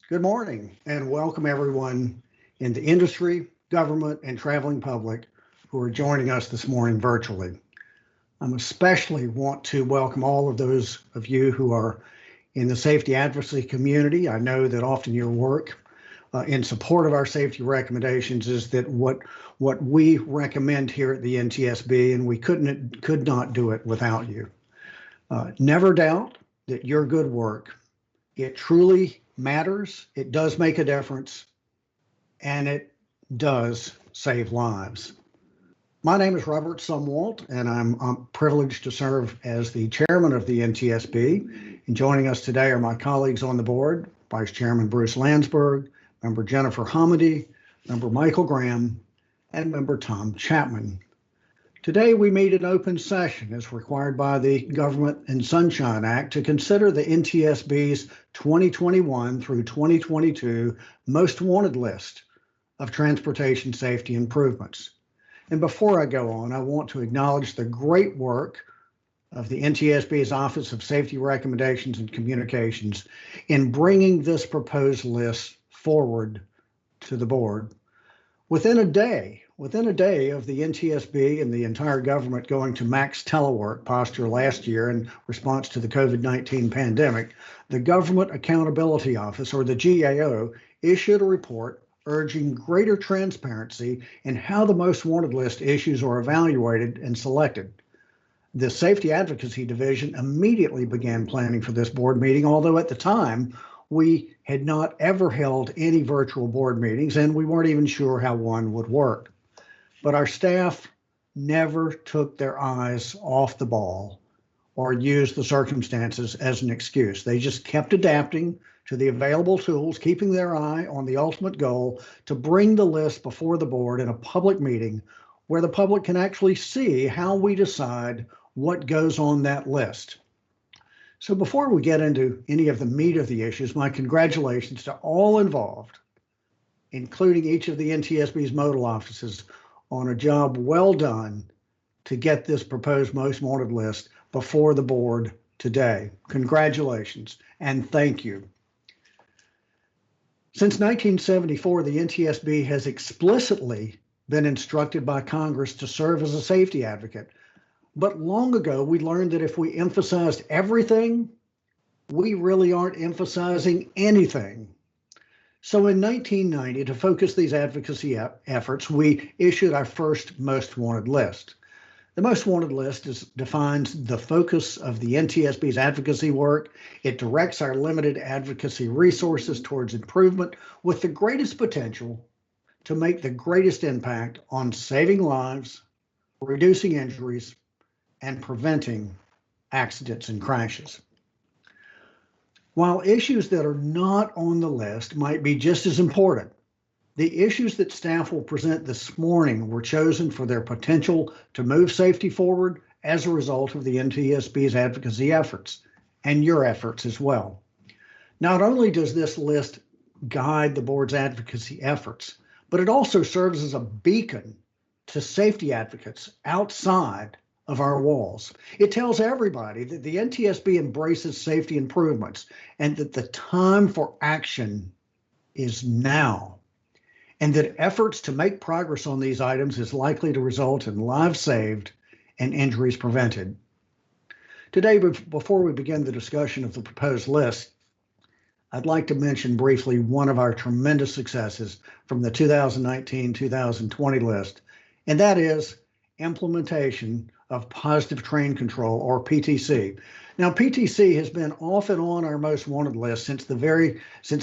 Good morning and welcome everyone in the industry, government, and traveling public who are joining us this morning virtually. I especially want to welcome all of those of you who are in the safety advocacy community. I know that often your work in support of our safety recommendations is that what we recommend here at the NTSB, and we could not do it without you. Never doubt that your good work, it truly matters, it does make a difference, and it does save lives. My name is Robert Sumwalt, and I'm privileged to serve as the chairman of the NTSB. And joining us today are my colleagues on the board, Vice Chairman Bruce Landsberg, Member Jennifer Hamady, Member Michael Graham, and Member Tom Chapman. Today we meet in open session as required by the Government and Sunshine Act to consider the NTSB's 2021 through 2022 Most Wanted list of transportation safety improvements. And before I go on, I want to acknowledge the great work of the NTSB's Office of Safety Recommendations and Communications in bringing this proposed list forward to the board. Within a day of the NTSB and the entire government going to max telework posture last year in response to the COVID-19 pandemic, the Government Accountability Office, or the GAO, issued a report urging greater transparency in how the most wanted list issues are evaluated and selected. The Safety Advocacy Division immediately began planning for this board meeting, although at the time, we had not ever held any virtual board meetings and we weren't even sure how one would work. But our staff never took their eyes off the ball or used the circumstances as an excuse. They just kept adapting to the available tools, keeping their eye on the ultimate goal to bring the list before the board in a public meeting where the public can actually see how we decide what goes on that list. So before we get into any of the meat of the issues, my congratulations to all involved, including each of the NTSB's modal offices, on a job well done to get this proposed most wanted list before the board today. Congratulations and thank you. Since 1974, the NTSB has explicitly been instructed by Congress to serve as a safety advocate. But long ago, we learned that if we emphasized everything, we really aren't emphasizing anything. So in 1990, to focus these advocacy efforts, we issued our first Most Wanted list. The Most Wanted list defines the focus of the NTSB's advocacy work. It directs our limited advocacy resources towards improvement with the greatest potential to make the greatest impact on saving lives, reducing injuries, and preventing accidents and crashes. While issues that are not on the list might be just as important, the issues that staff will present this morning were chosen for their potential to move safety forward as a result of the NTSB's advocacy efforts and your efforts as well. Not only does this list guide the board's advocacy efforts, but it also serves as a beacon to safety advocates outside of our walls. It tells everybody that the NTSB embraces safety improvements and that the time for action is now, and that efforts to make progress on these items is likely to result in lives saved and injuries prevented. Today, before we begin the discussion of the proposed list, I'd like to mention briefly one of our tremendous successes from the 2019-2020 list, and that is implementation of positive train control, or PTC. Now, PTC has been off and on our most wanted list since the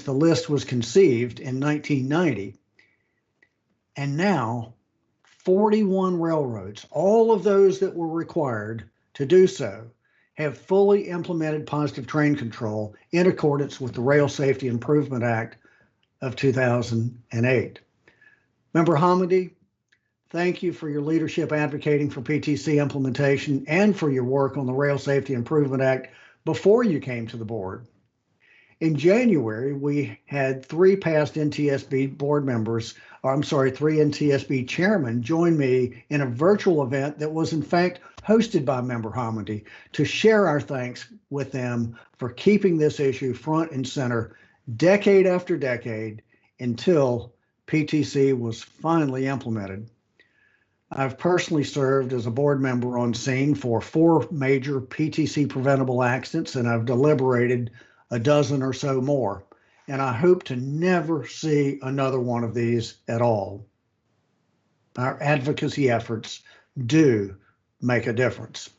list was conceived in 1990. And now 41 railroads, all of those that were required to do so, have fully implemented positive train control in accordance with the Rail Safety Improvement Act of 2008. Member Hamady, thank you for your leadership advocating for PTC implementation and for your work on the Rail Safety Improvement Act before you came to the board. In January, we had three NTSB chairmen join me in a virtual event that was in fact hosted by Member Hamady to share our thanks with them for keeping this issue front and center decade after decade until PTC was finally implemented. I've personally served as a board member on scene for 4 major PTC preventable accidents, and I've deliberated a dozen or so more. And I hope to never see another one of these at all. Our advocacy efforts do make a difference.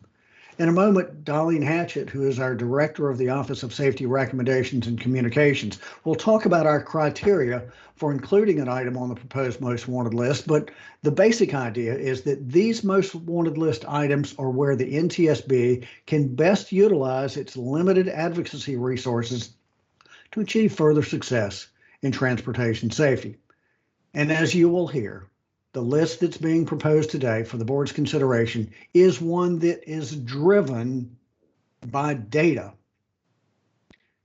In a moment, Darlene Hatchett, who is our Director of the Office of Safety Recommendations and Communications, will talk about our criteria for including an item on the proposed most wanted list. But the basic idea is that these most wanted list items are where the NTSB can best utilize its limited advocacy resources to achieve further success in transportation safety. And as you will hear, the list that's being proposed today for the board's consideration is one that is driven by data.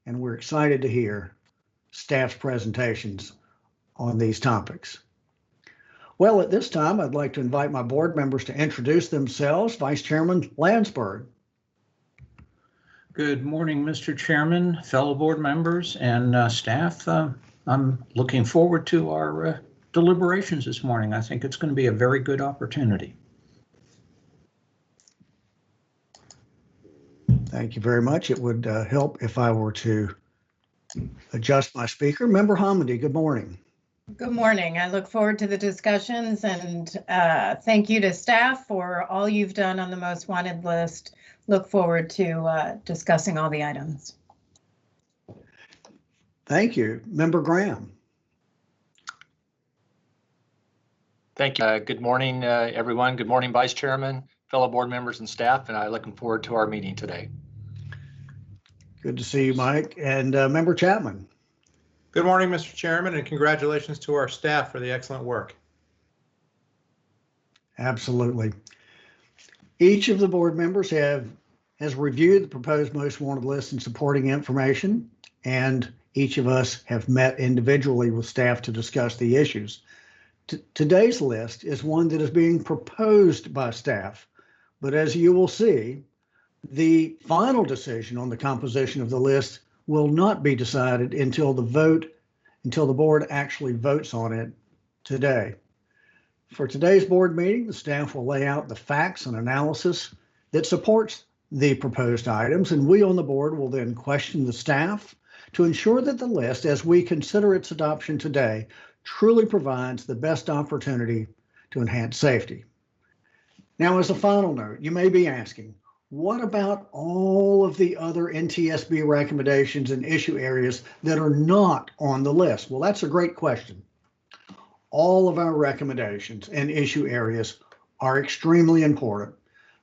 And we're excited to hear staff's presentations on these topics. Well, at this time, I'd like to invite my board members to introduce themselves. Vice Chairman Landsberg. Good morning, Mr. Chairman, fellow board members, and staff. I'm looking forward to our deliberations this morning. I think it's going to be a very good opportunity. Thank you very much. It would help if I were to adjust my speaker. Member Hamady, good morning. Good morning. I look forward to the discussions, and thank you to staff for all you've done on the most wanted list. Look forward to discussing all the items. Thank you. Member Graham. Thank you. Good morning, everyone. Good morning, Vice Chairman, fellow board members and staff, and I'm looking forward to our meeting today. Good to see you, Mike. And Member Chapman. Good morning, Mr. Chairman, and congratulations to our staff for the excellent work. Absolutely. Each of the board members has reviewed the proposed most wanted list and supporting information, and each of us have met individually with staff to discuss the issues. Today's list is one that is being proposed by staff, but as you will see, the final decision on the composition of the list will not be decided until the board actually votes on it today. For today's board meeting, the staff will lay out the facts and analysis that supports the proposed items, and we on the board will then question the staff to ensure that the list, as we consider its adoption today, truly provides the best opportunity to enhance safety. Now, as a final note, you may be asking, what about all of the other NTSB recommendations and issue areas that are not on the list? Well, that's a great question. All of our recommendations and issue areas are extremely important,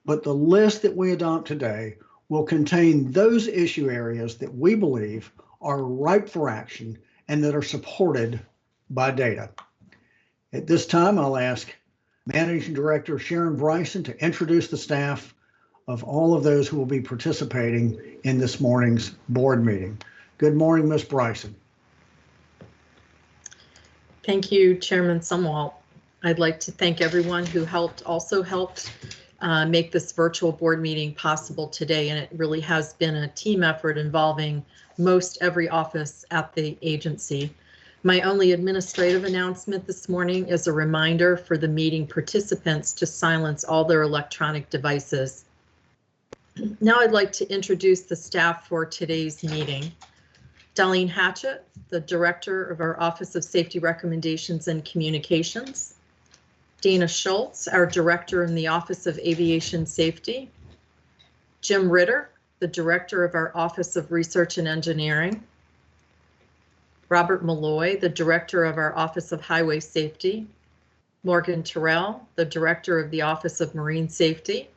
but the list that we adopt today will contain those issue areas that we believe are ripe for action and that are supported by data. At this time, I'll ask Managing Director Sharon Bryson to introduce the staff of all of those who will be participating in this morning's board meeting. Good morning, Ms. Bryson. Thank you, Chairman Sumwalt. I'd like to thank everyone who also helped make this virtual board meeting possible today, and it really has been a team effort involving most every office at the agency. My only administrative announcement this morning is a reminder for the meeting participants to silence all their electronic devices. Now I'd like to introduce the staff for today's meeting. Darlene Hatchett, the Director of our Office of Safety Recommendations and Communications. Dana Schultz, our Director in the Office of Aviation Safety. Jim Ritter, the Director of our Office of Research and Engineering. Robert Malloy, the Director of our Office of Highway Safety. Morgan Terrell, the Director of the Office of Marine Safety.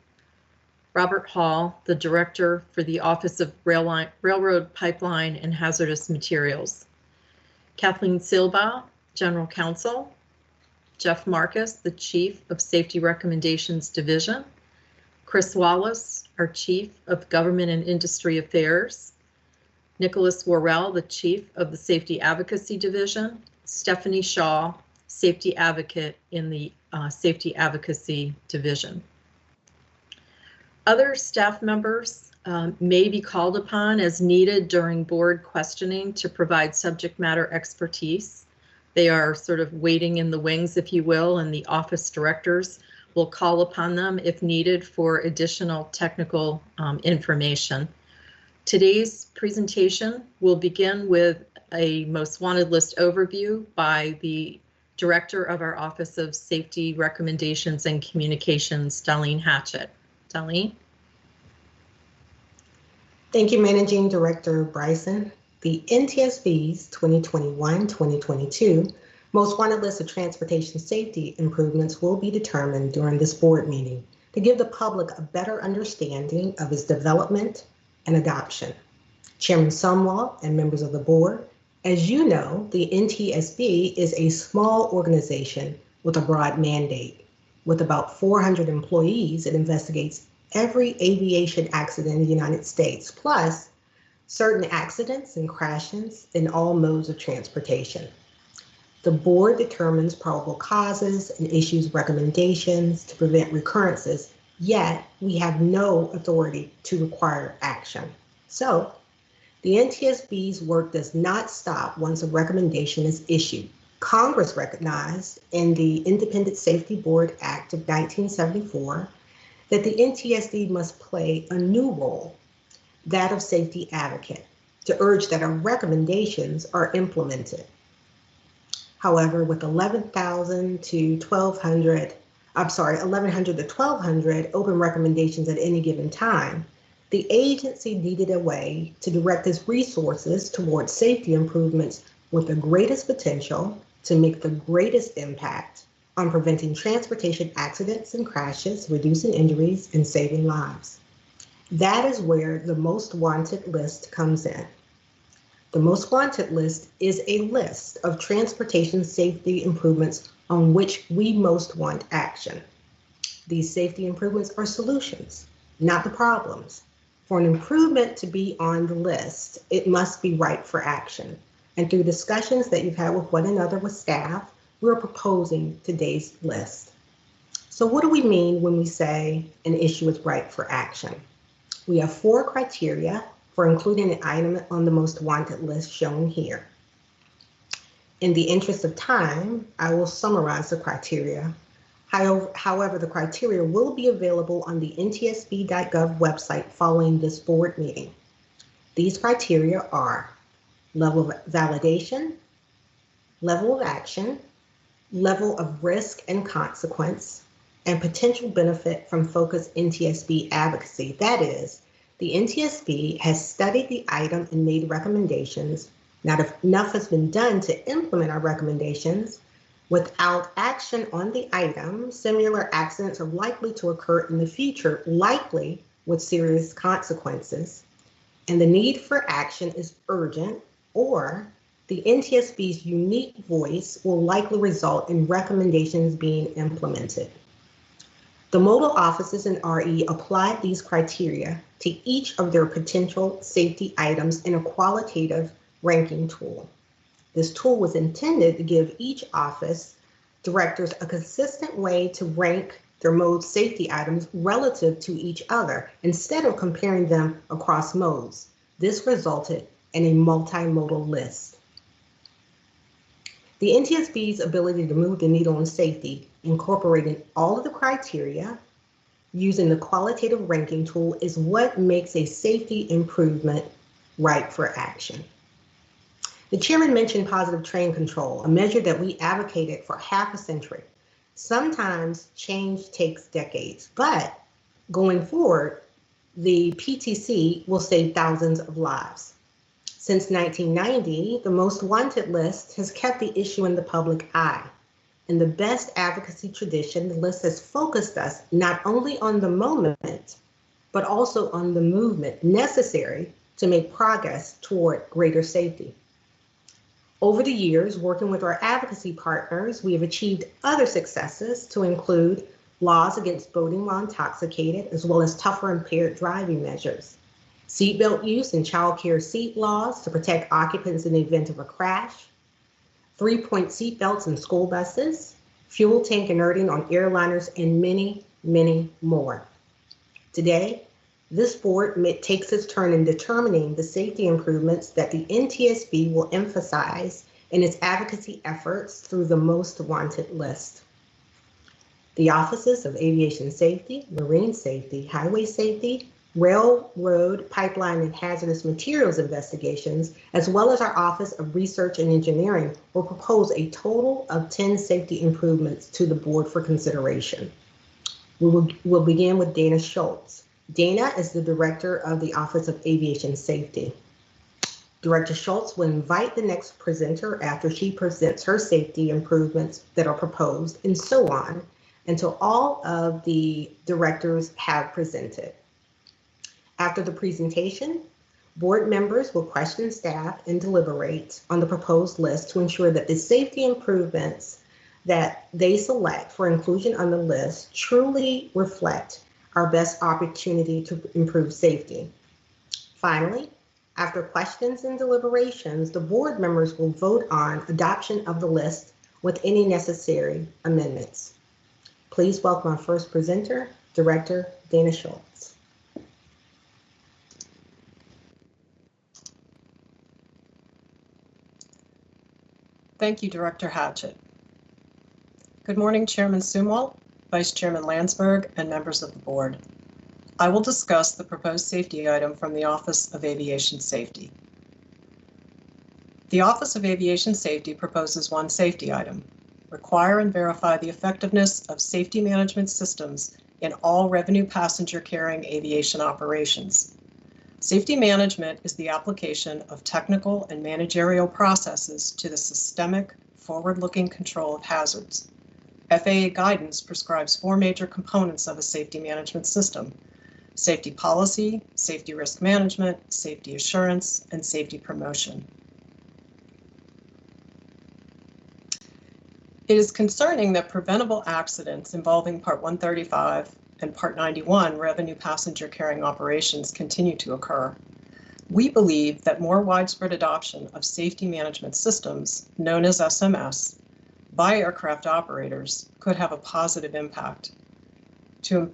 Robert Hall, the Director for the Office of Railroad Pipeline and Hazardous Materials. Kathleen Silba, General Counsel. Jeff Marcus, the Chief of Safety Recommendations Division. Chris Wallace, our Chief of Government and Industry Affairs. Nicholas Worrell, the Chief of the Safety Advocacy Division. Stephanie Shaw, Safety Advocate in the Safety Advocacy Division. Other staff members may be called upon as needed during board questioning to provide subject matter expertise. They are sort of waiting in the wings, if you will, and the office directors will call upon them if needed for additional technical information. Today's presentation will begin with a most wanted list overview by the Director of our Office of Safety Recommendations and Communications, Darlene Hatchett. Darlene? Thank you, Managing Director Bryson. The NTSB's 2021-2022 Most Wanted List of Transportation Safety Improvements will be determined during this board meeting to give the public a better understanding of its development and adoption. Chairman Sumwalt and members of the board, as you know, the NTSB is a small organization with a broad mandate. With about 400 employees, it investigates every aviation accident in the United States, plus certain accidents and crashes in all modes of transportation. The board determines probable causes and issues recommendations to prevent recurrences, yet we have no authority to require action. So, the NTSB's work does not stop once a recommendation is issued. Congress recognized in the Independent Safety Board Act of 1974 that the NTSB must play a new role, that of safety advocate, to urge that our recommendations are implemented. However, with 1100 to 1200 open recommendations at any given time, the agency needed a way to direct its resources towards safety improvements with the greatest potential to make the greatest impact on preventing transportation accidents and crashes, reducing injuries, and saving lives. That is where the Most Wanted list comes in. The Most Wanted list is a list of transportation safety improvements on which we most want action. These safety improvements are solutions, not the problems. For an improvement to be on the list, it must be right for action. And through discussions that you've had with one another with staff, we're proposing today's list. So what do we mean when we say an issue is ripe for action? We have 4 criteria for including an item on the Most Wanted list shown here. In the interest of time, I will summarize the criteria. However, the criteria will be available on the ntsb.gov website following this board meeting. These criteria are level of validation, level of action, level of risk and consequence, and potential benefit from focused NTSB advocacy. That is, the NTSB has studied the item and made recommendations. Not if enough has been done to implement our recommendations. Without action on the item, similar accidents are likely to occur in the future, likely with serious consequences. And the need for action is urgent, or the NTSB's unique voice will likely result in recommendations being implemented. The modal offices in RE applied these criteria to each of their potential safety items in a qualitative ranking tool. This tool was intended to give each office directors a consistent way to rank their mode safety items relative to each other instead of comparing them across modes. This resulted in a multimodal list. The NTSB's ability to move the needle on safety, incorporating all of the criteria using the qualitative ranking tool, is what makes a safety improvement ripe for action. The chairman mentioned positive train control, a measure that we advocated for half a century. Sometimes change takes decades, but going forward, the PTC will save thousands of lives. Since 1990, the Most Wanted list has kept the issue in the public eye. In the best advocacy tradition, the list has focused us not only on the moment, but also on the movement necessary to make progress toward greater safety. Over the years, working with our advocacy partners, we have achieved other successes to include laws against boating while intoxicated, as well as tougher impaired driving measures, seatbelt use and child care seat laws to protect occupants in the event of a crash, 3-point seatbelts in school buses, fuel tank inerting on airliners, and many, many more. Today, This board takes its turn in determining the safety improvements that the NTSB will emphasize in its advocacy efforts through the most wanted list. The offices of aviation safety, marine safety, highway safety, railroad, pipeline, and hazardous materials investigations, as well as our Office of Research and Engineering, will propose a total of 10 safety improvements to the board for consideration. We'll begin with Dana Schultz. Dana is the director of the Office of Aviation Safety. Director Schultz will invite the next presenter after she presents her safety improvements that are proposed, and so on, until all of the directors have presented. After the presentation, board members will question staff and deliberate on the proposed list to ensure that the safety improvements that they select for inclusion on the list truly reflect our best opportunity to improve safety. Finally, after questions and deliberations, the board members will vote on adoption of the list with any necessary amendments. Please welcome our first presenter, Director Dana Schultz. Thank you, Director Hatchett. Good morning, Chairman Sumwalt, Vice Chairman Landsberg, and members of the board. I will discuss the proposed safety item from the Office of Aviation Safety. The Office of Aviation Safety proposes one safety item: require and verify the effectiveness of safety management systems in all revenue passenger carrying aviation operations. Safety management is the application of technical and managerial processes to the systemic, forward-looking control of hazards. FAA guidance prescribes 4 major components of a safety management system: safety policy, safety risk management, safety assurance, and safety promotion. It is concerning that preventable accidents involving Part 135 and Part 91 revenue passenger carrying operations continue to occur. We believe that more widespread adoption of safety management systems, known as SMS, by aircraft operators could have a positive impact. To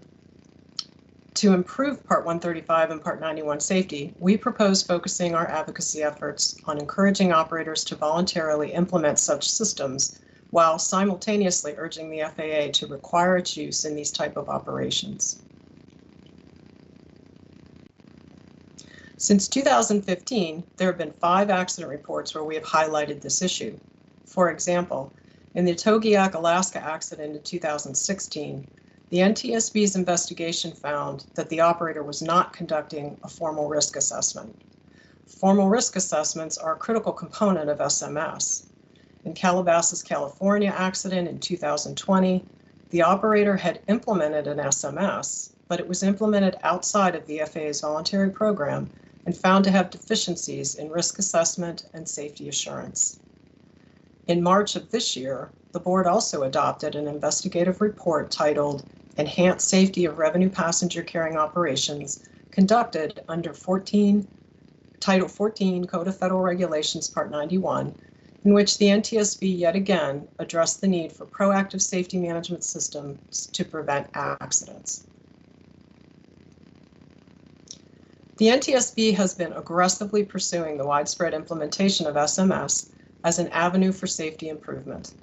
improve Part 135 and Part 91 safety, we propose focusing our advocacy efforts on encouraging operators to voluntarily implement such systems while simultaneously urging the FAA to require its use in these type of operations. Since 2015, there have been 5 accident reports where we have highlighted this issue. For example, in the Togiak, Alaska accident in 2016, the NTSB's investigation found that the operator was not conducting a formal risk assessment. Formal risk assessments are a critical component of SMS. In Calabasas, California accident in 2020, the operator had implemented an SMS, but it was implemented outside of the FAA's voluntary program and found to have deficiencies in risk assessment and safety assurance. In March of this year, the board also adopted an investigative report titled Enhanced Safety of Revenue Passenger Carrying Operations, conducted under Title 14 Code of Federal Regulations, Part 91, in which the NTSB yet again addressed the need for proactive safety management systems to prevent accidents. The NTSB has been aggressively pursuing the widespread implementation of SMS as an avenue for safety improvement.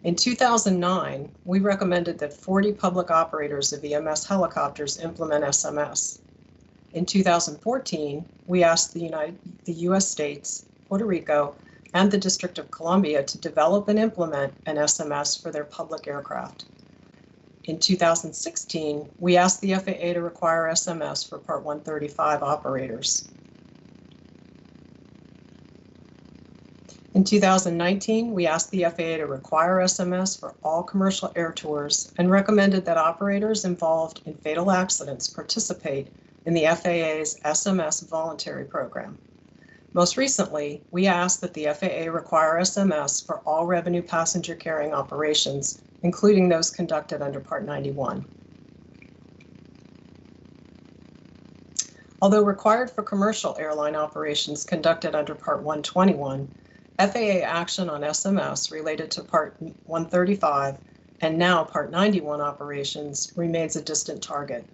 In 2009, we recommended that 40 public operators of EMS helicopters implement SMS. In 2014, we asked the U.S. states, Puerto Rico, and the District of Columbia to develop and implement an SMS for their public aircraft. In 2016, we asked the FAA to require SMS for Part 135 operators. In 2019, we asked the FAA to require SMS for all commercial air tours and recommended that operators involved in fatal accidents participate in the FAA's SMS voluntary program. Most recently, we asked that the FAA require SMS for all revenue passenger carrying operations, including those conducted under Part 91. Although required for commercial airline operations conducted under Part 121, FAA action on SMS related to Part 135 and now Part 91 operations remains a distant target.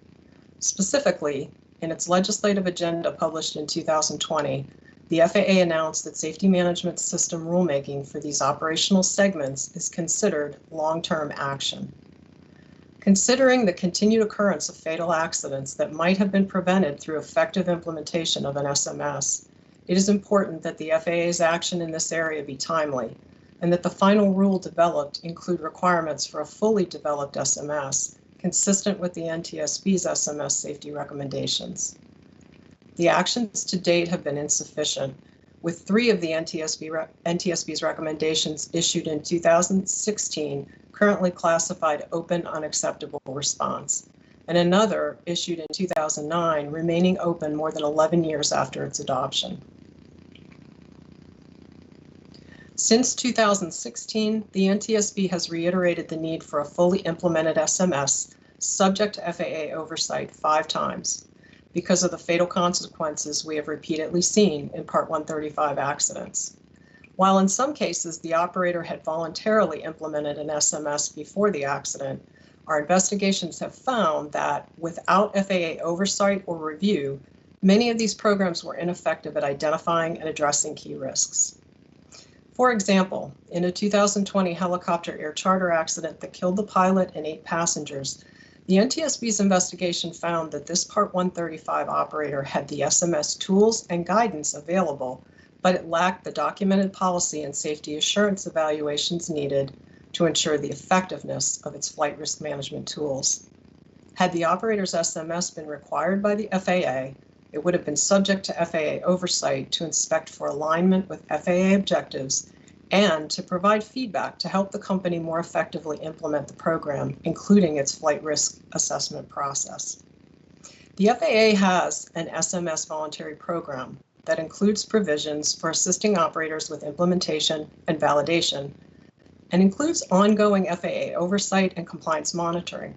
Specifically, in its legislative agenda published in 2020, the FAA announced that safety management system rulemaking for these operational segments is considered long-term action. Considering the continued occurrence of fatal accidents that might have been prevented through effective implementation of an SMS, it is important that the FAA's action in this area be timely, and that the final rule developed include requirements for a fully developed SMS consistent with the NTSB's SMS safety recommendations. The actions to date have been insufficient, with 3 of the NTSB's recommendations issued in 2016 currently classified open unacceptable response, and another issued in 2009 remaining open more than 11 years after its adoption. Since 2016, the NTSB has reiterated the need for a fully implemented SMS subject to FAA oversight 5 times because of the fatal consequences we have repeatedly seen in Part 135 accidents. While in some cases the operator had voluntarily implemented an SMS before the accident, our investigations have found that without FAA oversight or review, many of these programs were ineffective at identifying and addressing key risks. For example, in a 2020 helicopter air charter accident that killed the pilot and 8 passengers, the NTSB's investigation found that this Part 135 operator had the SMS tools and guidance available, but it lacked the documented policy and safety assurance evaluations needed to ensure the effectiveness of its flight risk management tools. Had the operator's SMS been required by the FAA, it would have been subject to FAA oversight to inspect for alignment with FAA objectives and to provide feedback to help the company more effectively implement the program, including its flight risk assessment process. The FAA has an SMS voluntary program that includes provisions for assisting operators with implementation and validation, and includes ongoing FAA oversight and compliance monitoring.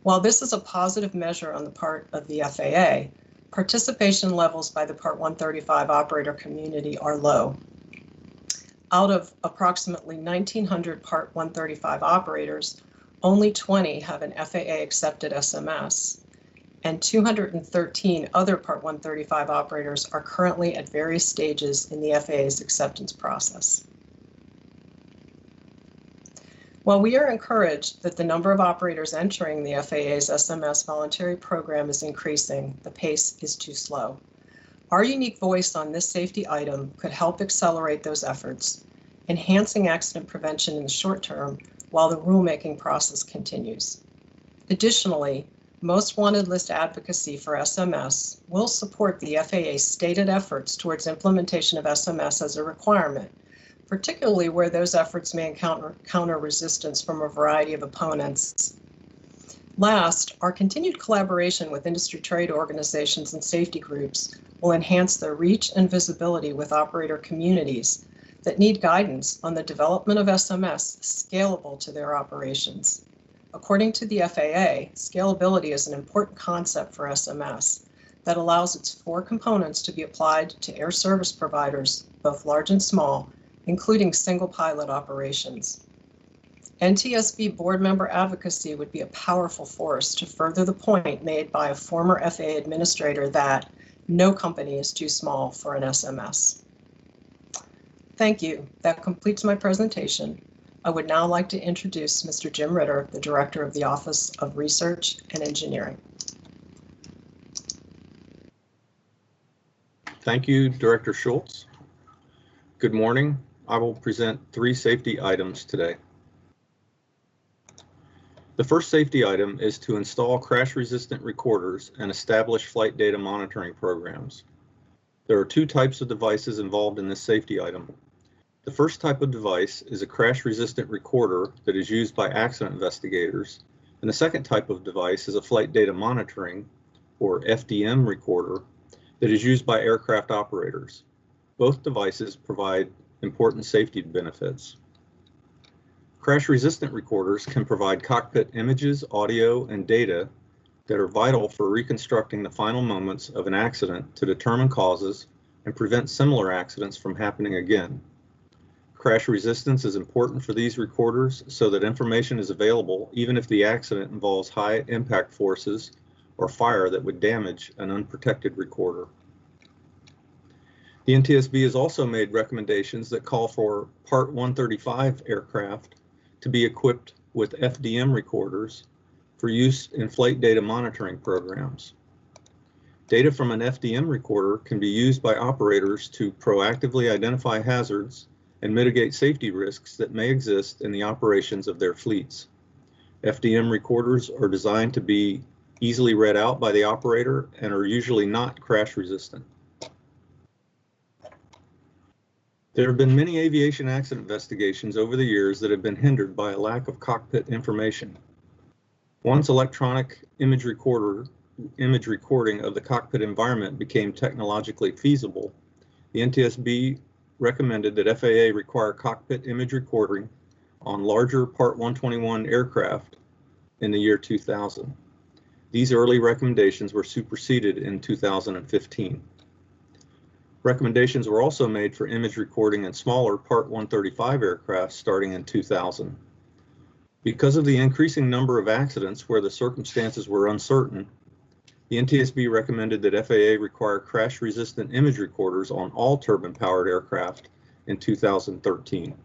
While this is a positive measure on the part of the FAA, participation levels by the Part 135 operator community are low. Out of approximately 1,900 Part 135 operators, only 20 have an FAA-accepted SMS, and 213 other Part 135 operators are currently at various stages in the FAA's acceptance process. While we are encouraged that the number of operators entering the FAA's SMS voluntary program is increasing, the pace is too slow. Our unique voice on this safety item could help accelerate those efforts, enhancing accident prevention in the short term while the rulemaking process continues. Additionally, most wanted list advocacy for SMS will support the FAA's stated efforts towards implementation of SMS as a requirement, particularly where those efforts may encounter resistance from a variety of opponents. Last, our continued collaboration with industry trade organizations and safety groups will enhance their reach and visibility with operator communities that need guidance on the development of SMS scalable to their operations. According to the FAA, scalability is an important concept for SMS that allows its 4 components to be applied to air service providers, both large and small, including single pilot operations. NTSB board member advocacy would be a powerful force to further the point made by a former FAA administrator that no company is too small for an SMS. Thank you. That completes my presentation. I would now like to introduce Mr. Jim Ritter, the Director of the Office of Research and Engineering. Thank you, Director Schultz. Good morning. I will present 3 safety items today. The first safety item is to install crash-resistant recorders and establish flight data monitoring programs. There are 2 types of devices involved in this safety item. The first type of device is a crash-resistant recorder that is used by accident investigators, and the second type of device is a flight data monitoring, or FDM recorder, that is used by aircraft operators. Both devices provide important safety benefits. Crash-resistant recorders can provide cockpit images, audio, and data that are vital for reconstructing the final moments of an accident to determine causes and prevent similar accidents from happening again. Crash resistance is important for these recorders so that information is available even if the accident involves high impact forces or fire that would damage an unprotected recorder. The NTSB has also made recommendations that call for Part 135 aircraft to be equipped with FDM recorders for use in flight data monitoring programs. Data from an FDM recorder can be used by operators to proactively identify hazards and mitigate safety risks that may exist in the operations of their fleets. FDM recorders are designed to be easily read out by the operator and are usually not crash resistant. There have been many aviation accident investigations over the years that have been hindered by a lack of cockpit information. Once electronic image recording of the cockpit environment became technologically feasible, the NTSB recommended that FAA require cockpit image recording on larger Part 121 aircraft in the year 2000. These early recommendations were superseded in 2015. Recommendations were also made for image recording in smaller Part 135 aircraft starting in 2000. Because of the increasing number of accidents where the circumstances were uncertain, the NTSB recommended that FAA require crash-resistant image recorders on all turbine-powered aircraft in 2013.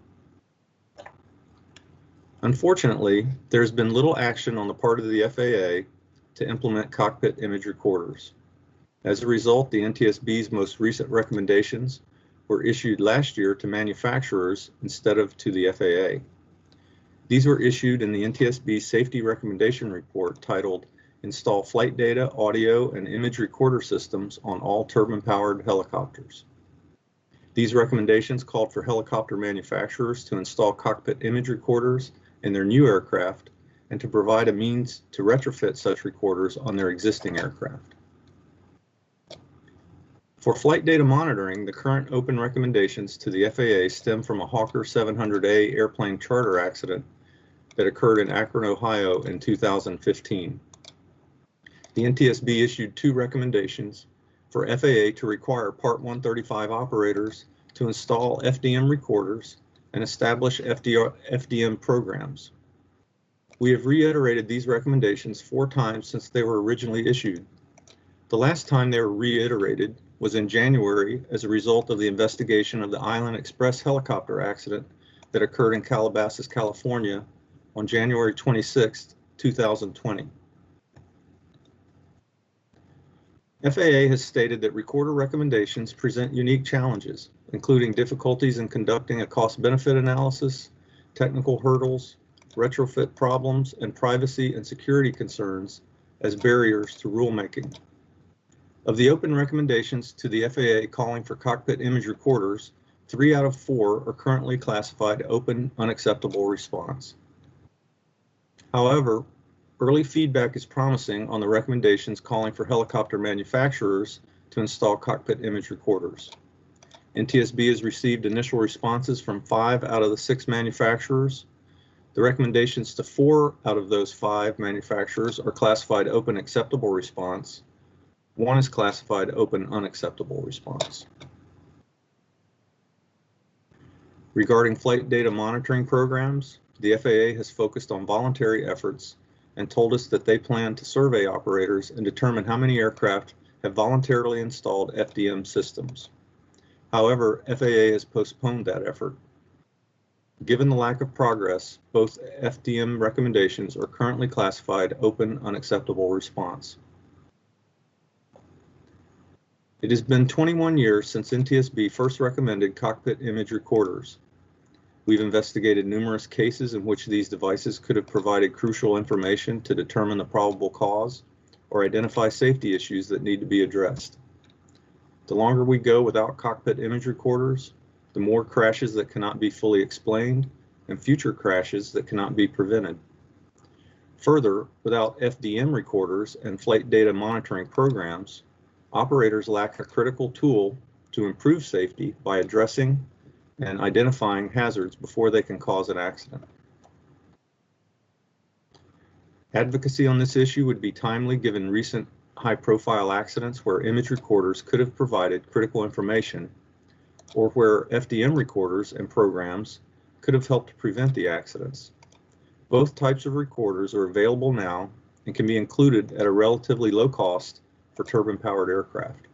Unfortunately, there's been little action on the part of the FAA to implement cockpit image recorders. As a result, the NTSB's most recent recommendations were issued last year to manufacturers instead of to the FAA. These were issued in the NTSB Safety Recommendation Report titled Install Flight Data, Audio, and Image Recorder Systems on All Turbine-Powered Helicopters. These recommendations called for helicopter manufacturers to install cockpit image recorders in their new aircraft and to provide a means to retrofit such recorders on their existing aircraft. For flight data monitoring, the current open recommendations to the FAA stem from a Hawker 700A airplane charter accident that occurred in Akron, Ohio in 2015. The NTSB issued 2 recommendations for FAA to require Part 135 operators to install FDM recorders and establish FDM programs. We have reiterated these recommendations 4 times since they were originally issued. The last time they were reiterated was in January as a result of the investigation of the Island Express helicopter accident that occurred in Calabasas, California on January 26, 2020. FAA has stated that recorder recommendations present unique challenges, including difficulties in conducting a cost-benefit analysis, technical hurdles, retrofit problems, and privacy and security concerns as barriers to rulemaking. Of the open recommendations to the FAA calling for cockpit image recorders, 3 out of 4 are currently classified open unacceptable response. However, early feedback is promising on the recommendations calling for helicopter manufacturers to install cockpit image recorders. NTSB has received initial responses from 5 out of the 6 manufacturers. The recommendations to 4 out of those 5 manufacturers are classified open acceptable response. 1 is classified open unacceptable response. Regarding flight data monitoring programs, the FAA has focused on voluntary efforts and told us that they plan to survey operators and determine how many aircraft have voluntarily installed FDM systems. However, FAA has postponed that effort. Given the lack of progress, both FDM recommendations are currently classified open unacceptable response. It has been 21 years since NTSB first recommended cockpit image recorders. We've investigated numerous cases in which these devices could have provided crucial information to determine the probable cause or identify safety issues that need to be addressed. The longer we go without cockpit image recorders, the more crashes that cannot be fully explained and future crashes that cannot be prevented. Further, without FDM recorders and flight data monitoring programs, operators lack a critical tool to improve safety by addressing and identifying hazards before they can cause an accident. Advocacy on this issue would be timely given recent high-profile accidents where image recorders could have provided critical information, or where FDM recorders and programs could have helped prevent the accidents. Both types of recorders are available now, and can be included at a relatively low cost for turbine-powered aircraft.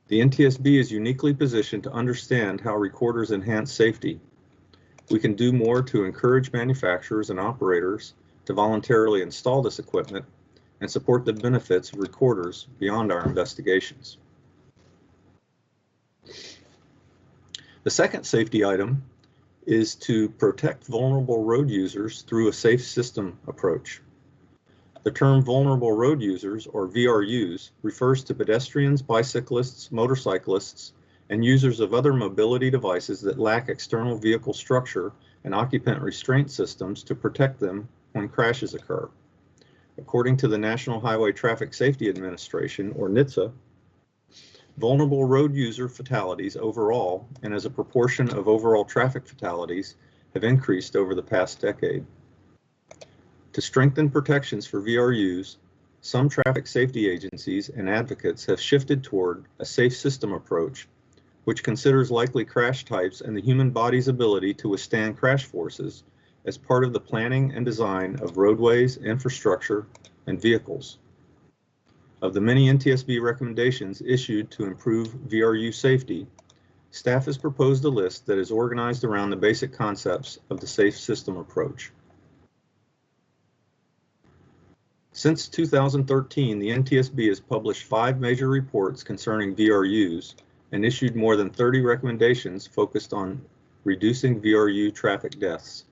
The NTSB is uniquely positioned to understand how recorders enhance safety. We can do more to encourage manufacturers and operators to voluntarily install this equipment and support the benefits of recorders beyond our investigations. The second safety item is to protect vulnerable road users through a safe system approach. The term vulnerable road users, or VRUs, refers to pedestrians, bicyclists, motorcyclists, and users of other mobility devices that lack external vehicle structure and occupant restraint systems to protect them when crashes occur. According to the National Highway Traffic Safety Administration, or NHTSA, vulnerable road user fatalities overall, and as a proportion of overall traffic fatalities, have increased over the past decade. To strengthen protections for VRUs, some traffic safety agencies and advocates have shifted toward a safe system approach, which considers likely crash types and the human body's ability to withstand crash forces as part of the planning and design of roadways, infrastructure, and vehicles. Of the many NTSB recommendations issued to improve VRU safety, staff has proposed a list that is organized around the basic concepts of the safe system approach. Since 2013, the NTSB has published 5 major reports concerning VRUs and issued more than 30 recommendations focused on reducing VRU traffic deaths.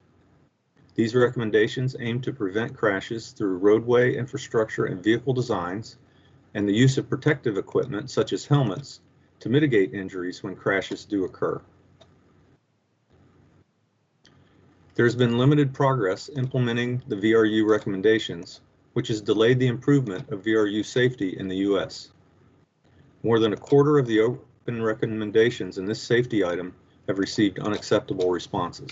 These recommendations aim to prevent crashes through roadway infrastructure and vehicle designs and the use of protective equipment such as helmets to mitigate injuries when crashes do occur. There's been limited progress implementing the VRU recommendations, which has delayed the improvement of VRU safety in the U.S. More than a quarter of the open recommendations in this safety item have received unacceptable responses.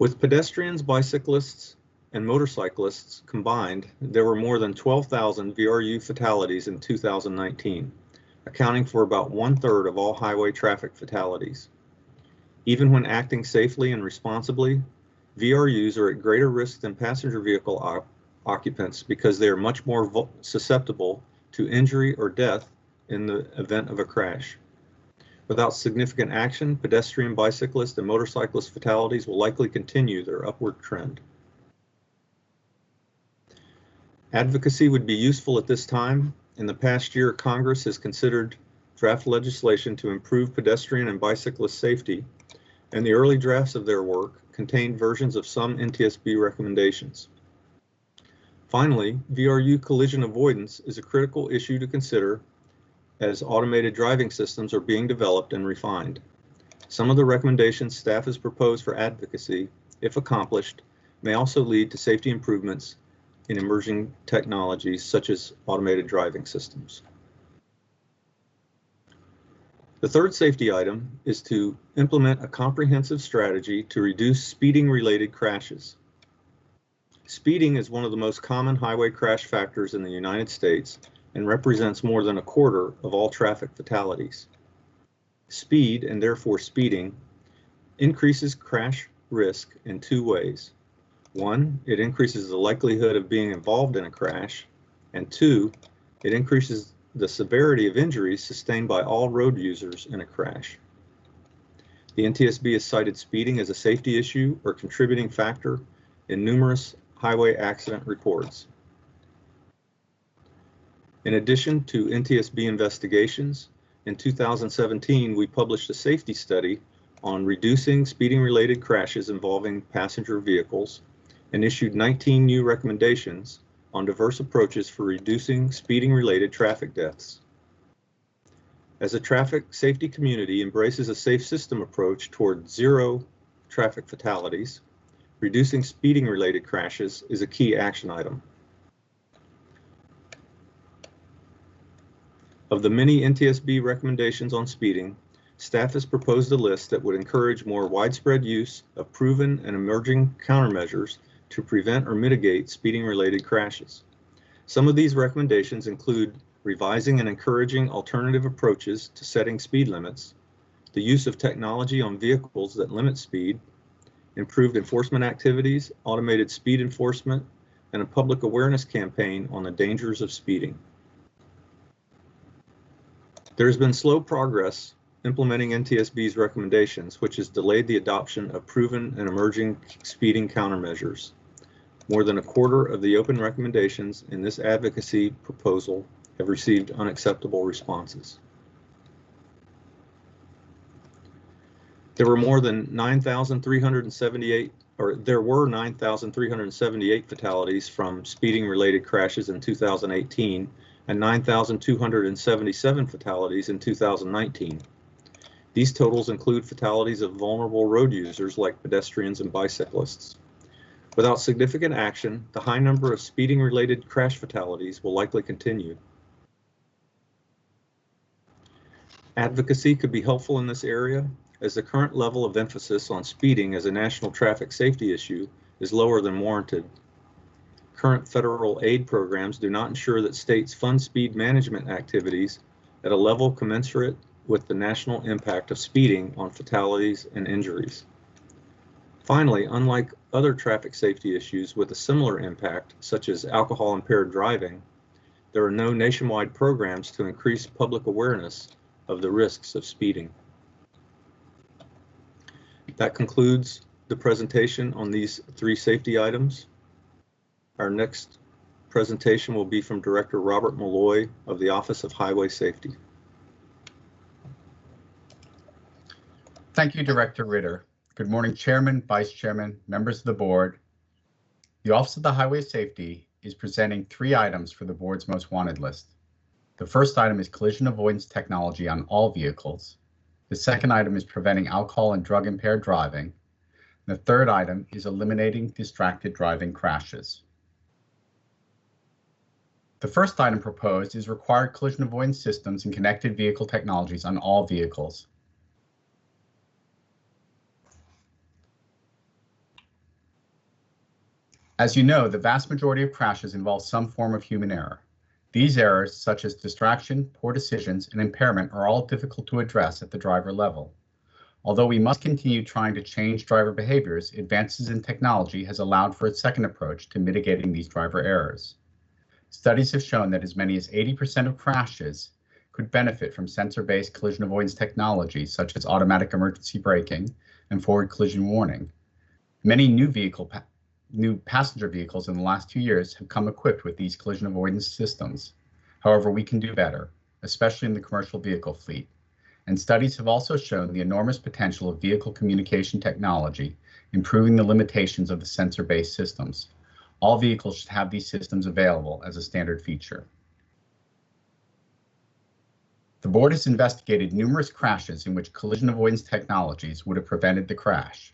With pedestrians, bicyclists, and motorcyclists combined, there were more than 12,000 VRU fatalities in 2019, accounting for about 1/3 of all highway traffic fatalities. Even when acting safely and responsibly, VRUs are at greater risk than passenger vehicle occupants because they are much more susceptible to injury or death in the event of a crash. Without significant action, pedestrian, bicyclist, and motorcyclist fatalities will likely continue their upward trend. Advocacy would be useful at this time. In the past year, Congress has considered draft legislation to improve pedestrian and bicyclist safety, and the early drafts of their work contained versions of some NTSB recommendations. Finally, VRU collision avoidance is a critical issue to consider as automated driving systems are being developed and refined. Some of the recommendations staff has proposed for advocacy, if accomplished, may also lead to safety improvements in emerging technologies such as automated driving systems. The third safety item is to implement a comprehensive strategy to reduce speeding-related crashes. Speeding is one of the most common highway crash factors in the United States and represents more than a quarter of all traffic fatalities. Speed, and therefore speeding, increases crash risk in 2 ways. 1, it increases the likelihood of being involved in a crash, and 2, it increases the severity of injuries sustained by all road users in a crash. The NTSB has cited speeding as a safety issue or contributing factor in numerous highway accident reports. In addition to NTSB investigations, in 2017 we published a safety study on reducing speeding-related crashes involving passenger vehicles and issued 19 new recommendations on diverse approaches for reducing speeding-related traffic deaths. As a traffic safety community embraces a safe system approach toward 0 traffic fatalities, reducing speeding-related crashes is a key action item. Of the many NTSB recommendations on speeding, staff has proposed a list that would encourage more widespread use of proven and emerging countermeasures to prevent or mitigate speeding-related crashes. Some of these recommendations include revising and encouraging alternative approaches to setting speed limits, the use of technology on vehicles that limit speed, improved enforcement activities, automated speed enforcement, and a public awareness campaign on the dangers of speeding. There has been slow progress implementing NTSB's recommendations, which has delayed the adoption of proven and emerging speeding countermeasures. More than a quarter of the open recommendations in this advocacy proposal have received unacceptable responses. There were 9,378 fatalities from speeding-related crashes in 2018 and 9,277 fatalities in 2019. These totals include fatalities of vulnerable road users like pedestrians and bicyclists. Without significant action, the high number of speeding-related crash fatalities will likely continue. Advocacy could be helpful in this area, as the current level of emphasis on speeding as a national traffic safety issue is lower than warranted. Current federal aid programs do not ensure that states fund speed management activities at a level commensurate with the national impact of speeding on fatalities and injuries. Finally, unlike other traffic safety issues with a similar impact, such as alcohol-impaired driving, there are no nationwide programs to increase public awareness of the risks of speeding. That concludes the presentation on these three safety items. Our next presentation will be from Director Robert Malloy of the Office of Highway Safety. Thank you, Director Ritter. Good morning, Chairman, Vice Chairman, members of the board. The Office of the Highway Safety is presenting three items for the board's most wanted list. The first item is collision avoidance technology on all vehicles. The second item is preventing alcohol and drug impaired driving. The third item is eliminating distracted driving crashes. The first item proposed is required collision avoidance systems and connected vehicle technologies on all vehicles. As you know, the vast majority of crashes involve some form of human error. These errors, such as distraction, poor decisions, and impairment, are all difficult to address at the driver level. Although we must continue trying to change driver behaviors, advances in technology has allowed for a second approach to mitigating these driver errors. Studies have shown that as many as 80% of crashes could benefit from sensor-based collision avoidance technology, such as automatic emergency braking and forward collision warning. Many new passenger vehicles in the last 2 years have come equipped with these collision avoidance systems. However, we can do better, especially in the commercial vehicle fleet. And studies have also shown the enormous potential of vehicle communication technology, improving the limitations of the sensor-based systems. All vehicles should have these systems available as a standard feature. The board has investigated numerous crashes in which collision avoidance technologies would have prevented the crash.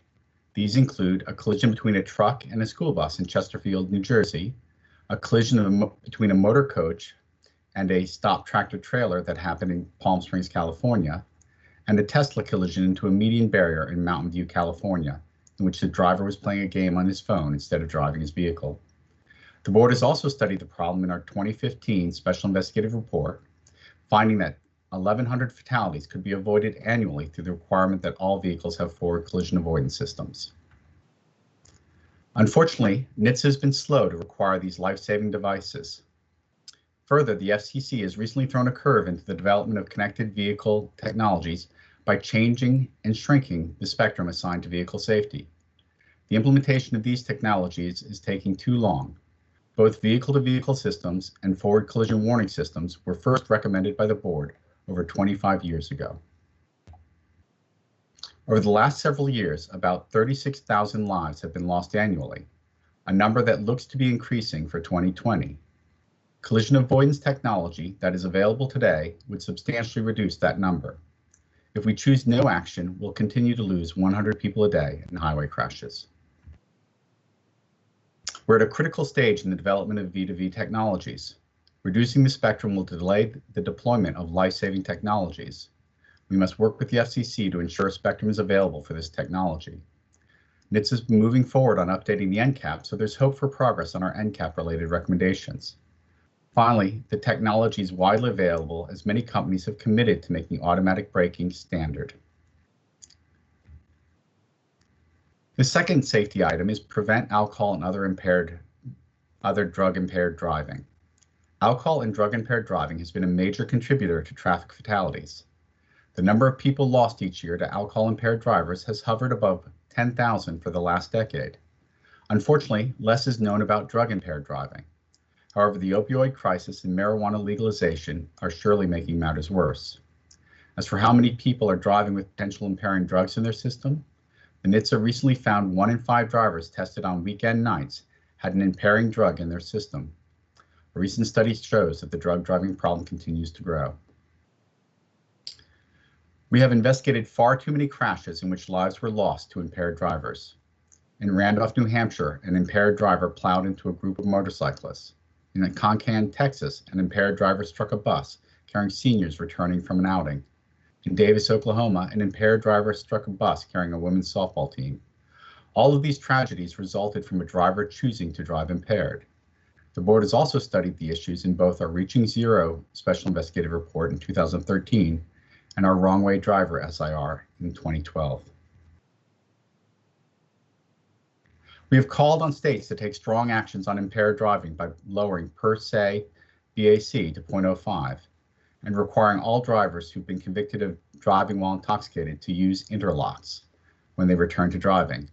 These include a collision between a truck and a school bus in Chesterfield, New Jersey, a collision between a motor coach and a stopped tractor trailer that happened in Palm Springs, California, and a Tesla collision into a median barrier in Mountain View, California, in which the driver was playing a game on his phone instead of driving his vehicle. The board has also studied the problem in our 2015 Special Investigative Report, finding that 1,100 fatalities could be avoided annually through the requirement that all vehicles have forward collision avoidance systems. Unfortunately, NHTSA has been slow to require these life-saving devices. Further, the FCC has recently thrown a curve into the development of connected vehicle technologies by changing and shrinking the spectrum assigned to vehicle safety. The implementation of these technologies is taking too long. Both vehicle-to-vehicle systems and forward collision warning systems were first recommended by the board over 25 years ago. Over the last several years, about 36,000 lives have been lost annually, a number that looks to be increasing for 2020. Collision avoidance technology that is available today would substantially reduce that number. If we choose no action, we'll continue to lose 100 people a day in highway crashes. We're at a critical stage in the development of V2V technologies. Reducing the spectrum will delay the deployment of life-saving technologies. We must work with the FCC to ensure spectrum is available for this technology. NHTSA has been moving forward on updating the NCAP, so there's hope for progress on our NCAP-related recommendations. Finally, the technology is widely available as many companies have committed to making automatic braking standard. The second safety item is prevent alcohol and other drug-impaired driving. Alcohol and drug-impaired driving has been a major contributor to traffic fatalities. The number of people lost each year to alcohol-impaired drivers has hovered above 10,000 for the last decade. Unfortunately, less is known about drug-impaired driving. However, the opioid crisis and marijuana legalization are surely making matters worse. As for how many people are driving with potential impairing drugs in their system, the NHTSA recently found 1 in 5 drivers tested on weekend nights had an impairing drug in their system. A recent study shows that the drug driving problem continues to grow. We have investigated far too many crashes in which lives were lost to impaired drivers. In Randolph, New Hampshire, an impaired driver plowed into a group of motorcyclists. In Concan, Texas, an impaired driver struck a bus carrying seniors returning from an outing. In Davis, Oklahoma, an impaired driver struck a bus carrying a women's softball team. All of these tragedies resulted from a driver choosing to drive impaired. The board has also studied the issues in both our Reaching Zero Special Investigative Report in 2013 and our Wrong Way Driver SIR in 2012. We have called on states to take strong actions on impaired driving by lowering per se BAC to 0.05 and requiring all drivers who've been convicted of driving while intoxicated to use interlocks when they return to driving.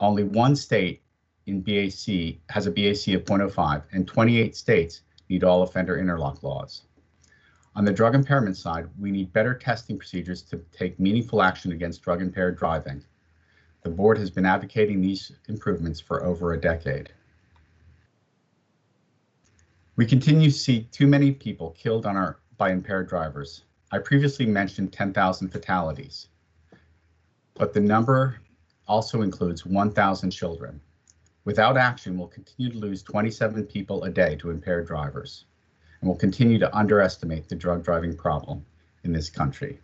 Only one state in BAC has a BAC of 0.05 and 28 states need all offender interlock laws. On the drug impairment side, we need better testing procedures to take meaningful action against drug impaired driving. The board has been advocating these improvements for over a decade. We continue to see too many people killed by impaired drivers. I previously mentioned 10,000 fatalities, but the number also includes 1,000 children. Without action, we'll continue to lose 27 people a day to impaired drivers, and we'll continue to underestimate the drug driving problem in this country.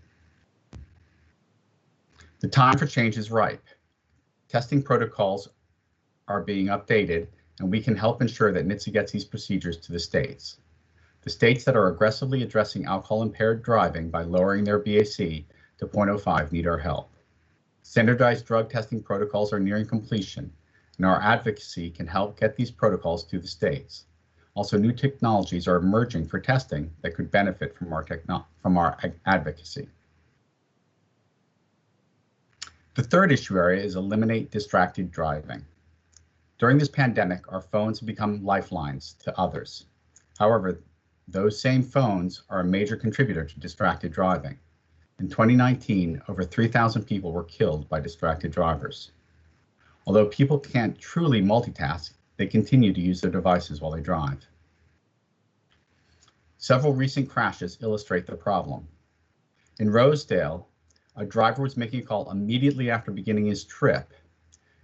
The time for change is ripe. Testing protocols are being updated, and we can help ensure that NHTSA gets these procedures to the states. The states that are aggressively addressing alcohol-impaired driving by lowering their BAC to 0.05 need our help. Standardized drug testing protocols are nearing completion, and our advocacy can help get these protocols to the states. Also, new technologies are emerging for testing that could benefit from our advocacy. The third issue area is eliminate distracted driving. During this pandemic, our phones have become lifelines to others. However, those same phones are a major contributor to distracted driving. In 2019, over 3,000 people were killed by distracted drivers. Although people can't truly multitask, they continue to use their devices while they drive. Several recent crashes illustrate the problem. In Rosedale, a driver was making a call immediately after beginning his trip.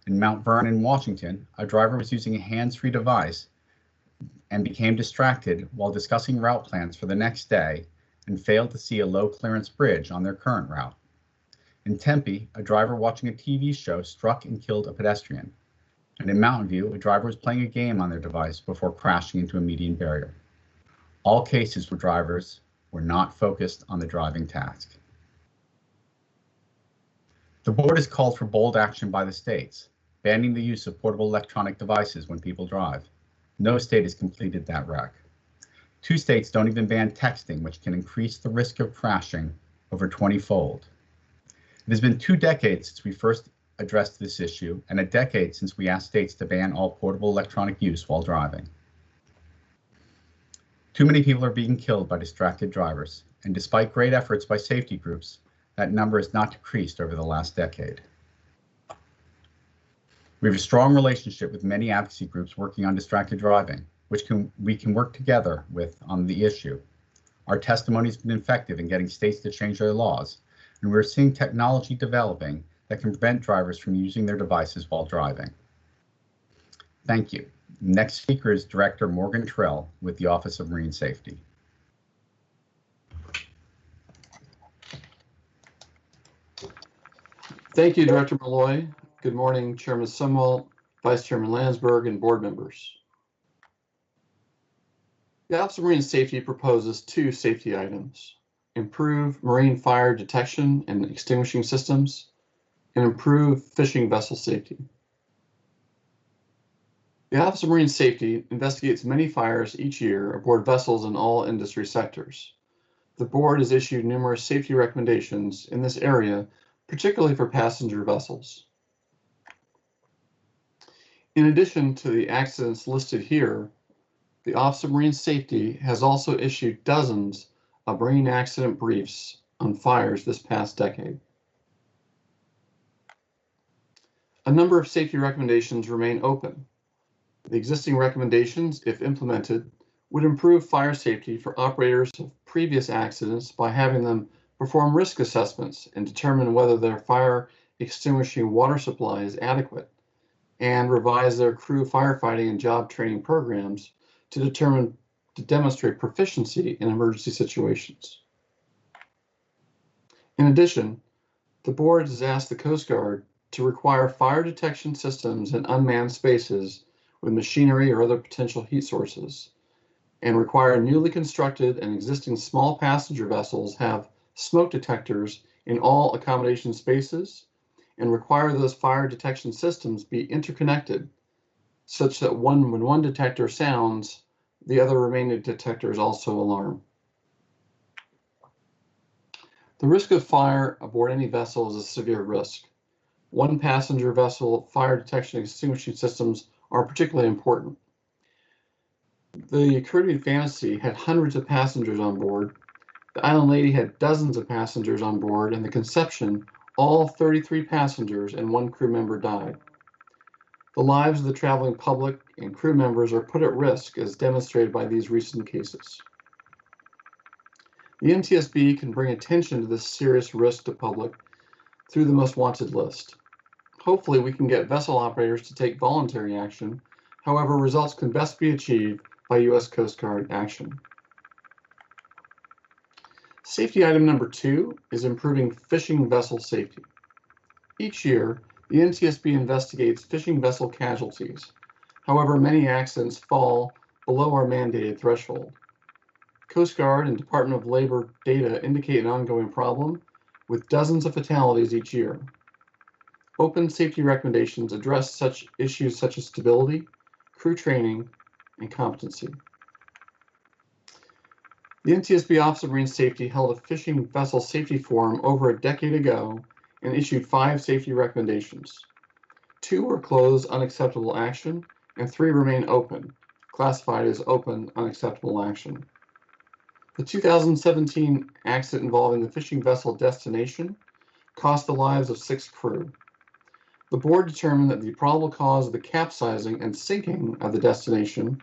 In Mount Vernon, Washington, a driver was using a hands-free device and became distracted while discussing route plans for the next day and failed to see a low clearance bridge on their current route. In Tempe, a driver watching a TV show struck and killed a pedestrian. And in Mountain View, a driver was playing a game on their device before crashing into a median barrier. All cases where drivers were not focused on the driving task. The board has called for bold action by the states, banning the use of portable electronic devices when people drive. No state has completed that rec. 2 states don't even ban texting, which can increase the risk of crashing over 20-fold. It has been 2 decades since we first addressed this issue, and a decade since we asked states to ban all portable electronic use while driving. Too many people are being killed by distracted drivers, and despite great efforts by safety groups, that number has not decreased over the last decade. We have a strong relationship with many advocacy groups working on distracted driving, which we can work together with on the issue. Our testimony has been effective in getting states to change their laws, and we're seeing technology developing that can prevent drivers from using their devices while driving. Thank you. Next speaker is Director Morgan Trell with the Office of Marine Safety. Thank you, Director Malloy. Good morning, Chairman Sumwalt, Vice Chairman Landsberg, and board members. The Office of Marine Safety proposes 2 safety items: improve marine fire detection and extinguishing systems, and improve fishing vessel safety. The Office of Marine Safety investigates many fires each year aboard vessels in all industry sectors. The board has issued numerous safety recommendations in this area, particularly for passenger vessels. In addition to the accidents listed here, the Office of Marine Safety has also issued dozens of marine accident briefs on fires this past decade. A number of safety recommendations remain open. The existing recommendations, if implemented, would improve fire safety for operators of previous accidents by having them perform risk assessments and determine whether their fire extinguishing water supply is adequate, and revise their crew firefighting and job training programs to demonstrate proficiency in emergency situations. In addition, the board has asked the Coast Guard to require fire detection systems in unmanned spaces with machinery or other potential heat sources, and require newly constructed and existing small passenger vessels have smoke detectors in all accommodation spaces, and require those fire detection systems be interconnected such that when one detector sounds, the other remaining detectors also alarm. The risk of fire aboard any vessel is a severe risk. One passenger vessel fire detection and extinguishing systems are particularly important. The Caribbean Fantasy had hundreds of passengers on board. The Island Lady had dozens of passengers on board, and the Conception, all 33 passengers and one crew member died. The lives of the traveling public and crew members are put at risk, as demonstrated by these recent cases. The NTSB can bring attention to this serious risk to public through the most wanted list. Hopefully, we can get vessel operators to take voluntary action. However, results can best be achieved by U.S. Coast Guard action. Safety item number 2 is improving fishing vessel safety. Each year, the NTSB investigates fishing vessel casualties. However, many accidents fall below our mandated threshold. Coast Guard and Department of Labor data indicate an ongoing problem with dozens of fatalities each year. Open safety recommendations address such issues such as stability, crew training, and competency. The NTSB Office of Marine Safety held a fishing vessel safety forum over a decade ago and issued 5 safety recommendations. 2 were closed unacceptable action, and 3 remain open, classified as open unacceptable action. The 2017 accident involving the fishing vessel Destination cost the lives of 6 crew. The board determined that the probable cause of the capsizing and sinking of the Destination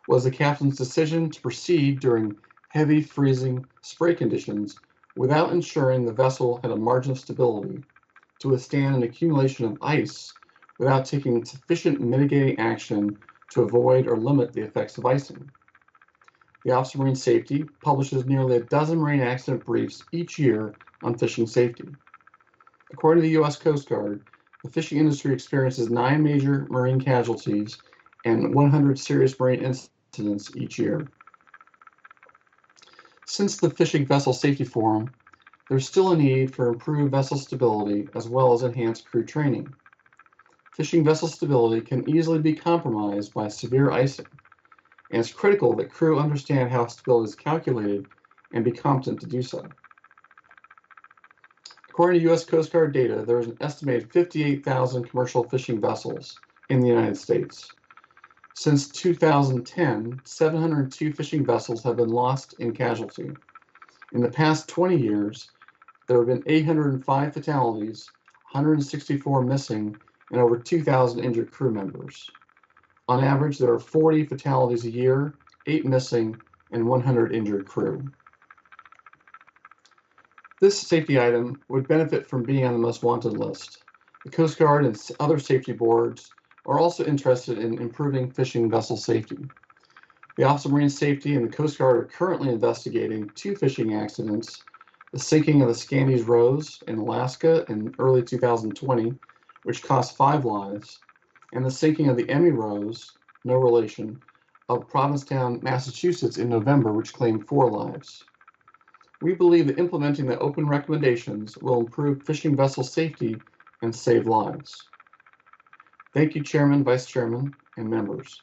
was the captain's decision to proceed during heavy freezing spray conditions without ensuring the vessel had a margin of stability to withstand an accumulation of ice without taking sufficient mitigating action to avoid or limit the effects of icing. The Office of Marine Safety publishes nearly a dozen marine accident briefs each year on fishing safety. According to the U.S. Coast Guard, the fishing industry experiences 9 major marine casualties and 100 serious marine incidents each year. Since the Fishing Vessel Safety Forum, there's still a need for improved vessel stability as well as enhanced crew training. Fishing vessel stability can easily be compromised by severe icing, and it's critical that crew understand how stability is calculated and be competent to do so. According to U.S. Coast Guard data, there is an estimated 58,000 commercial fishing vessels in the United States. Since 2010, 702 fishing vessels have been lost in casualty. In the past 20 years, there have been 805 fatalities, 164 missing, and over 2,000 injured crew members. On average, there are 40 fatalities a year, 8 missing, and 100 injured crew. This safety item would benefit from being on the most wanted list. The Coast Guard and other safety boards are also interested in improving fishing vessel safety. The Office of Marine Safety and the Coast Guard are currently investigating 2 fishing accidents: the sinking of the Scandies Rose in Alaska in early 2020, which cost 5 lives, and the sinking of the Emmy Rose, no relation, of Provincetown, Massachusetts in November, which claimed 4 lives. We believe that implementing the open recommendations will improve fishing vessel safety and save lives. Thank you, Chairman, Vice Chairman, and members.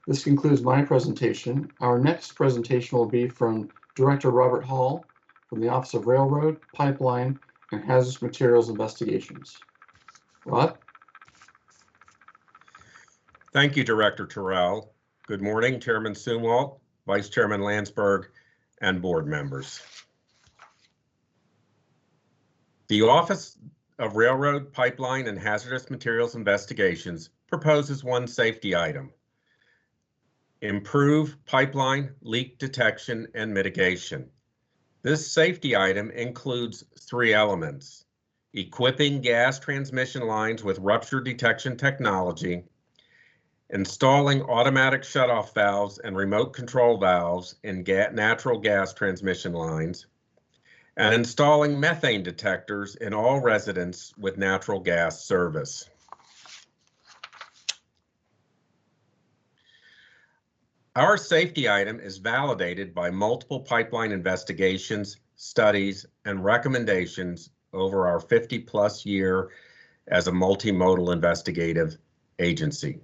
This concludes my presentation. Our next presentation will be from Director Robert Hall from the Office of Railroad, Pipeline, and Hazardous Materials Investigations. Rod? Thank you, Director Terrell. Good morning, Chairman Sumwalt, Vice Chairman Landsberg, and board members. The Office of Railroad, Pipeline, and Hazardous Materials Investigations proposes one safety item: improve pipeline leak detection and mitigation. This safety item includes 3 elements: equipping gas transmission lines with rupture detection technology, installing automatic shutoff valves and remote control valves in natural gas transmission lines, and installing methane detectors in all residents with natural gas service. Our safety item is validated by multiple pipeline investigations, studies, and recommendations over our 50-plus year as a multimodal investigative agency.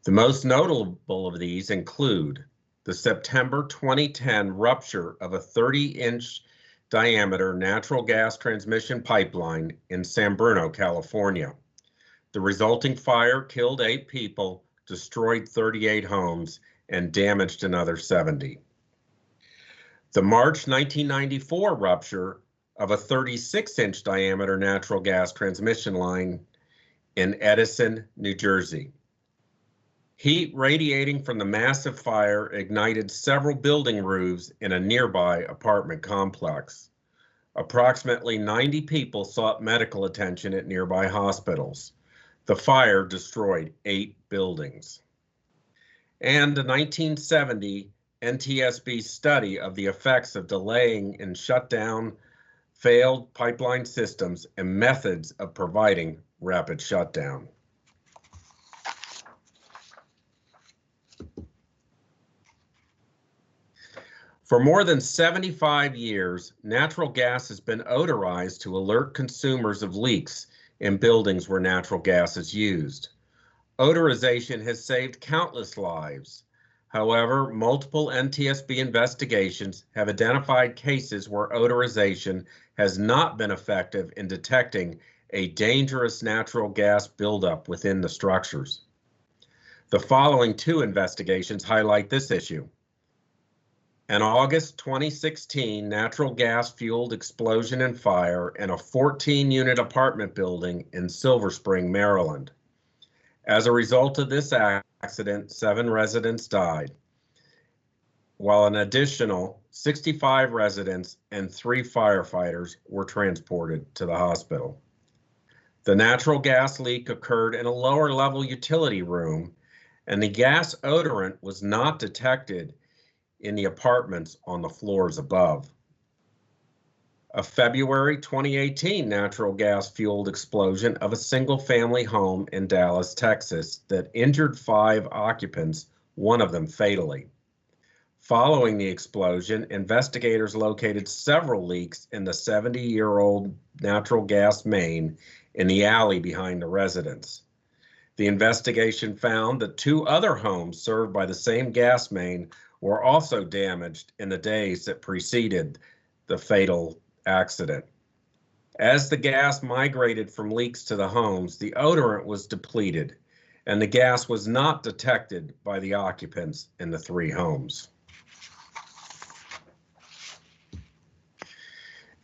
The most notable of these include the September 2010 rupture of a 30-inch diameter natural gas transmission pipeline in San Bruno, California. The resulting fire killed 8 people, destroyed 38 homes, and damaged another 70. The March 1994 rupture of a 36-inch diameter natural gas transmission line in Edison, New Jersey. Heat radiating from the massive fire ignited several building roofs in a nearby apartment complex. Approximately 90 people sought medical attention at nearby hospitals. The fire destroyed 8 buildings. And the 1970 NTSB study of the effects of delaying and shutdown failed pipeline systems and methods of providing rapid shutdown. For more than 75 years, natural gas has been odorized to alert consumers of leaks in buildings where natural gas is used. Odorization has saved countless lives. However, multiple NTSB investigations have identified cases where odorization has not been effective in detecting a dangerous natural gas buildup within the structures. The following 2 investigations highlight this issue. An August 2016 natural gas-fueled explosion and fire in a 14-unit apartment building in Silver Spring, Maryland. As a result of this accident, 7 residents died, while an additional 65 residents and 3 firefighters were transported to the hospital. The natural gas leak occurred in a lower-level utility room, and the gas odorant was not detected in the apartments on the floors above. A February 2018 natural gas-fueled explosion of a single-family home in Dallas, Texas, that injured 5 occupants, one of them fatally. Following the explosion, investigators located several leaks in the 70-year-old natural gas main in the alley behind the residence. The investigation found that 2 other homes served by the same gas main were also damaged in the days that preceded the fatal accident. As the gas migrated from leaks to the homes, the odorant was depleted, and the gas was not detected by the occupants in the 3 homes.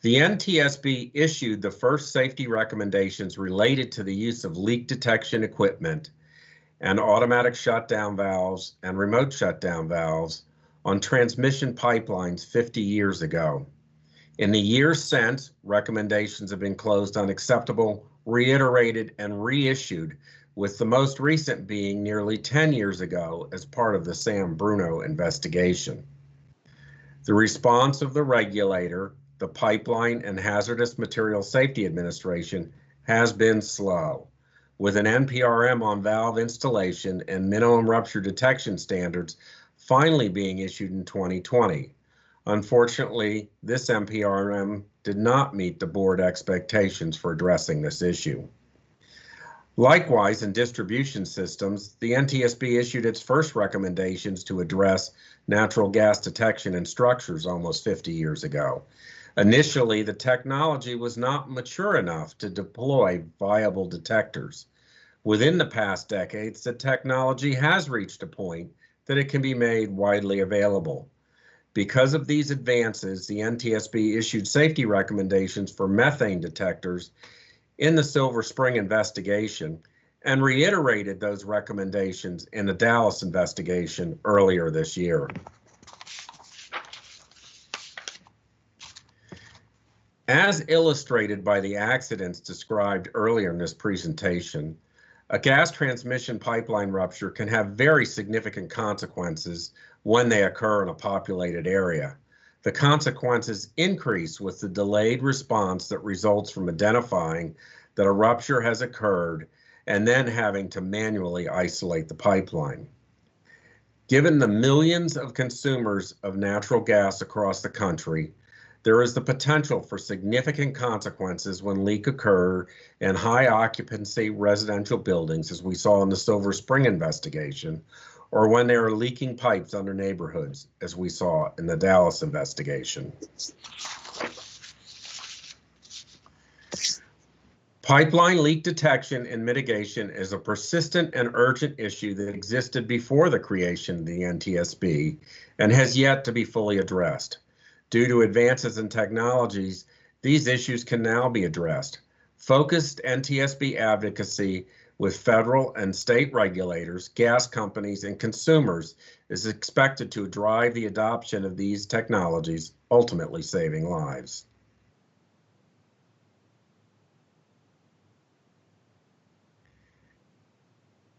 The NTSB issued the first safety recommendations related to the use of leak detection equipment and automatic shutdown valves and remote shutdown valves on transmission pipelines 50 years ago. In the years since, recommendations have been closed unacceptable, reiterated, and reissued, with the most recent being nearly 10 years ago as part of the San Bruno investigation. The response of the regulator, the Pipeline and Hazardous Materials Safety Administration, has been slow, with an NPRM on valve installation and minimum rupture detection standards finally being issued in 2020. Unfortunately, this NPRM did not meet the board expectations for addressing this issue. Likewise, in distribution systems, the NTSB issued its first recommendations to address natural gas detection in structures almost 50 years ago. Initially, the technology was not mature enough to deploy viable detectors. Within the past decades, the technology has reached a point that it can be made widely available. Because of these advances, the NTSB issued safety recommendations for methane detectors in the Silver Spring investigation and reiterated those recommendations in the Dallas investigation earlier this year. As illustrated by the accidents described earlier in this presentation, a gas transmission pipeline rupture can have very significant consequences when they occur in a populated area. The consequences increase with the delayed response that results from identifying that a rupture has occurred and then having to manually isolate the pipeline. Given the millions of consumers of natural gas across the country, there is the potential for significant consequences when leaks occur in high occupancy residential buildings, as we saw in the Silver Spring investigation, or when there are leaking pipes under neighborhoods, as we saw in the Dallas investigation. Pipeline leak detection and mitigation is a persistent and urgent issue that existed before the creation of the NTSB and has yet to be fully addressed. Due to advances in technologies, these issues can now be addressed. Focused NTSB advocacy with federal and state regulators, gas companies, and consumers is expected to drive the adoption of these technologies, ultimately saving lives.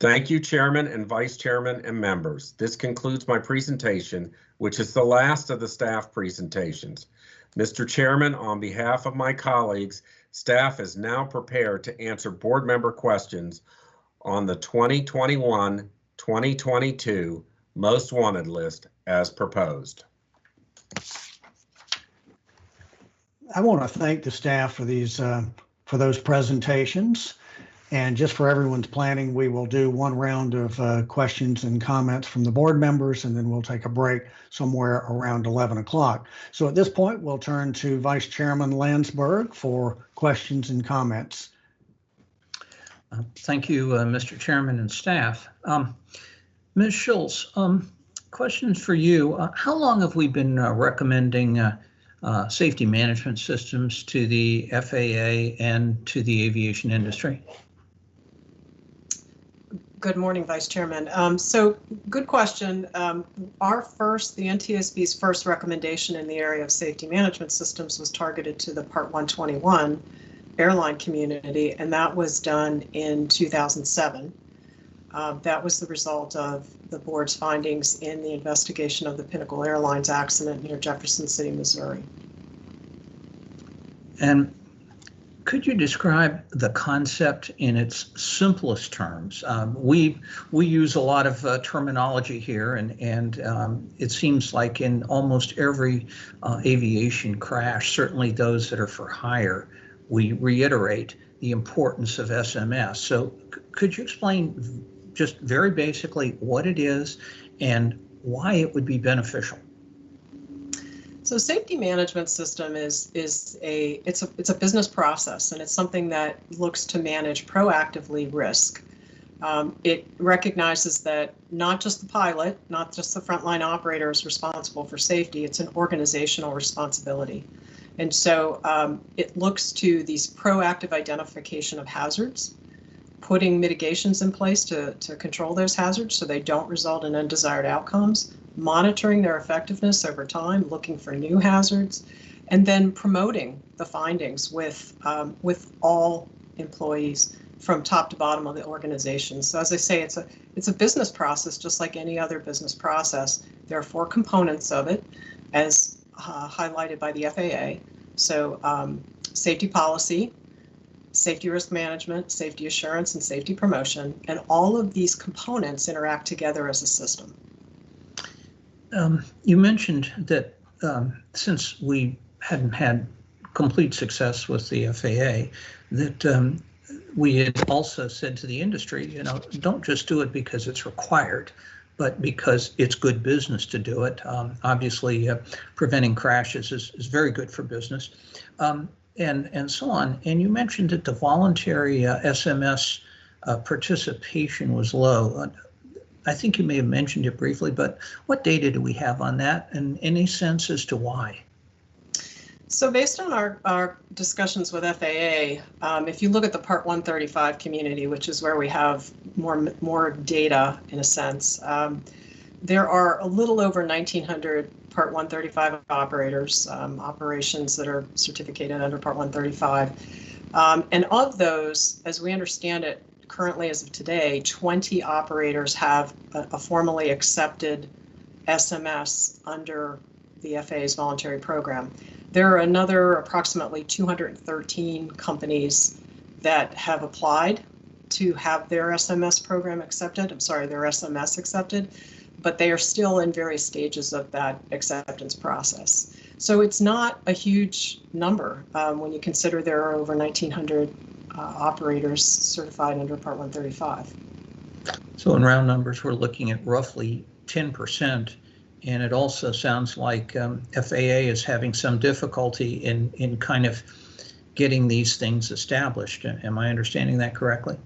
Thank you, Chairman and Vice Chairman and members. This concludes my presentation, which is the last of the staff presentations. Mr. Chairman, on behalf of my colleagues, staff is now prepared to answer board member questions on the 2021-2022 Most Wanted list as proposed. I want to thank the staff for those presentations. And just for everyone's planning, we will do one round of questions and comments from the board members, and then we'll take a break somewhere around 11 o'clock. So at this point, we'll turn to Vice Chairman Landsberg for questions and comments. Thank you, Mr. Chairman and staff. Ms. Schultz, questions for you. How long have we been recommending safety management systems to the FAA and to the aviation industry? Good morning, Vice Chairman. So good question. The NTSB's first recommendation in the area of safety management systems was targeted to the Part 121 airline community, and that was done in 2007. That was the result of the board's findings in the investigation of the Pinnacle Airlines accident near Jefferson City, Missouri. And could you describe the concept in its simplest terms? We use a lot of terminology here, and it seems like in almost every aviation crash, certainly those that are for hire, we reiterate the importance of SMS. So could you explain just very basically what it is and why it would be beneficial? So safety management system is a business process, and it's something that looks to manage proactively risk. It recognizes that not just the pilot, not just the frontline operator is responsible for safety, it's an organizational responsibility. And so it looks to these proactive identification of hazards, putting mitigations in place to control those hazards so they don't result in undesired outcomes, monitoring their effectiveness over time, looking for new hazards, and then promoting the findings with all employees from top to bottom of the organization. So as I say, it's a business process just like any other business process. There are 4 components of it, as highlighted by the FAA. So safety policy, safety risk management, safety assurance, and safety promotion, and all of these components interact together as a system. You mentioned that since we hadn't had complete success with the FAA, that we had also said to the industry, don't just do it because it's required, but because it's good business to do it. Obviously, preventing crashes is very good for business, and so on. And you mentioned that the voluntary SMS participation was low. I think you may have mentioned it briefly, but what data do we have on that, and any sense as to why? So based on our discussions with FAA, if you look at the Part 135 community, which is where we have more data in a sense, there are a little over 1,900 Part 135 operators, operations that are certificated under Part 135. And of those, as we understand it, currently as of today, 20 operators have a formally accepted SMS under the FAA's voluntary program. There are another approximately 213 companies that have applied to have their SMS program accepted. Their SMS accepted, but they are still in various stages of that acceptance process. So it's not a huge number when you consider there are over 1,900 operators certified under Part 135. So in round numbers, we're looking at roughly 10%. And it also sounds like FAA is having some difficulty in kind of getting these things established. Am I understanding that correctly?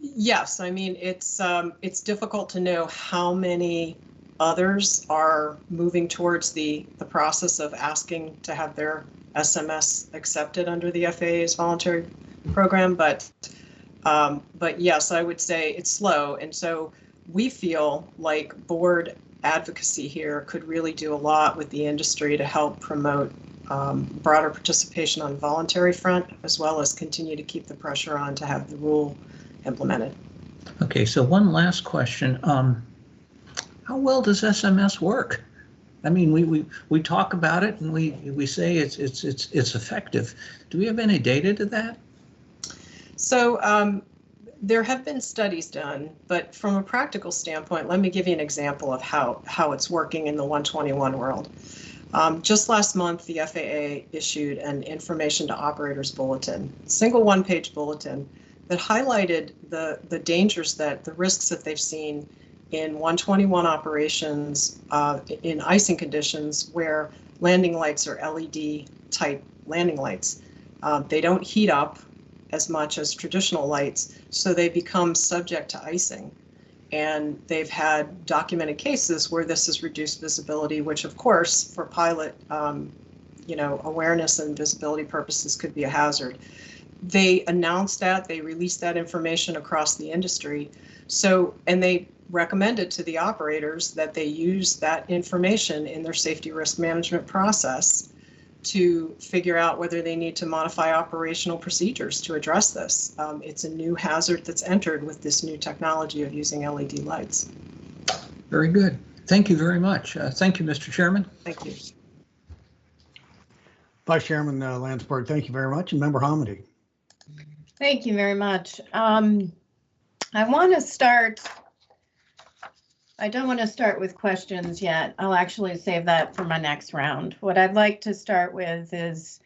Yes, I mean, it's difficult to know how many others are moving towards the process of asking to have their SMS accepted under the FAA's voluntary program, but yes, I would say it's slow, and so we feel like board advocacy here could really do a lot with the industry to help promote broader participation on the voluntary front, as well as continue to keep the pressure on to have the rule implemented. Okay, so one last question. How well does SMS work? I mean, we talk about it and we say it's effective. Do we have any data to that? So there have been studies done, but from a practical standpoint, let me give you an example of how it's working in the 121 world. Just last month, the FAA issued an information to operators bulletin, single one-page bulletin that highlighted the dangers, the risks that they've seen in 121 operations in icing conditions where landing lights are LED type landing lights. They don't heat up as much as traditional lights, so they become subject to icing. And they've had documented cases where this has reduced visibility, which of course for pilot awareness and visibility purposes could be a hazard. They announced that, they released that information across the industry. And they recommended to the operators that they use that information in their safety risk management process to figure out whether they need to modify operational procedures to address this. It's a new hazard that's entered with this new technology of using LED lights. Very good. Thank you very much. Thank you, Mr. Chairman. Thank you. Vice Chairman Landsberg, thank you very much. And Member Hamady. Thank you very much. I want to start. I don't want to start with questions yet. I'll actually save that for my next round. What I'd like to start with is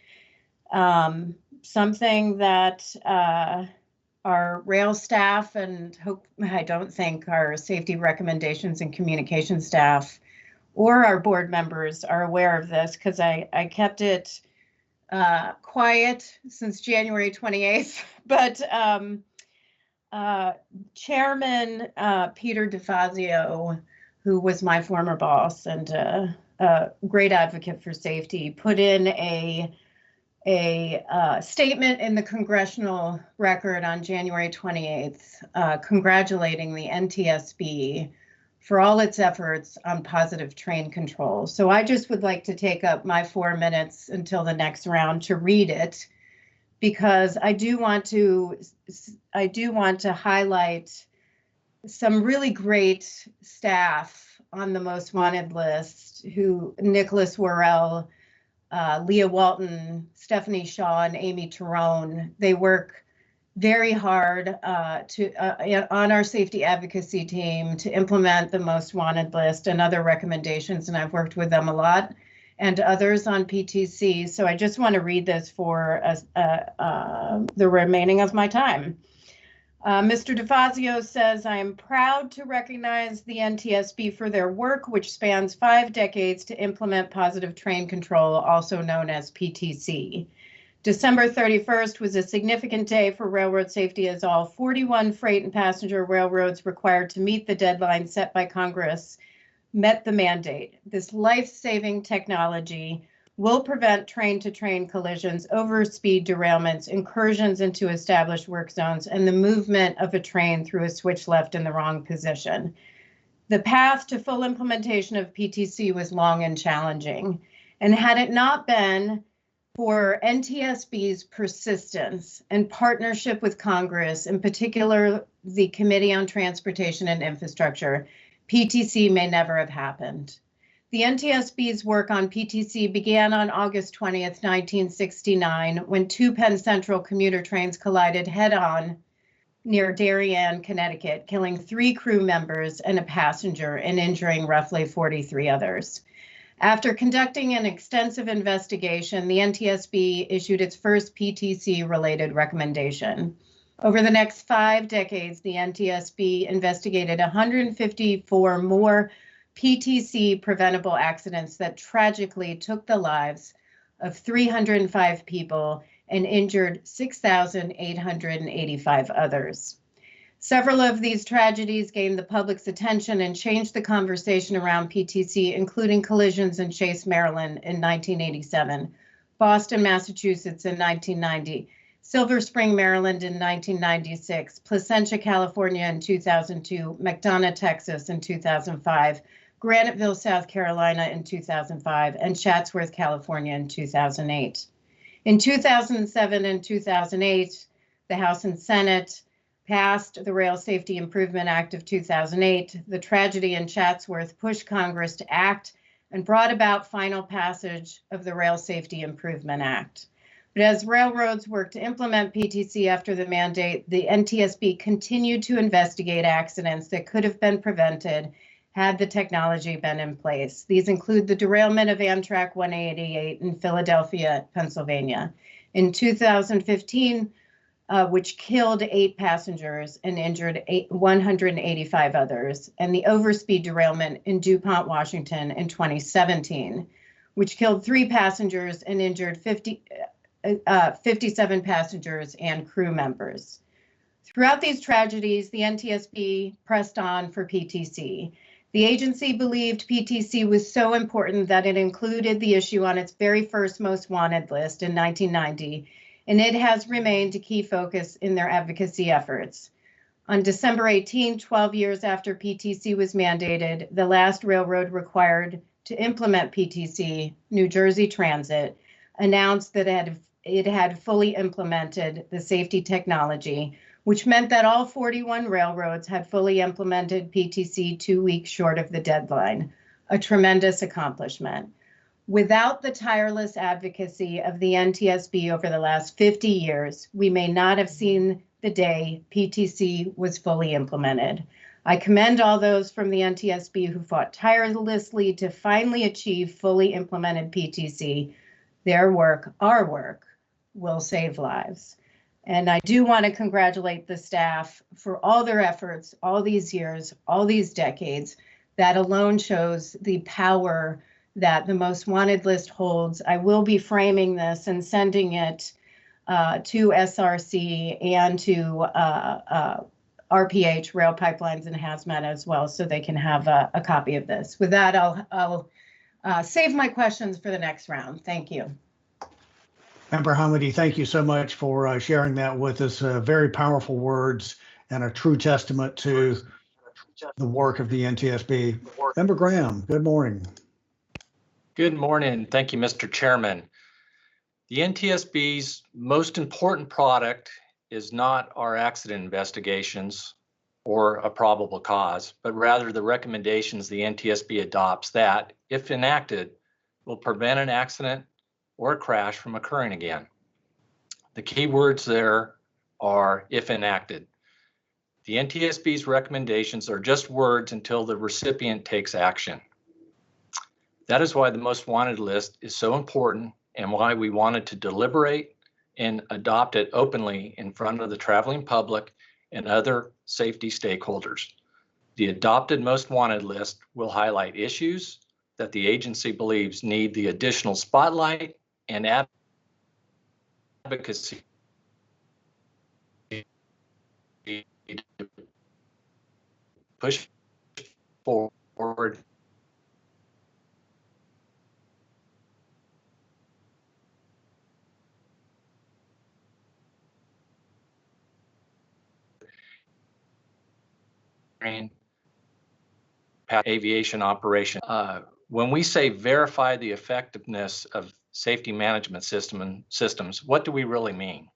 something that our rail staff and I don't think our safety recommendations and communication staff or our board members are aware of this, because I kept it quiet since January 28th, but Chairman Peter DeFazio, who was my former boss and a great advocate for safety, put in a statement in the congressional record on January 28th, congratulating the NTSB for all its efforts on positive train control. So I just would like to take up my 4 minutes until the next round to read it, because I do want to highlight some really great staff on the most wanted list, who Nicholas Worrell, Leah Walton, Stephanie Shaw, and Amy Tyrone. They work very hard on our safety advocacy team to implement the most wanted list and other recommendations, and I've worked with them a lot. and others on PTC. So I just want to read this for the remaining of my time. Mr. DeFazio says, I am proud to recognize the NTSB for their work, which spans 5 decades to implement positive train control, also known as PTC. December 31st was a significant day for railroad safety as all 41 freight and passenger railroads required to meet the deadline set by Congress met the mandate. This life-saving technology will prevent train-to-train collisions, overspeed derailments, incursions into established work zones, and the movement of a train through a switch left in the wrong position. The path to full implementation of PTC was long and challenging, and had it not been for NTSB's persistence and partnership with Congress, in particular the Committee on Transportation and Infrastructure, PTC may never have happened. The NTSB's work on PTC began on August 20th, 1969, when 2 Penn Central commuter trains collided head-on near Darien, Connecticut, killing 3 crew members and a passenger and injuring roughly 43 others. After conducting an extensive investigation, the NTSB issued its first PTC-related recommendation. Over the next 5 decades, the NTSB investigated 154 more PTC preventable accidents that tragically took the lives of 305 people and injured 6,885 others. Several of these tragedies gained the public's attention and changed the conversation around PTC, including collisions in Chase, Maryland in 1987, Boston, Massachusetts in 1990, Silver Spring, Maryland in 1996, Placentia, California in 2002, McDonough, Texas in 2005, Graniteville, South Carolina in 2005, and Chatsworth, California in 2008. In 2007 and 2008, the House and Senate passed the Rail Safety Improvement Act of 2008. The tragedy in Chatsworth pushed Congress to act and brought about final passage of the Rail Safety Improvement Act. But as railroads worked to implement PTC after the mandate, the NTSB continued to investigate accidents that could have been prevented had the technology been in place. These include the derailment of Amtrak 188 in Philadelphia, Pennsylvania in 2015, which killed 8 passengers and injured 185 others, and the overspeed derailment in DuPont, Washington in 2017, which killed 3 passengers and injured 57 passengers and crew members. Throughout these tragedies, the NTSB pressed on for PTC. The agency believed PTC was so important that it included the issue on its very first most wanted list in 1990, and it has remained a key focus in their advocacy efforts. On December 18, 12 years after PTC was mandated, the last railroad required to implement PTC, New Jersey Transit, announced that it had fully implemented the safety technology, which meant that all 41 railroads had fully implemented PTC 2 weeks short of the deadline, a tremendous accomplishment. Without the tireless advocacy of the NTSB over the last 50 years, we may not have seen the day PTC was fully implemented. I commend all those from the NTSB who fought tirelessly to finally achieve fully implemented PTC. Their work, our work, will save lives. And I do want to congratulate the staff for all their efforts, all these years, all these decades. That alone shows the power that the most wanted list holds. I will be framing this and sending it to SRC and to RPH, Rail Pipelines and Hazmat as well, so they can have a copy of this. With that, I'll save my questions for the next round. Thank you. Member Hamady, thank you so much for sharing that with us. Very powerful words and a true testament to the work of the NTSB. Member Graham, good morning. Good morning. Thank you, Mr. Chairman. The NTSB's most important product is not our accident investigations or a probable cause, but rather the recommendations the NTSB adopts that, if enacted, will prevent an accident or a crash from occurring again. The key words there are if enacted. The NTSB's recommendations are just words until the recipient takes action. That is why the most wanted list is so important and why we wanted to deliberate and adopt it openly in front of the traveling public and other safety stakeholders. The adopted most wanted list will highlight issues that the agency believes need the additional spotlight and advocacy to push forward aviation operation. When we say verify the effectiveness of safety management systems, what do we really mean?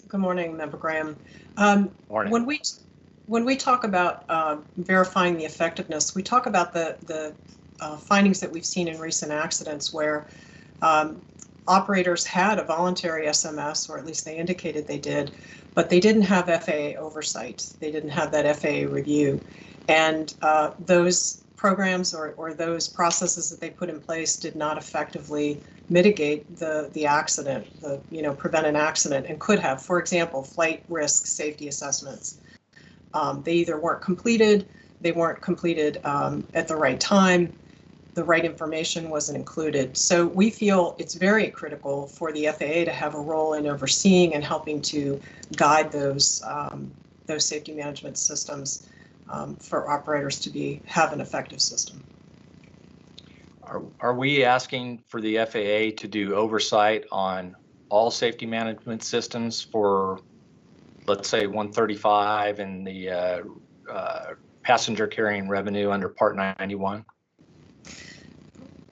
Good morning, Member Graham. Morning. When we talk about verifying the effectiveness, we talk about the findings that we've seen in recent accidents where operators had a voluntary SMS, or at least they indicated they did, but they didn't have FAA oversight. They didn't have that FAA review. And those programs or those processes that they put in place did not effectively mitigate the accident, prevent an accident, and could have. For example, flight risk safety assessments. They either weren't completed, they weren't completed at the right time, the right information wasn't included. So we feel it's very critical for the FAA to have a role in overseeing and helping to guide those safety management systems for operators to have an effective system. Are we asking for the FAA to do oversight on all safety management systems for, let's say, 135 and the passenger carrying revenue under Part 91?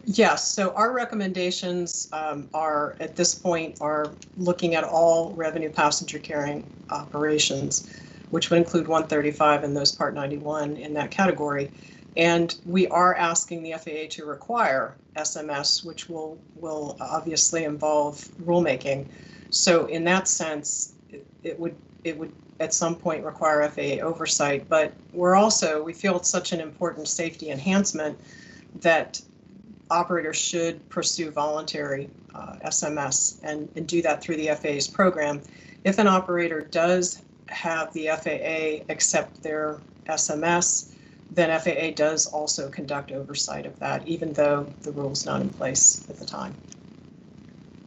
Yes, so our recommendations are, at this point, are looking at all revenue passenger carrying operations, which would include 135 and those Part 91 in that category. And we are asking the FAA to require SMS, which will obviously involve rulemaking. So in that sense, it would at some point require FAA oversight. But we feel it's such an important safety enhancement that operators should pursue voluntary SMS and do that through the FAA's program. If an operator does have the FAA accept their SMS, then FAA does also conduct oversight of that, even though the rule is not in place at the time.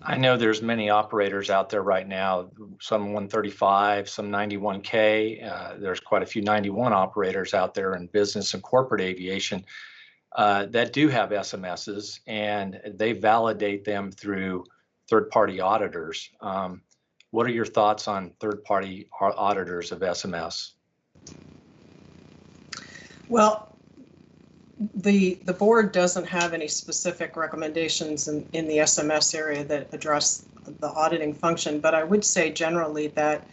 I know there's many operators out there right now, some 135, some 91K. There's quite a few 91 operators out there in business and corporate aviation that do have SMSs, and they validate them through third-party auditors. What are your thoughts on third-party auditors of SMS? Well, the board doesn't have any specific recommendations in the SMS area that address the auditing function, but I would say generally that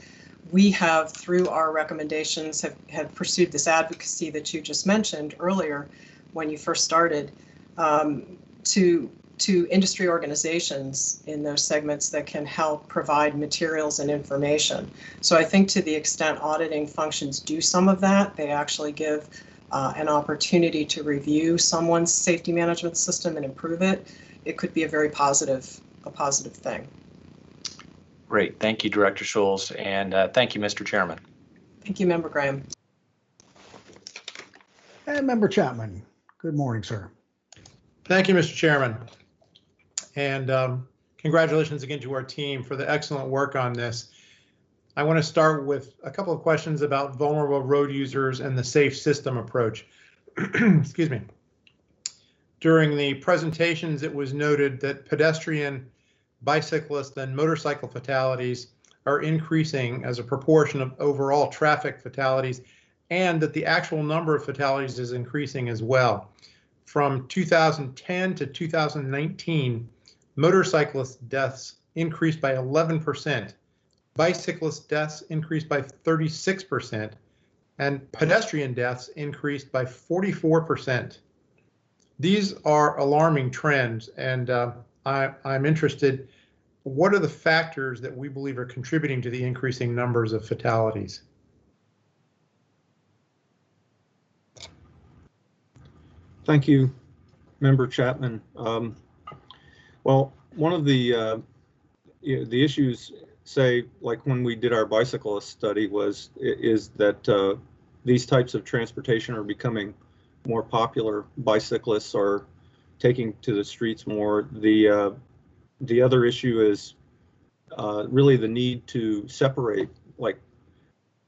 we have, through our recommendations, have pursued this advocacy that you just mentioned earlier when you first started, to industry organizations in those segments that can help provide materials and information. So I think to the extent auditing functions do some of that, they actually give an opportunity to review someone's safety management system and improve it. It could be a very positive thing. Great, thank you, Director Scholes, and thank you, Mr. Chairman. Thank you, Member Graham. And Member Chapman, good morning, sir. Thank you, Mr. Chairman. And congratulations again to our team for the excellent work on this. I want to start with a couple of questions about vulnerable road users and the safe system approach. Excuse me. During the presentations, it was noted that pedestrian, bicyclist, and motorcycle fatalities are increasing as a proportion of overall traffic fatalities, and that the actual number of fatalities is increasing as well. From 2010 to 2019, motorcyclist deaths increased by 11%. Bicyclist deaths increased by 36%, and pedestrian deaths increased by 44%. These are alarming trends, and I'm interested, what are the factors that we believe are contributing to the increasing numbers of fatalities? Thank you, Member Chapman. Well, one of the issues, say, like when we did our bicyclist study, is that these types of transportation are becoming more popular. Bicyclists are taking to the streets more. The other issue is really the need to separate like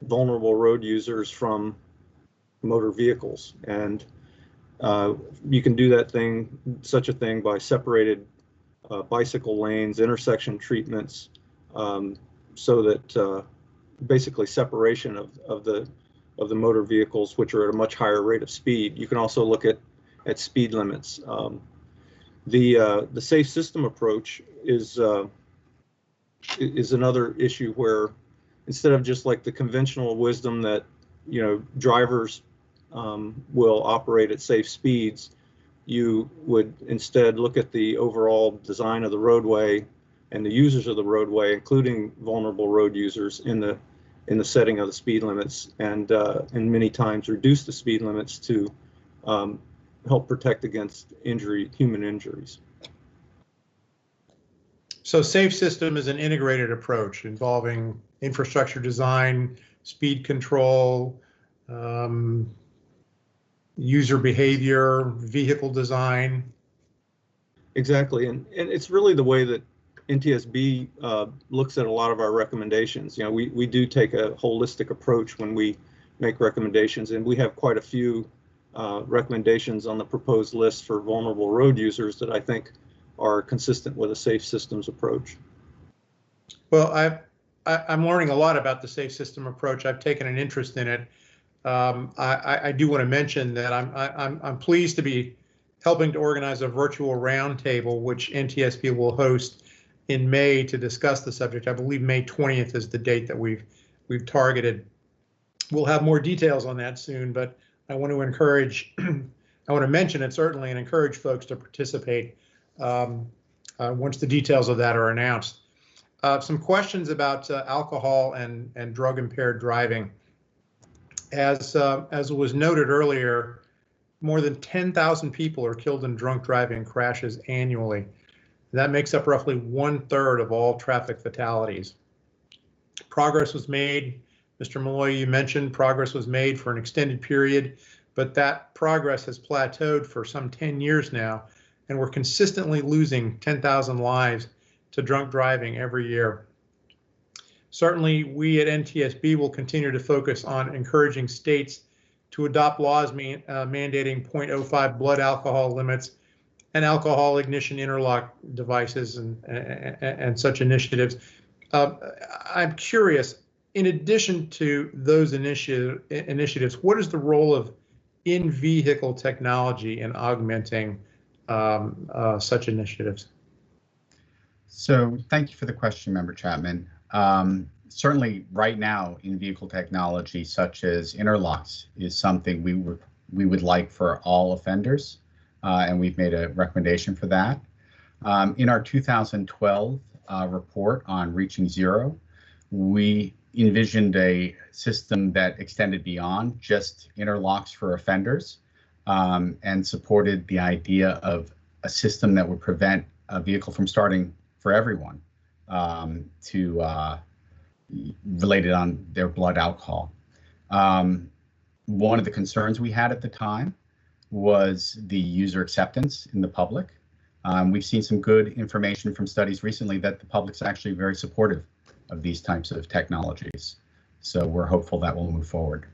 vulnerable road users from motor vehicles, and you can do such a thing by separated bicycle lanes, intersection treatments, so that basically separation of the motor vehicles, which are at a much higher rate of speed. You can also look at speed limits. The safe system approach is another issue where, instead of just like the conventional wisdom that drivers will operate at safe speeds, you would instead look at the overall design of the roadway and the users of the roadway, including vulnerable road users, in the setting of the speed limits, and many times reduce the speed limits to help protect against human injuries. So safe system is an integrated approach involving infrastructure design, speed control, user behavior, vehicle design. Exactly, and it's really the way that NTSB looks at a lot of our recommendations. We do take a holistic approach when we make recommendations, and we have quite a few recommendations on the proposed list for vulnerable road users that I think are consistent with a safe systems approach. Well, I'm learning a lot about the safe system approach. I've taken an interest in it. I do want to mention that I'm pleased to be helping to organize a virtual roundtable, which NTSB will host in May to discuss the subject. I believe May 20th is the date that we've targeted. We'll have more details on that soon, but I want to encourage, I want to mention it certainly, and encourage folks to participate once the details of that are announced. Some questions about alcohol and drug impaired driving. As was noted earlier, more than 10,000 people are killed in drunk driving crashes annually. That makes up roughly 1/3 of all traffic fatalities. Progress was made. Mr. Malloy, you mentioned progress was made for an extended period, but that progress has plateaued for some 10 years now, and we're consistently losing 10,000 lives to drunk driving every year. Certainly, we at NTSB will continue to focus on encouraging states to adopt laws mandating 0.05 blood alcohol limits and alcohol ignition interlock devices and such initiatives. I'm curious, in addition to those initiatives, what is the role of in-vehicle technology in augmenting such initiatives? So thank you for the question, Member Chapman. Certainly right now, in-vehicle technology such as interlocks is something we would like for all offenders, and we've made a recommendation for that. In our 2012 report on reaching zero, we envisioned a system that extended beyond just interlocks for offenders, and supported the idea of a system that would prevent a vehicle from starting for everyone, related on their blood alcohol. One of the concerns we had at the time was the user acceptance in the public. We've seen some good information from studies recently that the public's actually very supportive of these types of technologies. So we're hopeful that will move forward.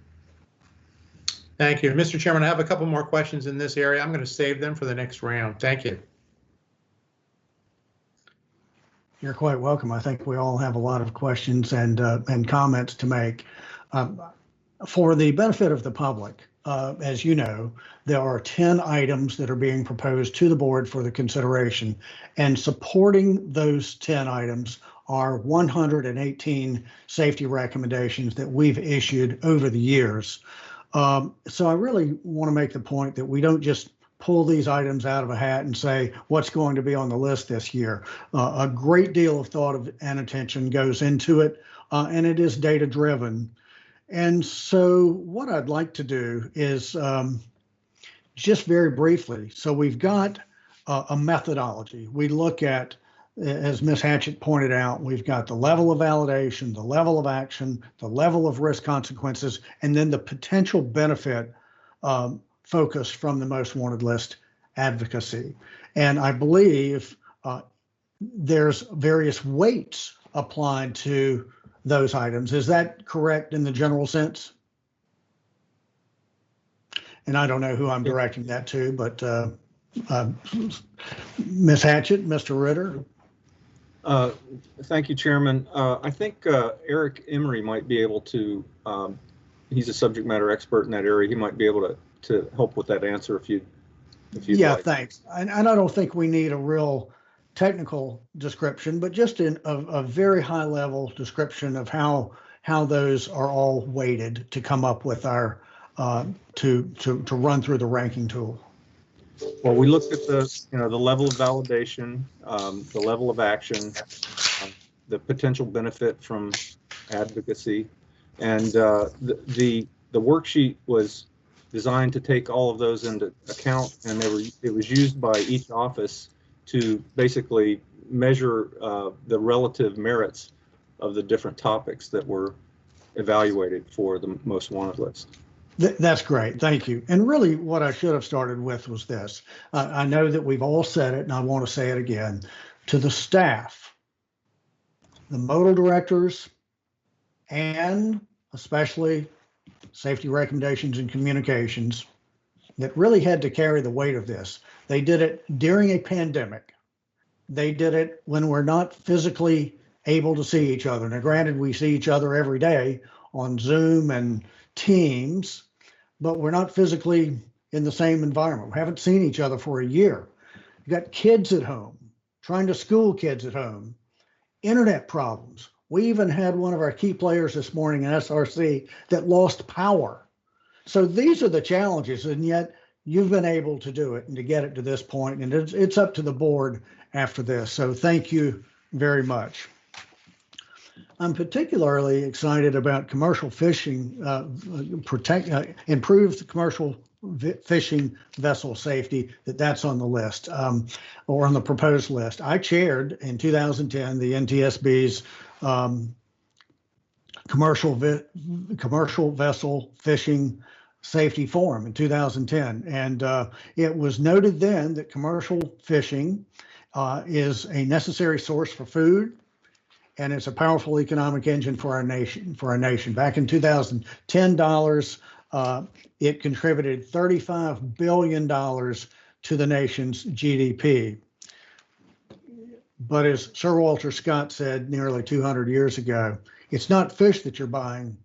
Thank you. Mr. Chairman, I have a couple more questions in this area. I'm going to save them for the next round. Thank you. You're quite welcome. I think we all have a lot of questions and comments to make. For the benefit of the public, as you know, there are 10 items that are being proposed to the board for the consideration, and supporting those 10 items are 118 safety recommendations that we've issued over the years. So I really want to make the point that we don't just pull these items out of a hat and say what's going to be on the list this year. A great deal of thought and attention goes into it, and it is data driven. And so what I'd like to do is just very briefly, so we've got a methodology. We look at, as Ms. Hatchett pointed out, we've got the level of validation, the level of action, the level of risk consequences, and then the potential benefit focus from the most wanted list advocacy. And I believe there's various weights applied to those items. Is that correct in the general sense? And I don't know who I'm directing that to, but Ms. Hatchett, Mr. Ritter. Thank you, Chairman. I think Eric Emery might be able to, he's a subject matter expert in that area. He might be able to help with that answer if you'd Yeah, like. thanks. And I don't think we need a real technical description, but just in a very high level description of how those are all weighted to come up with our to run through the ranking tool. Well, we looked at the level of validation, the level of action, the potential benefit from advocacy, and the worksheet was designed to take all of those into account, and it was used by each office to basically measure the relative merits of the different topics that were evaluated for the most wanted list. That's great. Thank you. And really what I should have started with was this. I know that we've all said it, and I want to say it again. To the staff, the modal directors, and especially safety recommendations and communications that really had to carry the weight of this. They did it during a pandemic. They did it when we're not physically able to see each other. Now, granted, we see each other every day on Zoom and Teams, but we're not physically in the same environment. We haven't seen each other for a year. You got kids at home, trying to school kids at home, internet problems. We even had one of our key players this morning in SRC that lost power. So these are the challenges, and yet you've been able to do it and to get it to this point, and it's up to the board after this. So thank you very much. I'm particularly excited about commercial fishing, improved commercial fishing vessel safety, that's on the list or on the proposed list. I chaired in 2010 the NTSB's commercial vessel fishing safety forum in 2010. And it was noted then that commercial fishing is a necessary source for food, and it's a powerful economic engine for our nation. Back in 2010 dollars, it contributed $35 billion to the nation's GDP. But as Sir Walter Scott said nearly 200 years ago, it's not fish that you're buying,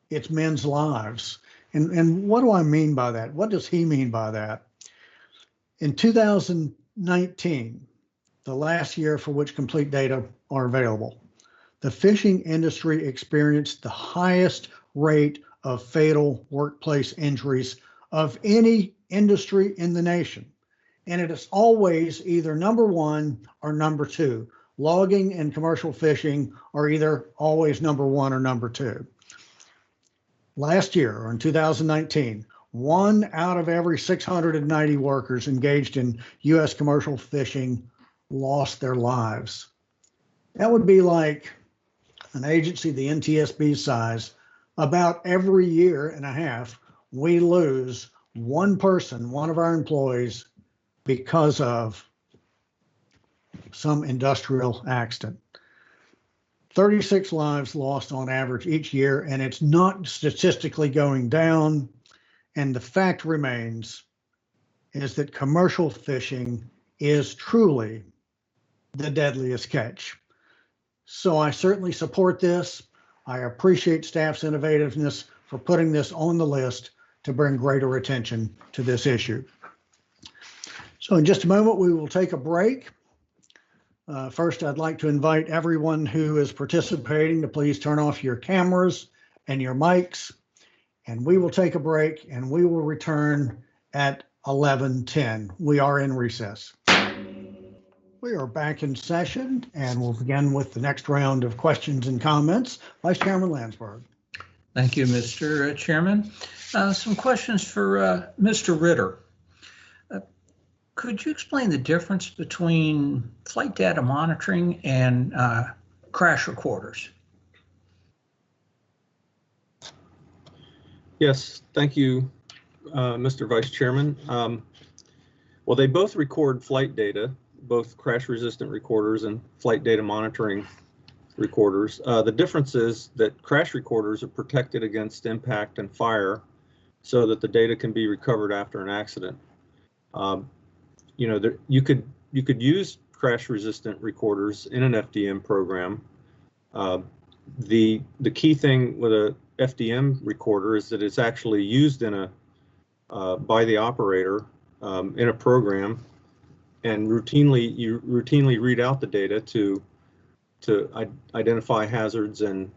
it's men's lives. And what do I mean by that? What does he mean by that? In 2019, the last year for which complete data are available, the fishing industry experienced the highest rate of fatal workplace injuries of any industry in the nation. And it is always either number one or number two. Logging and commercial fishing are either always number one or number two. Last year, or in 2019, 1 out of every 690 workers engaged in U.S. commercial fishing lost their lives. That would be like an agency the NTSB size. About every year and a half, we lose one person, one of our employees, because of some industrial accident. 36 lives lost on average each year, and it's not statistically going down. And the fact remains is that commercial fishing is truly the deadliest catch. So I certainly support this. I appreciate staff's innovativeness for putting this on the list to bring greater attention to this issue. So in just a moment, we will take a break. First, I'd like to invite everyone who is participating to please turn off your cameras and your mics, and we will take a break, and we will return at 11:10. We are in recess. We are back in session, and we'll begin with the next round of questions and comments. Vice Chairman Landsberg. Thank you, Mr. Chairman. Some questions for Mr. Ritter. Could you explain the difference between flight data monitoring and crash recorders? Yes, thank you, Mr. Vice Chairman. Well, they both record flight data, both crash-resistant recorders and flight data monitoring recorders. The difference is that crash recorders are protected against impact and fire so that the data can be recovered after an accident. You could use crash-resistant recorders in an FDM program. The key thing with a FDM recorder is that it's actually used in by the operator in a program, and you routinely read out the data to identify hazards and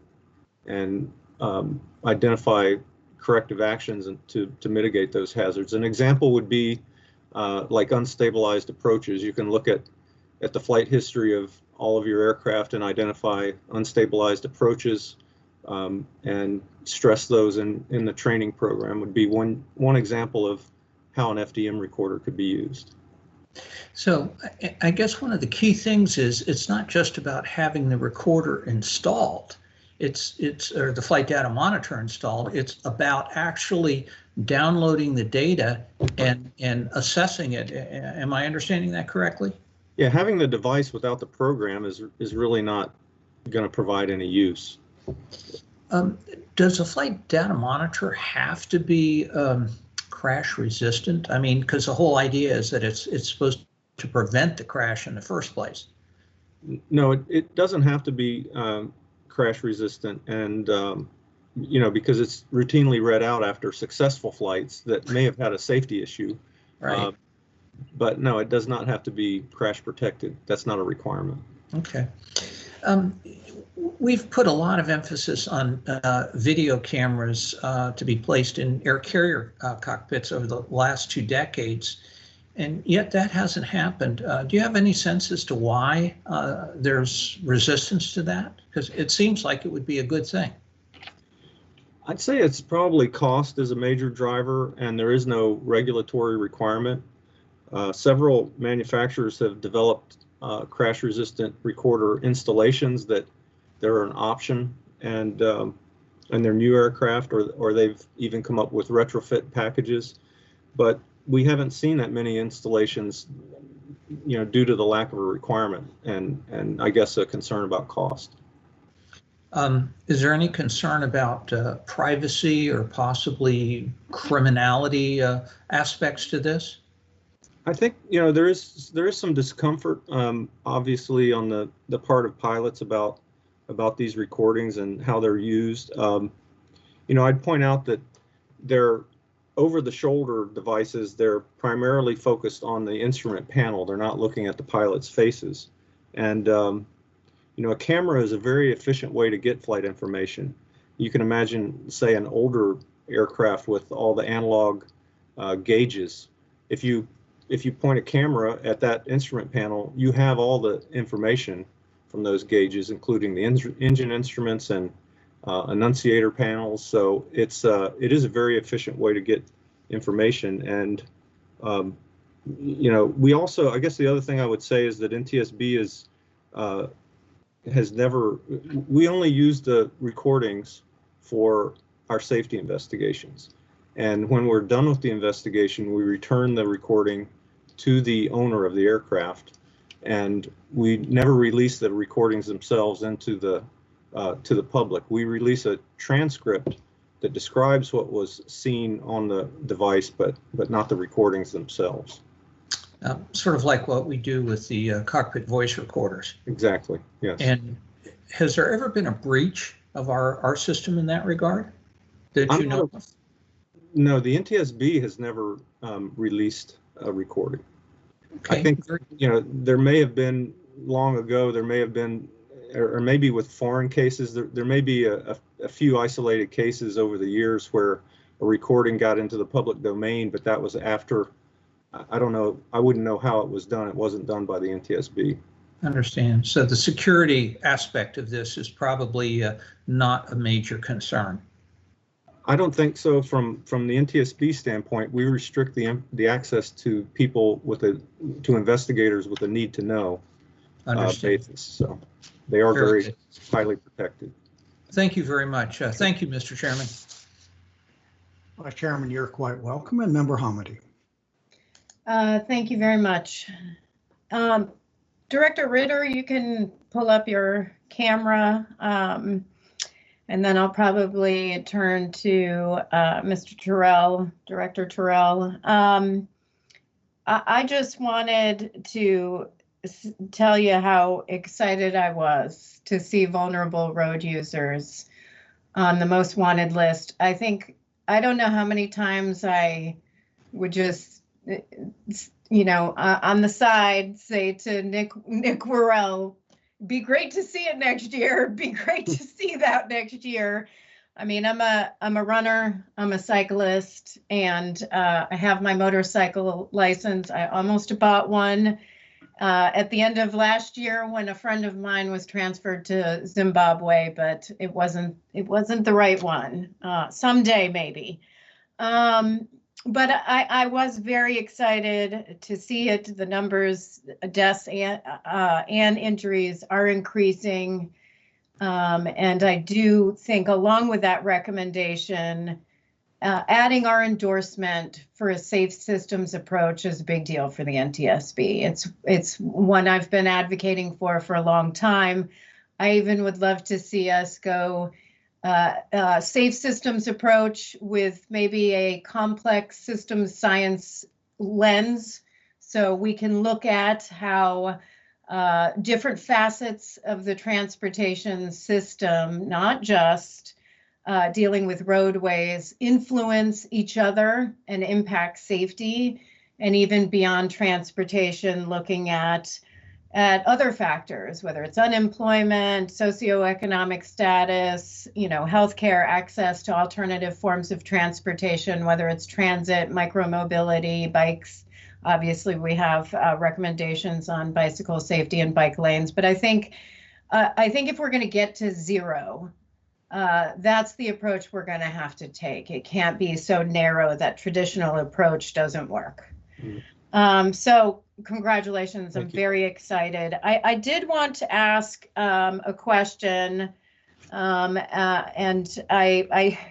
identify corrective actions and to mitigate those hazards. An example would be like unstabilized approaches. You can look at the flight history of all of your aircraft and identify unstabilized approaches and stress those in the training program. Would be one example of how an FDM recorder could be used. So I guess one of the key things is it's not just about having the recorder installed, or the flight data monitor installed. It's about actually downloading the data and assessing it. Am I understanding that correctly? Yeah, having the device without the program is really not going to provide any use. Does a flight data monitor have to be crash resistant? I mean, because the whole idea is that it's supposed to prevent the crash in the first place. No, it doesn't have to be crash resistant, and because it's routinely read out after successful flights that may have had a safety issue. Right. But no, it does not have to be crash protected. That's not a requirement. Okay. We've put a lot of emphasis on video cameras to be placed in air carrier cockpits over the last 2 decades, and yet that hasn't happened. Do you have any sense as to why there's resistance to that? Because it seems like it would be a good thing. I'd say it's probably cost is a major driver, and there is no regulatory requirement. Several manufacturers have developed crash-resistant recorder installations that they're an option, and their new aircraft, or they've even come up with retrofit packages. But we haven't seen that many installations, due to the lack of a requirement, and I guess a concern about cost. Is there any concern about privacy or possibly criminality aspects to this? I think there is some discomfort, obviously, on the part of pilots about these recordings and how they're used. I'd point out that they're over-the-shoulder devices. They're primarily focused on the instrument panel. They're not looking at the pilot's faces, and a camera is a very efficient way to get flight information. You can imagine, say, an older aircraft with all the analog gauges. If you point a camera at that instrument panel, you have all the information from those gauges, including the engine instruments and annunciator panels. So it is a very efficient way to get information. And we also, I guess the other thing I would say is that NTSB we only use the recordings for our safety investigations. And when we're done with the investigation, we return the recording to the owner of the aircraft, and we never release the recordings themselves into to the public. We release a transcript that describes what was seen on the device, but not the recordings themselves. Sort of like what we do with the cockpit voice recorders. Exactly, yes. And has there ever been a breach of our system in that regard that you know of? No, the NTSB has never released a recording. Okay. I think, there may have been long ago, there may have been, or maybe with foreign cases, there may be a few isolated cases over the years where a recording got into the public domain, but that was after, I don't know, I wouldn't know how it was done. It wasn't done by the NTSB. Understand. So the security aspect of this is probably not a major concern. I don't think so. From the NTSB standpoint, we restrict the access to people to investigators with a need to know basis. So they are very highly protected. Thank you very much. Thank you, Mr. Chairman. Vice Chairman, you're quite welcome, and Member Hamady. Thank you very much. Director Ritter, you can pull up your camera, and then I'll probably turn to Mr. Terrell, Director Terrell. I just wanted to tell you how excited I was to see vulnerable road users on the most wanted list. I don't know how many times I would just, on the side say to Nick Worrell, be great to see it next year. Be great to see that next year. I mean, I'm a runner, I'm a cyclist, and I have my motorcycle license. I almost bought one at the end of last year when a friend of mine was transferred to Zimbabwe, but it wasn't the right one. Someday maybe. But I was very excited to see it. The numbers, deaths and injuries are increasing. And I do think along with that recommendation, adding our endorsement for a safe systems approach is a big deal for the NTSB. It's one I've been advocating for a long time. I even would love to see us go safe systems approach with maybe a complex systems science lens, so we can look at how different facets of the transportation system, not just dealing with roadways, influence each other and impact safety, and even beyond transportation, looking at other factors, whether it's unemployment, socioeconomic status, healthcare, access to alternative forms of transportation, whether it's transit, micromobility, bikes. Obviously, we have recommendations on bicycle safety and bike lanes, but I think if we're going to get to zero, that's the approach we're going to have to take. It can't be so narrow that traditional approach doesn't work. So congratulations, I'm very excited. I did want to ask a question, and I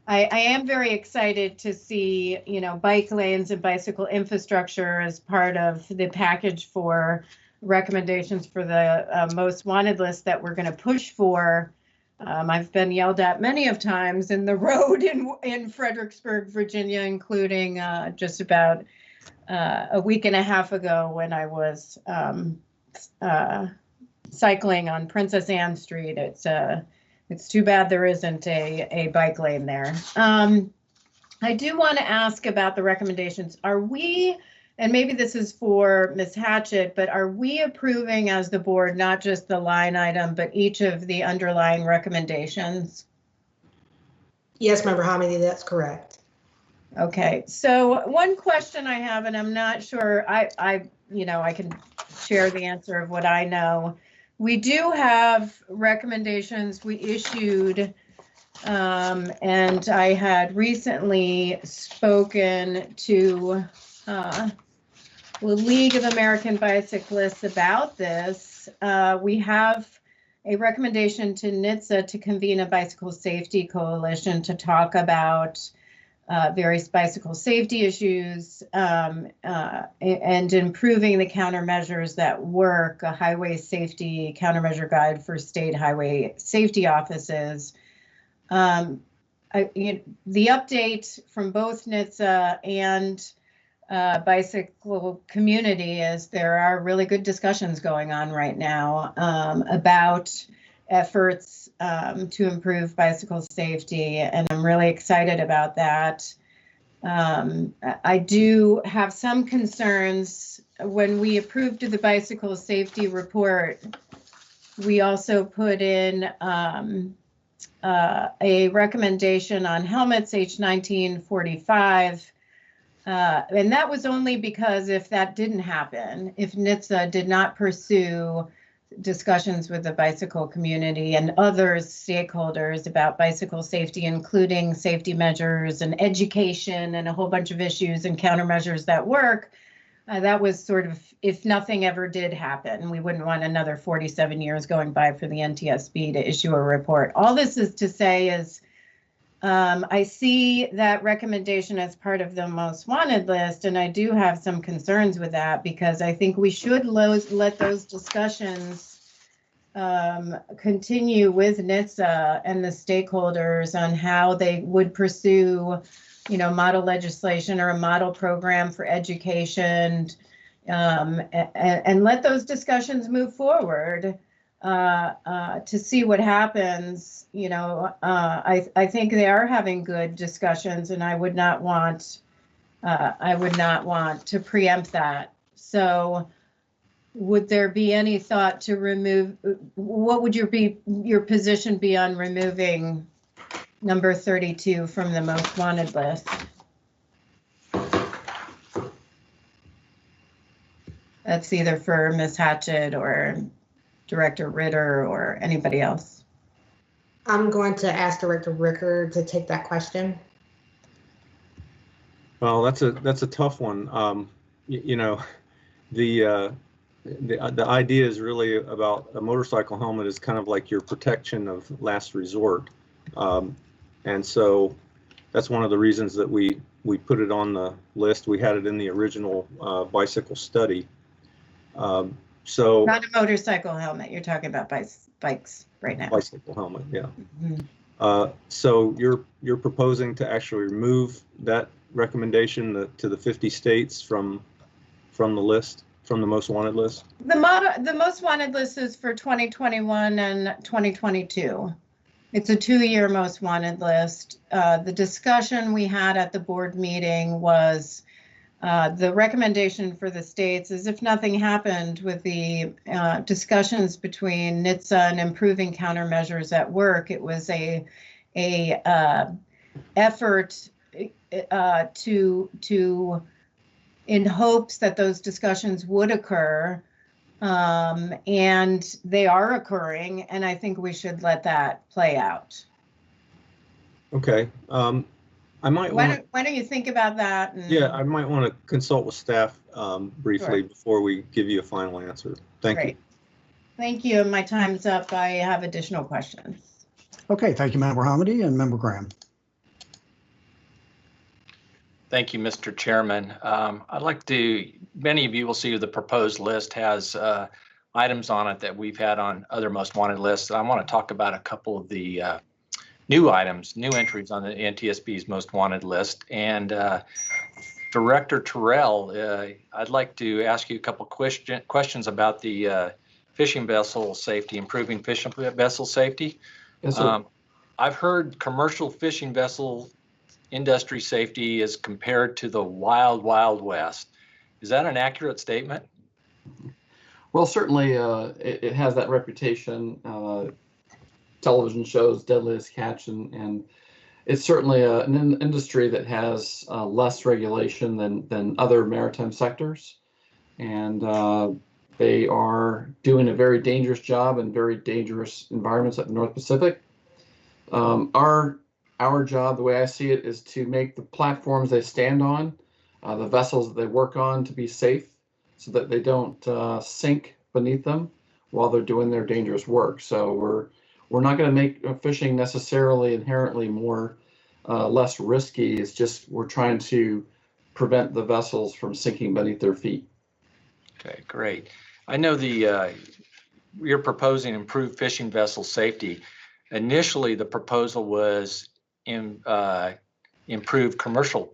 am very excited to see, bike lanes and bicycle infrastructure as part of the package for recommendations for the most wanted list that we're going to push for. I've been yelled at many of times in the road in Fredericksburg, Virginia, including just about a week and a half ago when I was cycling on Princess Anne Street. It's too bad there isn't a bike lane there. I do want to ask about the recommendations. Are we, and maybe this is for Ms. Hatchett, but are we approving as the board, not just the line item, but each of the underlying recommendations? Yes, Member Hamady, that's correct. Okay, so one question I have, and I'm not sure, I can share the answer of what I know. We do have recommendations we issued, and I had recently spoken to the League of American Bicyclists about this. We have a recommendation to NHTSA to convene a bicycle safety coalition to talk about various bicycle safety issues and improving the countermeasures that work, a highway safety countermeasure guide for state highway safety offices. The update from both NHTSA and bicycle community is there are really good discussions going on right now about efforts to improve bicycle safety, and I'm really excited about that. I do have some concerns. When we approved the bicycle safety report, we also put in a recommendation on helmets H1945, and that was only because if that didn't happen, if NHTSA did not pursue discussions with the bicycle community and other stakeholders about bicycle safety, including safety measures and education and a whole bunch of issues and countermeasures that work. That was sort of, if nothing ever did happen, we wouldn't want another 47 years going by for the NTSB to issue a report. All this is to say is, I see that recommendation as part of the most wanted list, and I do have some concerns with that because I think we should let those discussions continue with NHTSA and the stakeholders on how they would pursue, model legislation or a model program for education, and let those discussions move forward. To see what happens, I think they are having good discussions, and I would not want to preempt that. So, would there be any thought to remove? What would your position be on removing number 32 from the most wanted list? That's either for Ms. Hatchett or Director Ritter or anybody else. I'm going to ask Director Ricker to take that question. Well, that's a tough one. The idea is really about a motorcycle helmet is kind of like your protection of last resort, and so that's one of the reasons that we put it on the list. We had it in the original bicycle study. So not a motorcycle helmet. You're talking about bikes right now. Bicycle helmet, yeah. Mm-hmm. So you're proposing to actually remove that recommendation to the 50 states from the list, from the most wanted list? The most wanted list is for 2021 and 2022. It's a 2-year most wanted list. The discussion we had at the board meeting was the recommendation for the states is if nothing happened with the discussions between NHTSA and improving countermeasures at work, it was a effort to in hopes that those discussions would occur, and they are occurring, and I think we should let that play out. Okay. I might why don't you think about that? Yeah, I might want to consult with staff briefly Sure. before we give you a final answer. Thank you. Thank you. My time's up. I have additional questions. Okay, thank you, Member Hamady and Member Graham. Thank you, Mr. Chairman. I'd like to, many of you will see the proposed list has items on it that we've had on other most wanted lists. I want to talk about a couple of the new items, new entries on the NTSB's most wanted list. And Director Terrell, I'd like to ask you a couple questions about the fishing vessel safety, improving fishing vessel safety. Yes, sir. I've heard commercial fishing vessel industry safety is compared to the wild, wild west. Is that an accurate statement? Well, certainly it has that reputation. Television shows Deadliest Catch, and it's certainly an industry that has less regulation than other maritime sectors. And they are doing a very dangerous job in very dangerous environments like the North Pacific. Our job, the way I see it, is to make the platforms they stand on, the vessels that they work on, to be safe so that they don't sink beneath them while they're doing their dangerous work. So we're not going to make fishing necessarily inherently more less risky. It's just we're trying to prevent the vessels from sinking beneath their feet. Okay, great. I know you're proposing improved fishing vessel safety. Initially, the proposal was improve commercial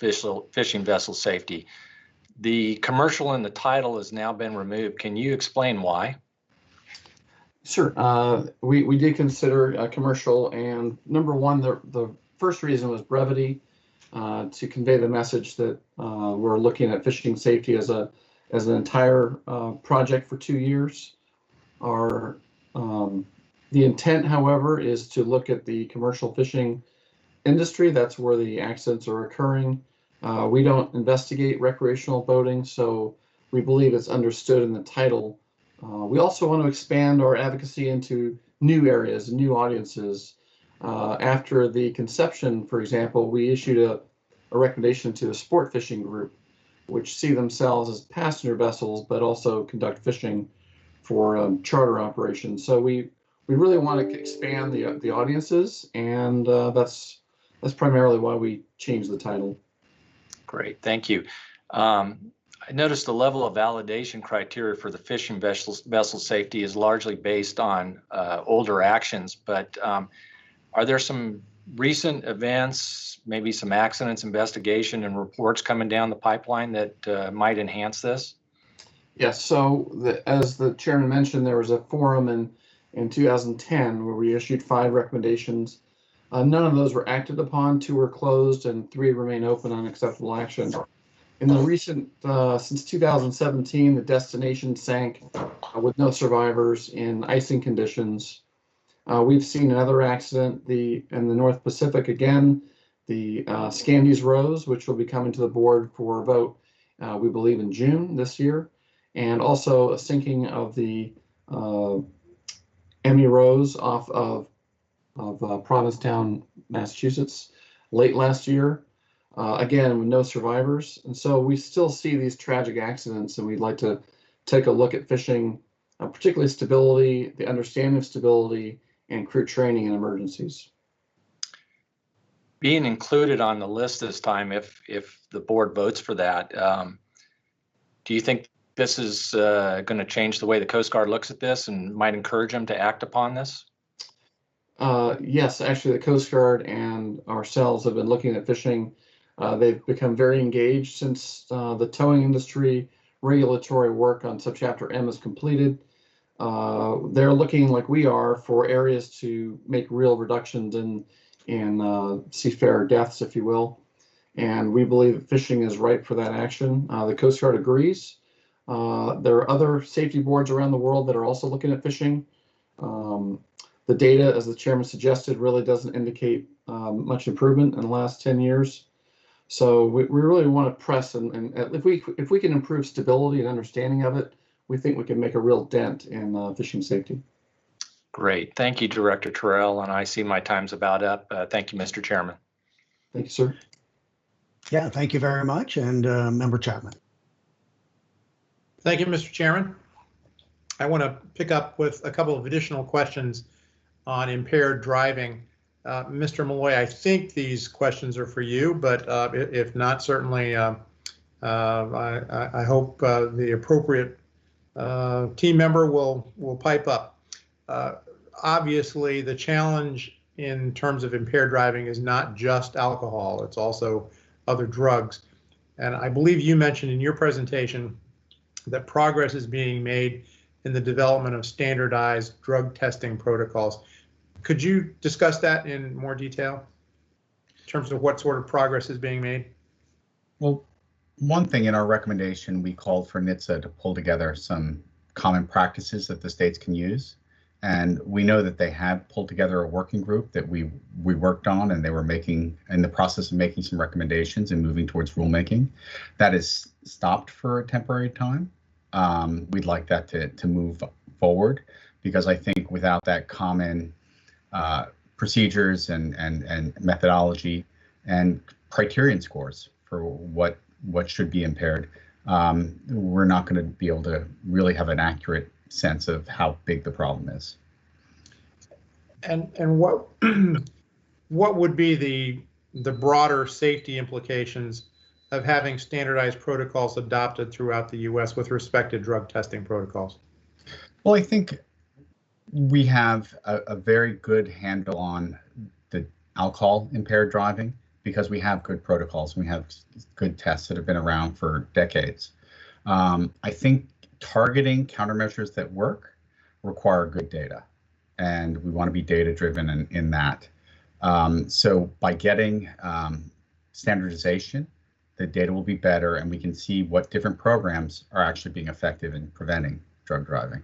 fishing vessel safety. The commercial in the title has now been removed. Can you explain why? Sure. We did consider commercial, and number one, the first reason was brevity, to convey the message that we're looking at fishing safety as an entire project for 2 years. The intent, however, is to look at the commercial fishing industry. That's where the accidents are occurring. We don't investigate recreational boating, so we believe it's understood in the title We also want to expand our advocacy into new areas and new audiences. After the conception, for example, we issued a recommendation to the sport fishing group, which see themselves as passenger vessels, but also conduct fishing for charter operations. So we really want to expand the audiences, and that's primarily why we changed the title. Great, thank you. I noticed the level of validation criteria for the fishing vessel safety is largely based on older actions, but are there some recent events, maybe some accidents, investigation, and reports coming down the pipeline that might enhance this? Yes, so as the chairman mentioned, there was a forum in 2010 where we issued 5 recommendations. None of those were acted upon, 2 were closed, and 3 remain open on acceptable action. In the recent, since 2017, the Destination sank with no survivors in icing conditions. We've seen another accident in the North Pacific again, the Scandies Rose, which will be coming to the board for a vote, we believe in June this year, and also a sinking of the Emmy Rose off of Provincetown, Massachusetts, late last year. Again, with no survivors. And so we still see these tragic accidents, and we'd like to take a look at fishing, particularly stability, the understanding of stability, and crew training in emergencies. Being included on the list this time, if the board votes for that, do you think this is going to change the way the Coast Guard looks at this and might encourage them to act upon this? Yes, actually, the Coast Guard and ourselves have been looking at fishing. They've become very engaged since the towing industry regulatory work on Subchapter M is completed. They're looking, like we are, for areas to make real reductions in seafarer deaths, if you will. And we believe that fishing is ripe for that action. The Coast Guard agrees. There are other safety boards around the world that are also looking at fishing. The data, as the chairman suggested, really doesn't indicate much improvement in the last 10 years. So we really want to press, and if we can improve stability and understanding of it, we think we can make a real dent in fishing safety. Great. Thank you, Director Terrell. And I see my time's about up. Thank you, Mr. Chairman. Thank you, sir. Yeah, thank you very much. And Member Chapman. Thank you, Mr. Chairman. I want to pick up with a couple of additional questions on impaired driving. Mr. Malloy, I think these questions are for you, but if not, certainly I hope the appropriate team member will pipe up. Obviously, the challenge in terms of impaired driving is not just alcohol, it's also other drugs. And I believe you mentioned in your presentation that progress is being made in the development of standardized drug testing protocols. Could you discuss that in more detail in terms of what sort of progress is being made? Well, one thing in our recommendation, we called for NHTSA to pull together some common practices that the states can use. And we know that they have pulled together a working group that we worked on, and they were in the process of making some recommendations and moving towards rulemaking. That is stopped for a temporary time. We'd like that to move forward, because I think without that common procedures and methodology and criterion scores for what should be impaired, we're not going to be able to really have an accurate sense of how big the problem is. And what would be the broader safety implications of having standardized protocols adopted throughout the U.S. with respect to drug testing protocols? Well, I think we have a very good handle on the alcohol impaired driving because we have good protocols. We have good tests that have been around for decades. I think targeting countermeasures that work require good data, and we want to be data driven in that. So by getting standardization, the data will be better, and we can see what different programs are actually being effective in preventing drug driving.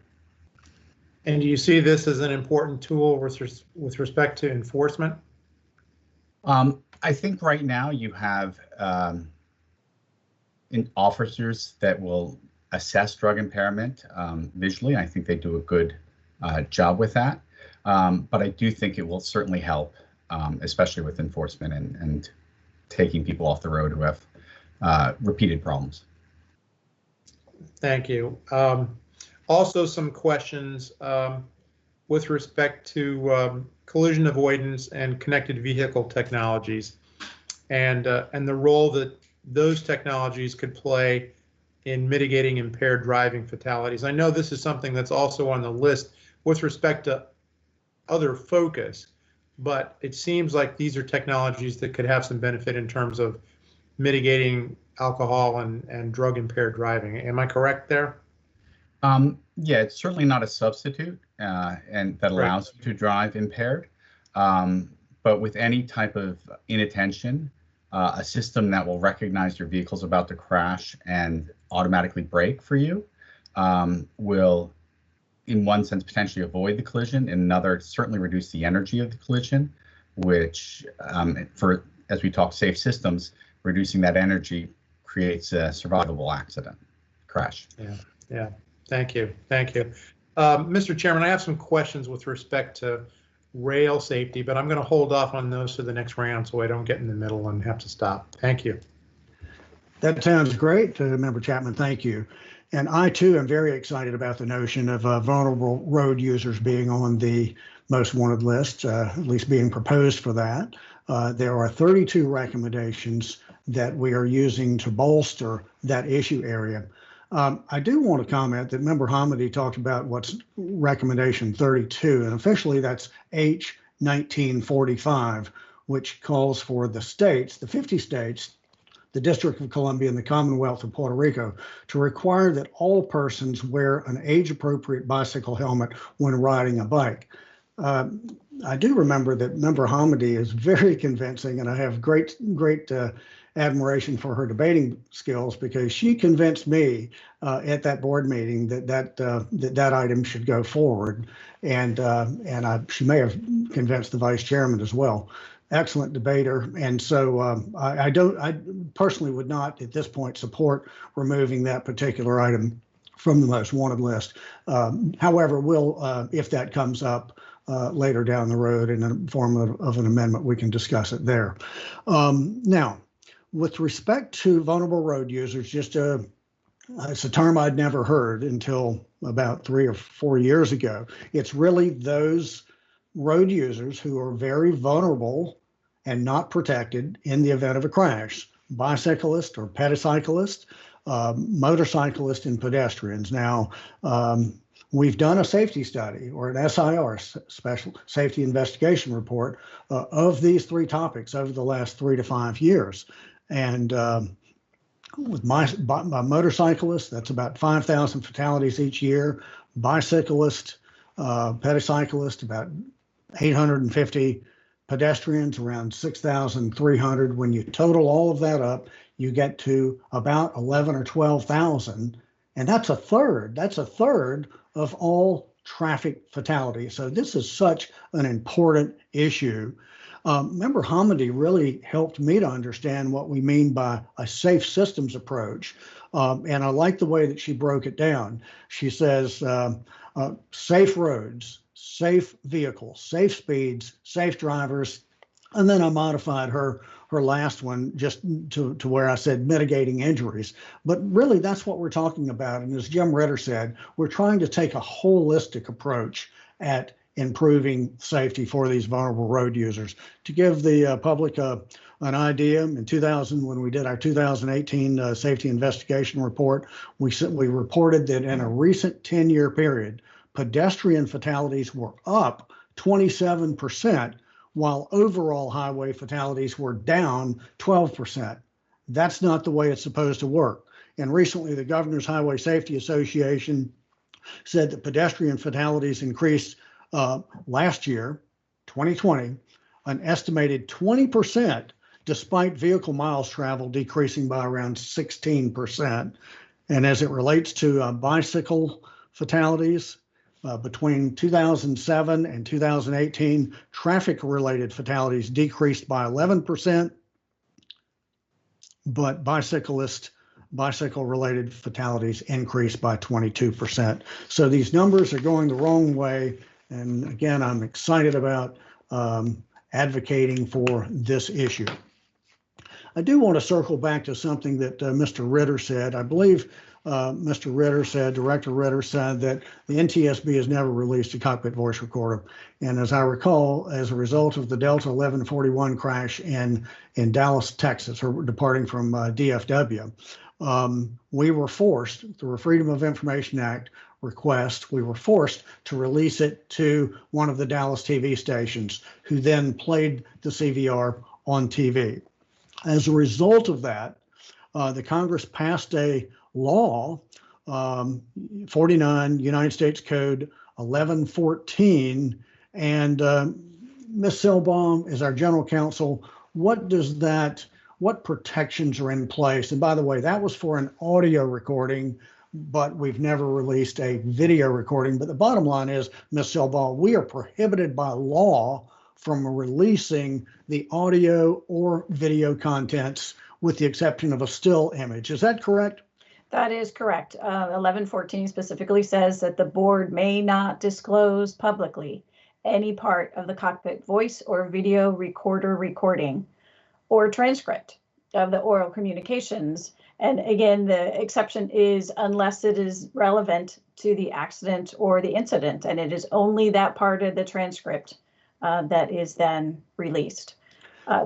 And do you see this as an important tool with respect to enforcement? I think right now you have officers that will assess drug impairment visually. I think they do a good job with that. But I do think it will certainly help, especially with enforcement and taking people off the road who have repeated problems. Thank you. Also, some questions with respect to collision avoidance and connected vehicle technologies, and the role that those technologies could play in mitigating impaired driving fatalities. I know this is something that's also on the list with respect to other focus, but it seems like these are technologies that could have some benefit in terms of mitigating alcohol and drug impaired driving. Am I correct there? Yeah, it's certainly not a substitute and that allows you to drive impaired. But with any type of inattention, a system that will recognize your vehicle's about to crash and automatically brake for you will, in one sense, potentially avoid the collision. In another, certainly reduce the energy of the collision, which, as we talk safe systems, reducing that energy creates a survivable accident, crash. Yeah. Thank you. Mr. Chairman, I have some questions with respect to rail safety, but I'm going to hold off on those for the next round so I don't get in the middle and have to stop. Thank you. That sounds great, Member Chapman. Thank you. And I, too, am very excited about the notion of vulnerable road users being on the most wanted list, at least being proposed for that. There are 32 recommendations that we are using to bolster that issue area. I do want to comment that Member Hamady talked about what's recommendation 32, and officially that's H 1945, which calls for the states, the 50 states, the District of Columbia, and the Commonwealth of Puerto Rico to require that all persons wear an age-appropriate bicycle helmet when riding a bike. I do remember that Member Hamady is very convincing, and I have great admiration for her debating skills, because she convinced me at that board meeting that item should go forward, and she may have convinced the vice chairman as well. Excellent debater, and so I personally would not at this point support removing that particular item from the most wanted list. However, we'll if that comes up later down the road in the form of an amendment, we can discuss it there. Now, with respect to vulnerable road users, it's a term I'd never heard until about 3 or 4 years ago. It's really those road users who are very vulnerable and not protected in the event of a crash: bicyclists or pedicyclists, motorcyclists, and pedestrians. Now, we've done a safety study, or an SIR, Special Safety Investigation Report, of these 3 topics over the last 3 to 5 years. And with my motorcyclists, that's about 5,000 fatalities each year. Bicyclist, pedicyclist, about 850. Pedestrians, around 6,300. When you total all of that up, you get to about 11 or 12,000, and that's a third. That's a third of all traffic fatalities. So this is such an important issue. Member Hamady really helped me to understand what we mean by a safe systems approach, and I like the way that she broke it down. She says safe roads, safe vehicles, safe speeds, safe drivers, and then I modified her last one just to where I said mitigating injuries. But really, that's what we're talking about. And as Jim Ritter said, we're trying to take a holistic approach at improving safety for these vulnerable road users. To give the public an idea, in 2000, when we did our 2018 safety investigation report, we reported that in a recent 10-year period, pedestrian fatalities were up 27%, while overall highway fatalities were down 12%. That's not the way it's supposed to work. And recently, the Governor's Highway Safety Association said that pedestrian fatalities increased last year, 2020, an estimated 20%, despite vehicle miles traveled decreasing by around 16%. And as it relates to bicycle fatalities, between 2007 and 2018, traffic-related fatalities decreased by 11%, but bicyclist bicycle-related fatalities increased by 22%. So these numbers are going the wrong way. And again, I'm excited about advocating for this issue. I do want to circle back to something that Mr. Ritter said. I believe Mr. Ritter said, Director Ritter said that the NTSB has never released a cockpit voice recorder. And as I recall, as a result of the Delta 1141 crash in Dallas, Texas, or departing from DFW, we were forced, through a Freedom of Information Act request, we were forced to release it to one of the Dallas TV stations, who then played the CVR on TV. As a result of that, the Congress passed a law, 49 United States Code 1114, and Ms. Silbaum is our general counsel. What protections are in place? And by the way, that was for an audio recording, but we've never released a video recording. But the bottom line is, Ms. Silbaum, we are prohibited by law from releasing the audio or video contents, with the exception of a still image. Is that correct? That is correct. 1114 specifically says that the board may not disclose publicly any part of the cockpit voice or video recorder recording or transcript of the oral communications. And again, the exception is unless it is relevant to the accident or the incident, and it is only that part of the transcript that is then released.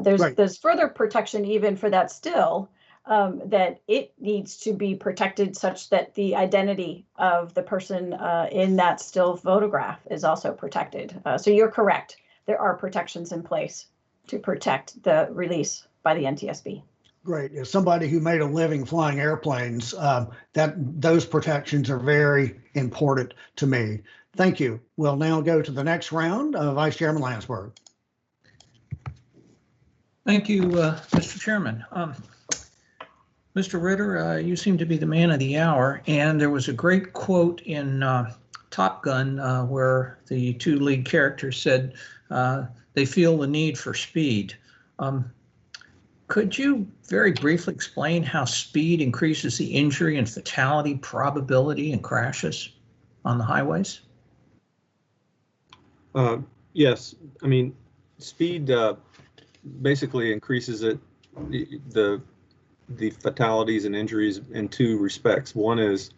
There's further protection even for that still, that it needs to be protected such that the identity of the person in that still photograph is also protected. So you're correct. There are protections in place to protect the release by the NTSB. Great. As somebody who made a living flying airplanes, those protections are very important to me. Thank you. We'll now go to the next round. Vice Chairman Landsberg. Thank you, Mr. Chairman. Mr. Ritter, you seem to be the man of the hour, and there was a great quote in Top Gun where the two lead characters said they feel the need for speed. Could you very briefly explain how speed increases the injury and fatality probability in crashes on the highways? Yes, I mean, speed basically increases the fatalities and injuries in two respects. One is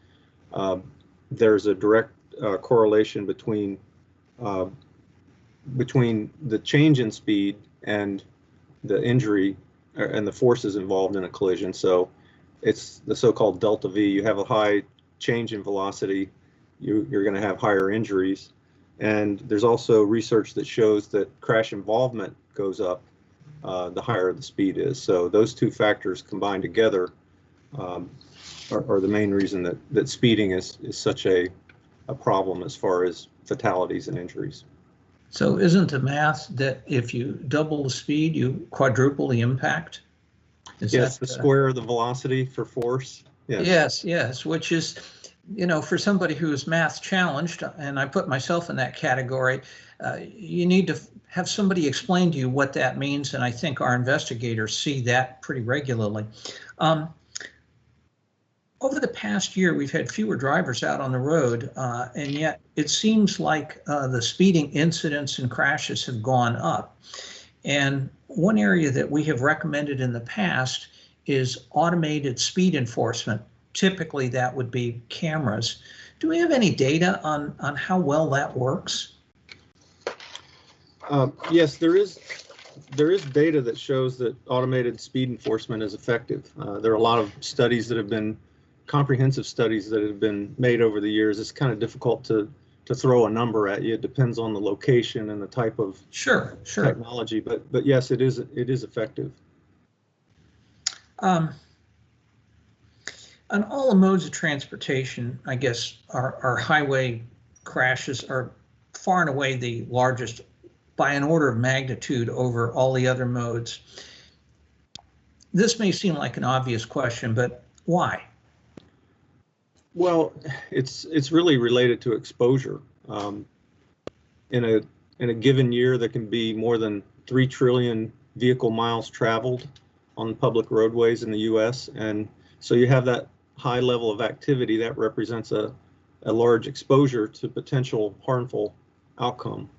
there's a direct correlation between the change in speed and the injury and the forces involved in a collision. So it's the so-called delta V. You have a high change in velocity, you're going to have higher injuries. And there's also research that shows that crash involvement goes up the higher the speed is. So those two factors combined together are the main reason that speeding is such a problem as far as fatalities and injuries. So isn't the math that if you double the speed, you quadruple the impact? Yes, the square of the velocity for force. Yes. Yes, which is, you know, for somebody who is math challenged, and I put myself in that category, you need to have somebody explain to you what that means, and I think our investigators see that pretty regularly. Over the past year, we've had fewer drivers out on the road, and yet it seems like the speeding incidents and crashes have gone up. And one area that we have recommended in the past is automated speed enforcement. Typically, that would be cameras. Do we have any data on how well that works? Yes, there is data that shows that automated speed enforcement is effective. There are a lot of studies that have been comprehensive studies that have been made over the years. It's kind of difficult to throw a number at you. It depends on the location and the type of technology, but yes, it is effective. On all the modes of transportation, I guess our highway crashes are far and away the largest by an order of magnitude over all the other modes. This may seem like an obvious question, but why? Well, it's really related to exposure. In a given year, there can be more than 3 trillion vehicle miles traveled on public roadways in the U.S., and So you have that high level of activity that represents a large exposure to potential harmful outcome.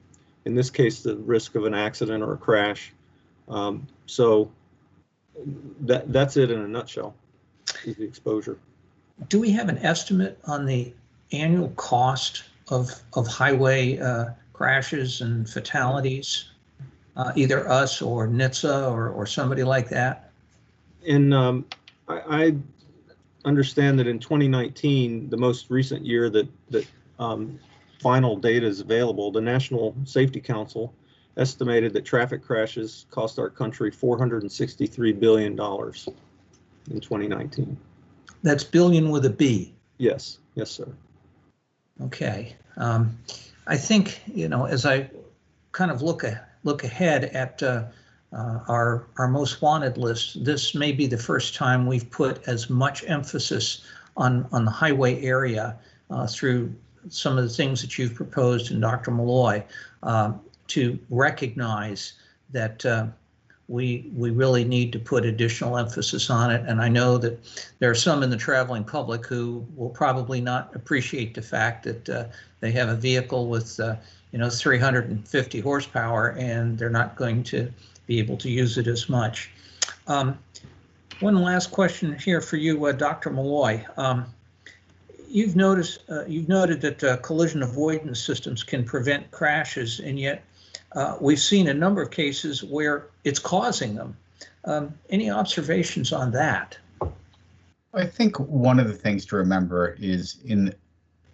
In this case, the risk of an accident or a crash. So that's it in a nutshell, is the exposure. Do we have an estimate on the annual cost of highway crashes and fatalities? Either us or NHTSA or somebody like that? And I understand that in 2019, the most recent year that final data is available, the National Safety Council estimated that traffic crashes cost our country $463 billion in 2019. That's billion with a B. Yes, yes, sir. Okay. I think, as I kind of look ahead at our most wanted list, this may be the first time we've put as much emphasis on the highway area through some of the things that you've proposed, and Dr. Malloy, to recognize that we really need to put additional emphasis on it. And I know that there are some in the traveling public who will probably not appreciate the fact that they have a vehicle with 350 horsepower and they're not going to be able to use it as much. One last question here for you, Dr. Malloy. You've noted that collision avoidance systems can prevent crashes, and yet we've seen a number of cases where it's causing them. Any observations on that? I think one of the things to remember is in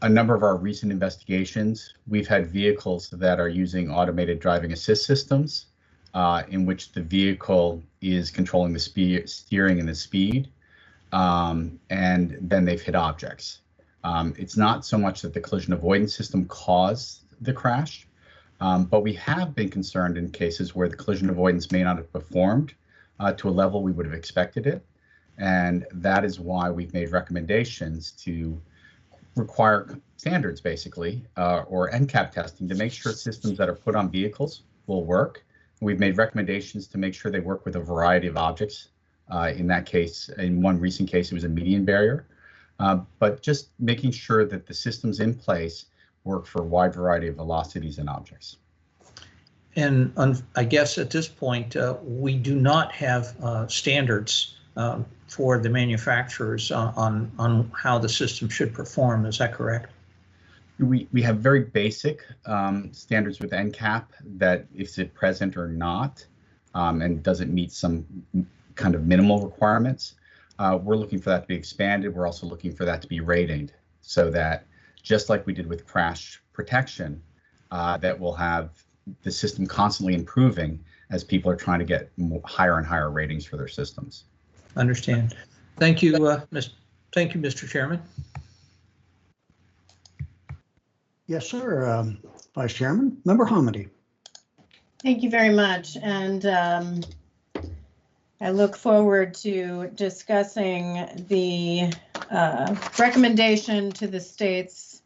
a number of our recent investigations, we've had vehicles that are using automated driving assist systems in which the vehicle is controlling the steering and the speed, and then they've hit objects. It's not so much that the collision avoidance system caused the crash, but we have been concerned in cases where the collision avoidance may not have performed to a level we would have expected it. And that is why we've made recommendations to require standards, basically, or NCAP testing to make sure systems that are put on vehicles will work. We've made recommendations to make sure they work with a variety of objects. In that case, in one recent case, it was a median barrier. But just making sure that the systems in place work for a wide variety of velocities and objects. And I guess at this point, we do not have standards for the manufacturers on how the system should perform. Is that correct? We have very basic standards with NCAP that is it present or not, and does it meet some kind of minimal requirements. We're looking for that to be expanded. We're also looking for that to be rated so that just like we did with crash protection, that we'll have the system constantly improving as people are trying to get higher and higher ratings for their systems. Understand. Thank you, Mr. Chairman. Yes, sir. Vice Chairman, Member Hamady. Thank you very much. And I look forward to discussing the recommendation to the states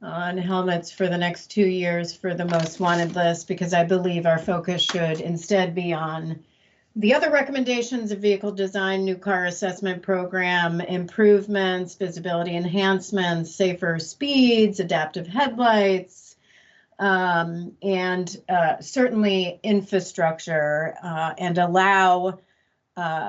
on helmets for the next 2 years for the most wanted list, because I believe our focus should instead be on the other recommendations of vehicle design, new car assessment program, improvements, visibility enhancements, safer speeds, adaptive headlights, and certainly infrastructure, and allow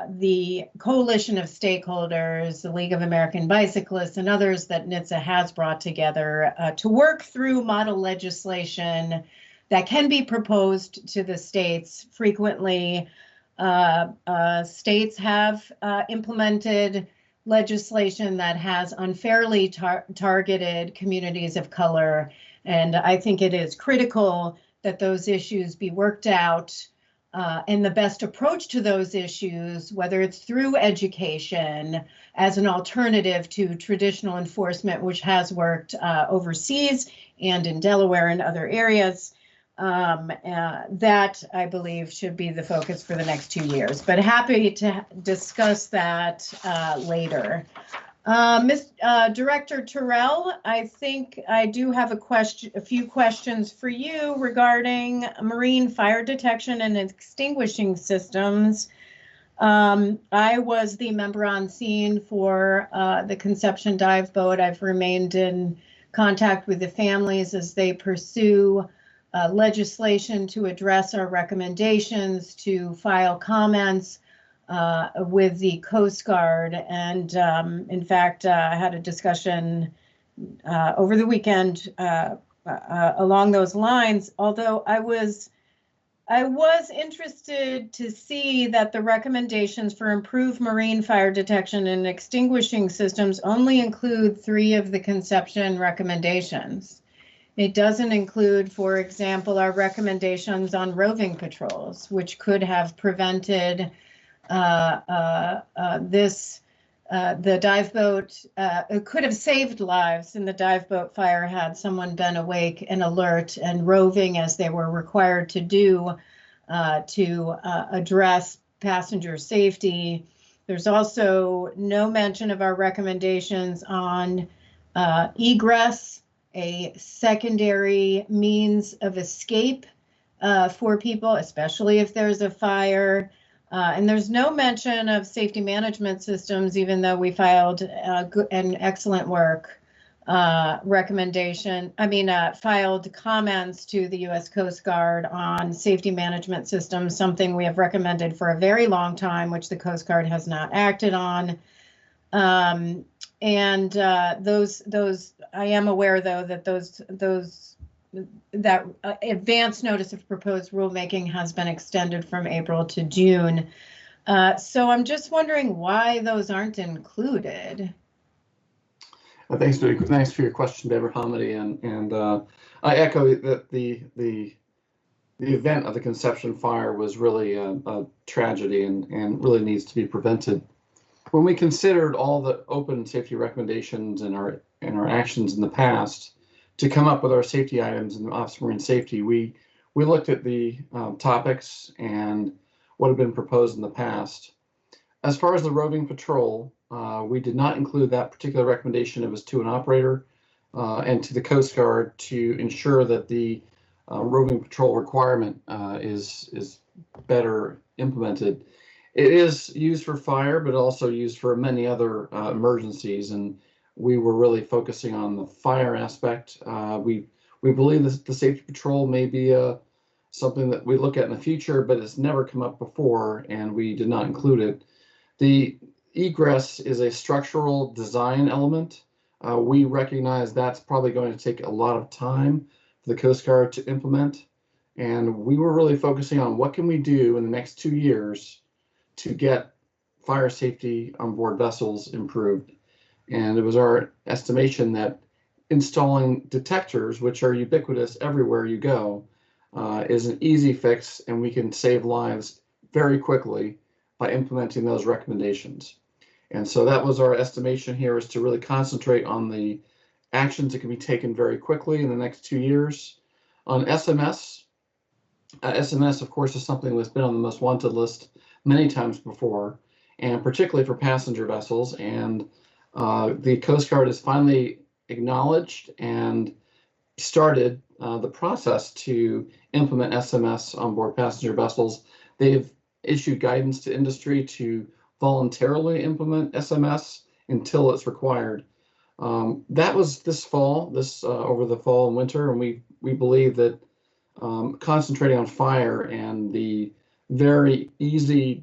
the coalition of stakeholders, the League of American Bicyclists, and others that NHTSA has brought together to work through model legislation that can be proposed to the states. Frequently, states have implemented legislation that has unfairly targeted communities of color, and I think it is critical that those issues be worked out. And the best approach to those issues, whether it's through education as an alternative to traditional enforcement, which has worked overseas and in Delaware and other areas, that I believe should be the focus for the next 2 years. But happy to discuss that later. Director Terrell, I think I do have a few questions for you regarding marine fire detection and extinguishing systems. I was the member on scene for the Conception dive boat. I've remained in contact with the families as they pursue legislation to address our recommendations, to file comments with the Coast Guard. And in fact, I had a discussion over the weekend along those lines, although I was interested to see that the recommendations for improved marine fire detection and extinguishing systems only include 3 of the Conception recommendations. It doesn't include, for example, our recommendations on roving patrols, which could have prevented the dive boat. It could have saved lives in the dive boat fire had someone been awake and alert and roving as they were required to do to address passenger safety. There's also no mention of our recommendations on egress, a secondary means of escape for people, especially if there's a fire. And there's no mention of safety management systems, even though we filed an excellent work filed comments to the U.S. Coast Guard on safety management systems, something we have recommended for a very long time, which the Coast Guard has not acted on. Those I am aware, though, that that advance notice of proposed rulemaking has been extended from April to June. So I'm just wondering why those aren't included. Thanks for your question, Deborah Hamady, and I echo that the event of the Conception fire was really a tragedy and really needs to be prevented. When we considered all the open safety recommendations and our actions in the past to come up with our safety items in the Office of Marine Safety, we looked at the topics and what had been proposed in the past. As far as the roving patrol, we did not include that particular recommendation. It was to an operator and to the Coast Guard to ensure that the roving patrol requirement is better implemented. It is used for fire, but also used for many other emergencies, and we were really focusing on the fire aspect. We believe that the safety patrol may be something that we look at in the future, but it's never come up before, and we did not include it. The egress is a structural design element. We recognize that's probably going to take a lot of time for the Coast Guard to implement, and we were really focusing on what can we do in the next 2 years to get fire safety on board vessels improved. And it was our estimation that installing detectors, which are ubiquitous everywhere you go, is an easy fix, and we can save lives very quickly by implementing those recommendations. And so that was our estimation here, is to really concentrate on the actions that can be taken very quickly in the next 2 years. On SMS, SMS, of course, is something that's been on the most wanted list many times before, and particularly for passenger vessels. And the Coast Guard has finally acknowledged and started the process to implement SMS on board passenger vessels. They've issued guidance to industry to voluntarily implement SMS until it's required. That was this fall, over the fall and winter, and we believe that concentrating on fire and the very easy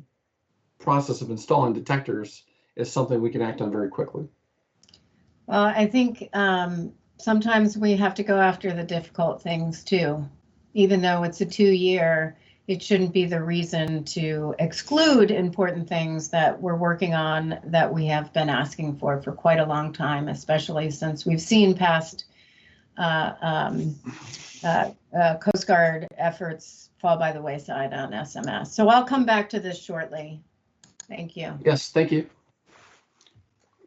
process of installing detectors is something we can act on very quickly. Well, I think sometimes we have to go after the difficult things too. Even though it's a 2-year, it shouldn't be the reason to exclude important things that we're working on that we have been asking for quite a long time, especially since we've seen past Coast Guard efforts fall by the wayside on SMS. So I'll come back to this shortly. Thank you. Yes, thank you.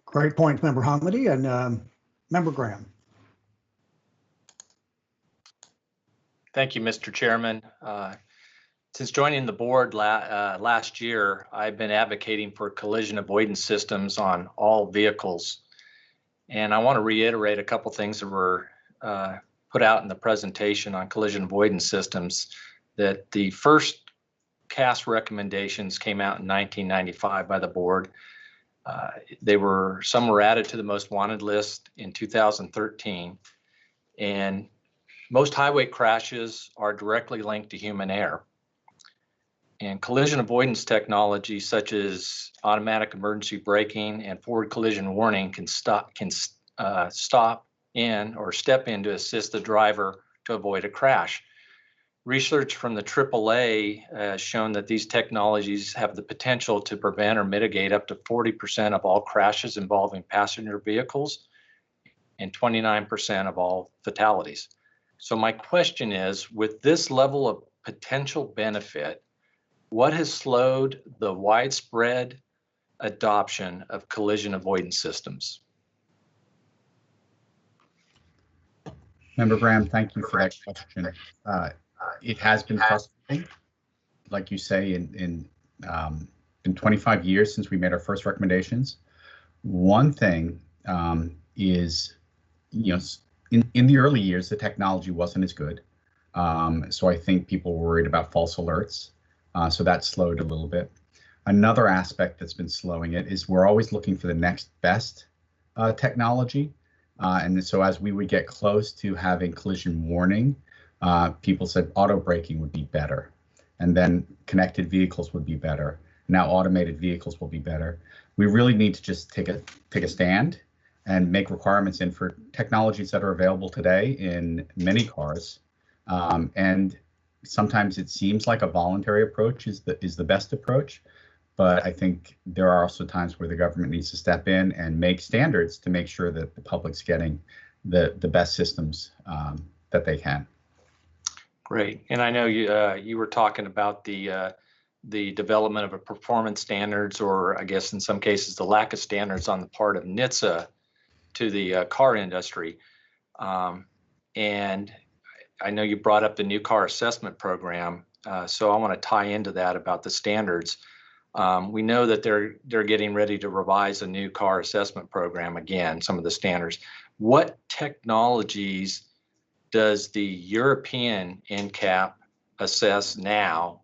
Great point, Member Hamady, and Member Graham. Thank you, Mr. Chairman. Since joining the board last year, I've been advocating for collision avoidance systems on all vehicles. And I want to reiterate a couple things that were put out in the presentation on collision avoidance systems, that the first webcast recommendations came out in 1995 by the board. Some were added to the most wanted list in 2013, and most highway crashes are directly linked to human error. And collision avoidance technology such as automatic emergency braking and forward collision warning can step in or step in to assist the driver to avoid a crash. Research from the AAA has shown that these technologies have the potential to prevent or mitigate up to 40% of all crashes involving passenger vehicles and 29% of all fatalities. So my question is, with this level of potential benefit, what has slowed the widespread adoption of collision avoidance systems? Member Graham, thank you for that question. It has been frustrating, like you say, in 25 years since we made our first recommendations. One thing is, in the early years, the technology wasn't as good. So I think people were worried about false alerts. So that slowed a little bit. Another aspect that's been slowing it is we're always looking for the next best technology. And so as we would get close to having collision warning, people said auto braking would be better, and then connected vehicles would be better. Now automated vehicles will be better. We really need to just take a stand and make requirements in for technologies that are available today in many cars. And sometimes it seems like a voluntary approach is the best approach, but I think there are also times where the government needs to step in and make standards to make sure that the public's getting the best systems that they can. Great, and I know you were talking about the development of a performance standards, or I guess in some cases the lack of standards on the part of NHTSA to the car industry, and I know you brought up the new car assessment program, so I want to tie into that about the standards. We know that they're getting ready to revise a new car assessment program again, some of the standards. What technologies does the European NCAP assess now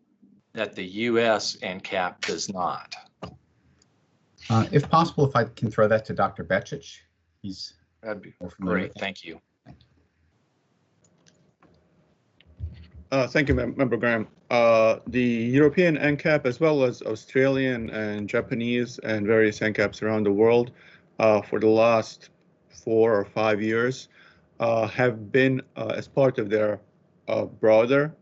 that the US NCAP does not? If possible, if I can throw that to Dr. Becic. That'd be great. Thank you. Thank you, Member Graham. The European NCAP, as well as Australian and Japanese and various NCAPs around the world, for the last 4 or 5 years, have been, as part of their broader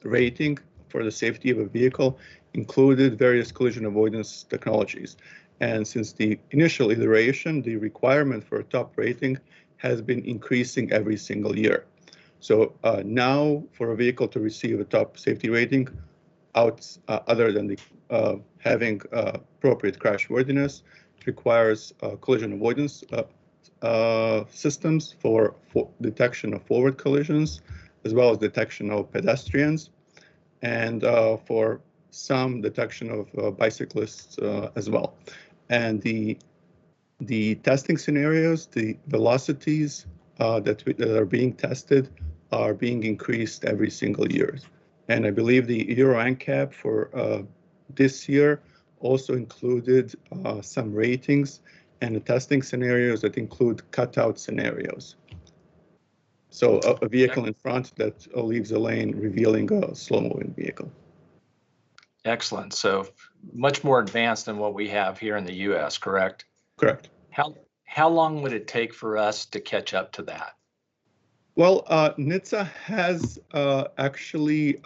rating for the safety of a vehicle, included various collision avoidance technologies. And since the initial iteration, the requirement for a top rating has been increasing every single year. So now, for a vehicle to receive a top safety rating, other than having appropriate crash worthiness, requires collision avoidance systems for detection of forward collisions, as well as detection of pedestrians, and for some detection of bicyclists as well. And the testing scenarios, the velocities that are being tested are being increased every single year. And I believe the Euro NCAP for this year also included some ratings and the testing scenarios that include cutout scenarios. So a vehicle in front that leaves a lane, revealing a slow-moving vehicle. Excellent. So much more advanced than what we have here in the US, correct? Correct. How long would it take for us to catch up to that? Well, NHTSA has actually,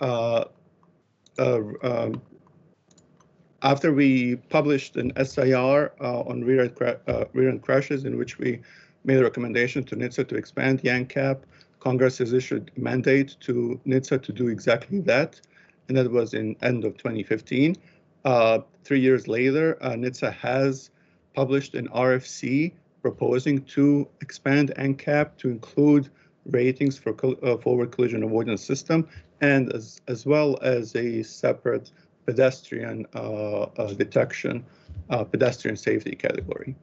after we published an SIR on rear-end crashes, in which we made a recommendation to NHTSA to expand the NCAP, Congress has issued a mandate to NHTSA to do exactly that, and that was in end of 2015. 3 years later, NHTSA has published an RFC proposing to expand NCAP to include ratings for forward collision avoidance system, and as well as a separate pedestrian detection, pedestrian safety category.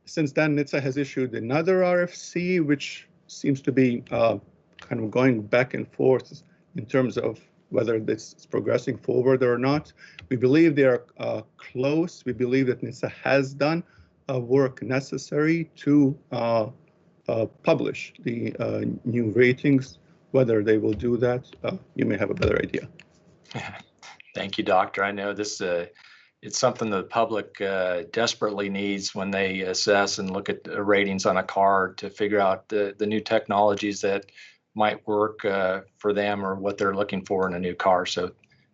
Since then, NHTSA has issued another RFC, which seems to be kind of going back and forth in terms of whether this is progressing forward or not. We believe they are close. We believe that NHTSA has done work necessary to publish the new ratings. Whether they will do that, you may have a better idea. Thank you, Doctor. I know this it's something the public desperately needs when they assess and look at the ratings on a car to figure out the new technologies that might work for them or what they're looking for in a new car. So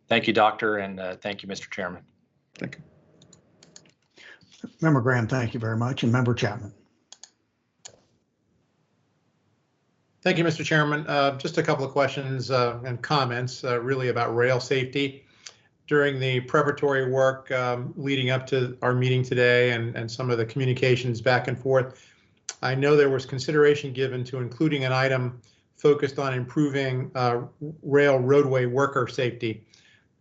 thank you, Doctor, and thank you, Mr. Chairman. Thank you. Member Graham, thank you very much. And Member Chapman. Thank you, Mr. Chairman. Just a couple of questions and comments really about rail safety. During the preparatory work leading up to our meeting today and some of the communications back and forth, I know there was consideration given to including an item focused on improving rail roadway worker safety.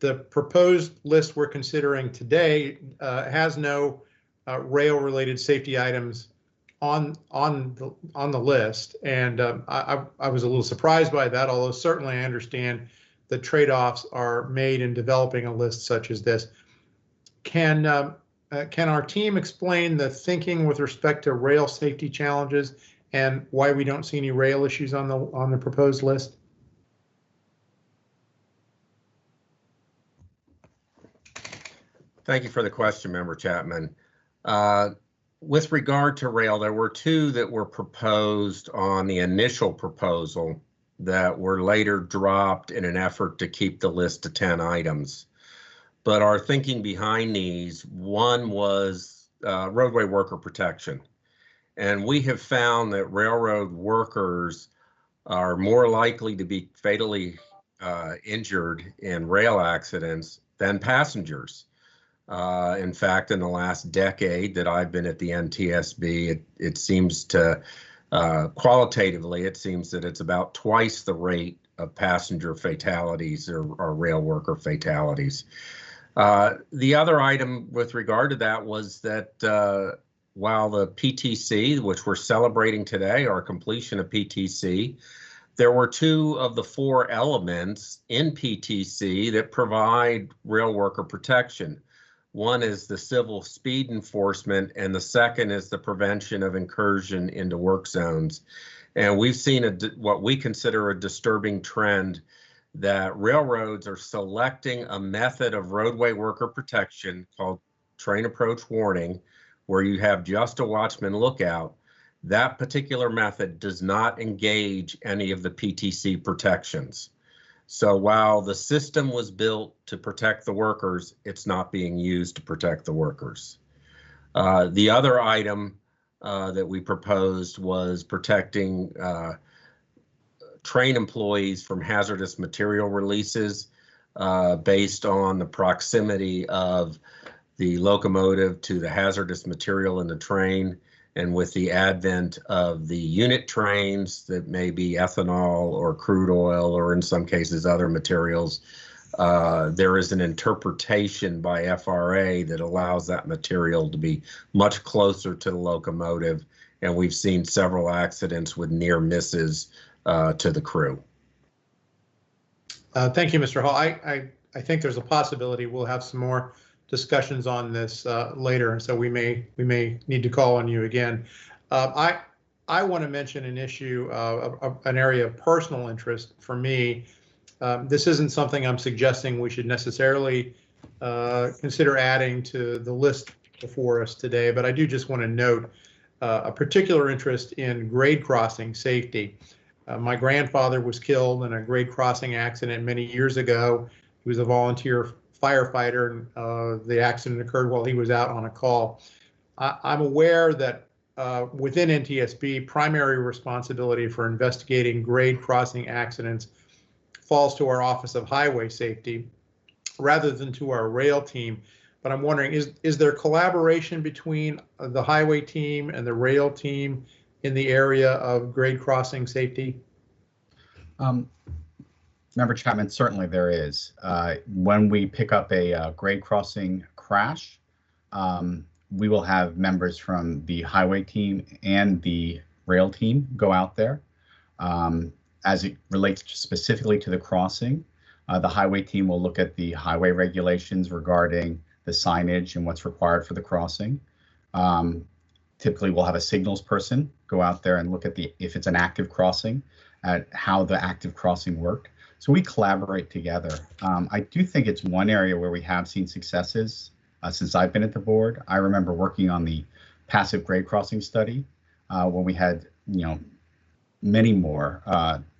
The proposed list we're considering today has no rail-related safety items on the list, and I was a little surprised by that, although certainly I understand the trade-offs are made in developing a list such as this. Can our team explain the thinking with respect to rail safety challenges and why we don't see any rail issues on the proposed list? Thank you for the question, Member Chapman. With regard to rail, there were two that were proposed on the initial proposal that were later dropped in an effort to keep the list to 10 items. But our thinking behind these, one was roadway worker protection. And we have found that railroad workers are more likely to be fatally injured in rail accidents than passengers. In fact, in the last decade that I've been at the NTSB, it seems to, qualitatively, it seems that it's about twice the rate of passenger fatalities or rail worker fatalities. The other item with regard to that was that while the PTC, which we're celebrating today, our completion of PTC, there were two of the four elements in PTC that provide rail worker protection. One is the civil speed enforcement, and the second is the prevention of incursion into work zones. And we've seen what we consider a disturbing trend that railroads are selecting a method of roadway worker protection called train approach warning, where you have just a watchman lookout. That particular method does not engage any of the PTC protections. So while the system was built to protect the workers, it's not being used to protect the workers. The other item that we proposed was protecting train employees from hazardous material releases based on the proximity of the locomotive to the hazardous material in the train. And with the advent of the unit trains that may be ethanol or crude oil, or in some cases other materials, there is an interpretation by FRA that allows that material to be much closer to the locomotive. And we've seen several accidents with near misses to the crew. Thank you, Mr. Hall. I think there's a possibility we'll have some more discussions on this later, and so we may need to call on you again. I want to mention an issue, an area of personal interest for me. This isn't something I'm suggesting we should necessarily consider adding to the list before us today, but I do just want to note a particular interest in grade crossing safety. My grandfather was killed in a grade crossing accident many years ago. He was a volunteer firefighter, and the accident occurred while he was out on a call. I'm aware that within NTSB, primary responsibility for investigating grade crossing accidents falls to our Office of Highway Safety rather than to our rail team. But I'm wondering, is there collaboration between the highway team and the rail team in the area of grade crossing safety? Member Chapman, certainly there is. When we pick up a grade crossing crash, we will have members from the highway team and the rail team go out there. As it relates specifically to the crossing, The highway team will look at the highway regulations regarding the signage and what's required for the crossing. Typically, we'll have a signals person go out there and look at if it's an active crossing, at how the active crossing worked. So we collaborate together. I do think it's one area where we have seen successes since I've been at the board. I remember working on the passive grade crossing study when we had, many more,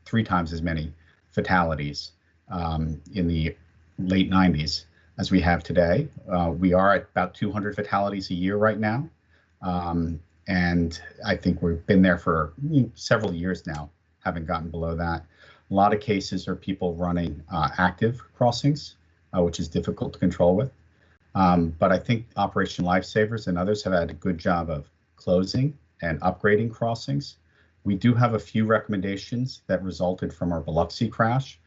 3 times as many fatalities in the late 90s as we have today. We are at about 200 fatalities a year right now. And I think we've been there for several years now, haven't gotten below that. A lot of cases are people running active crossings, which is difficult to control with. But I think Operation Lifesavers and others have had a good job of closing and upgrading crossings. We do have a few recommendations that resulted from our Biloxi crash,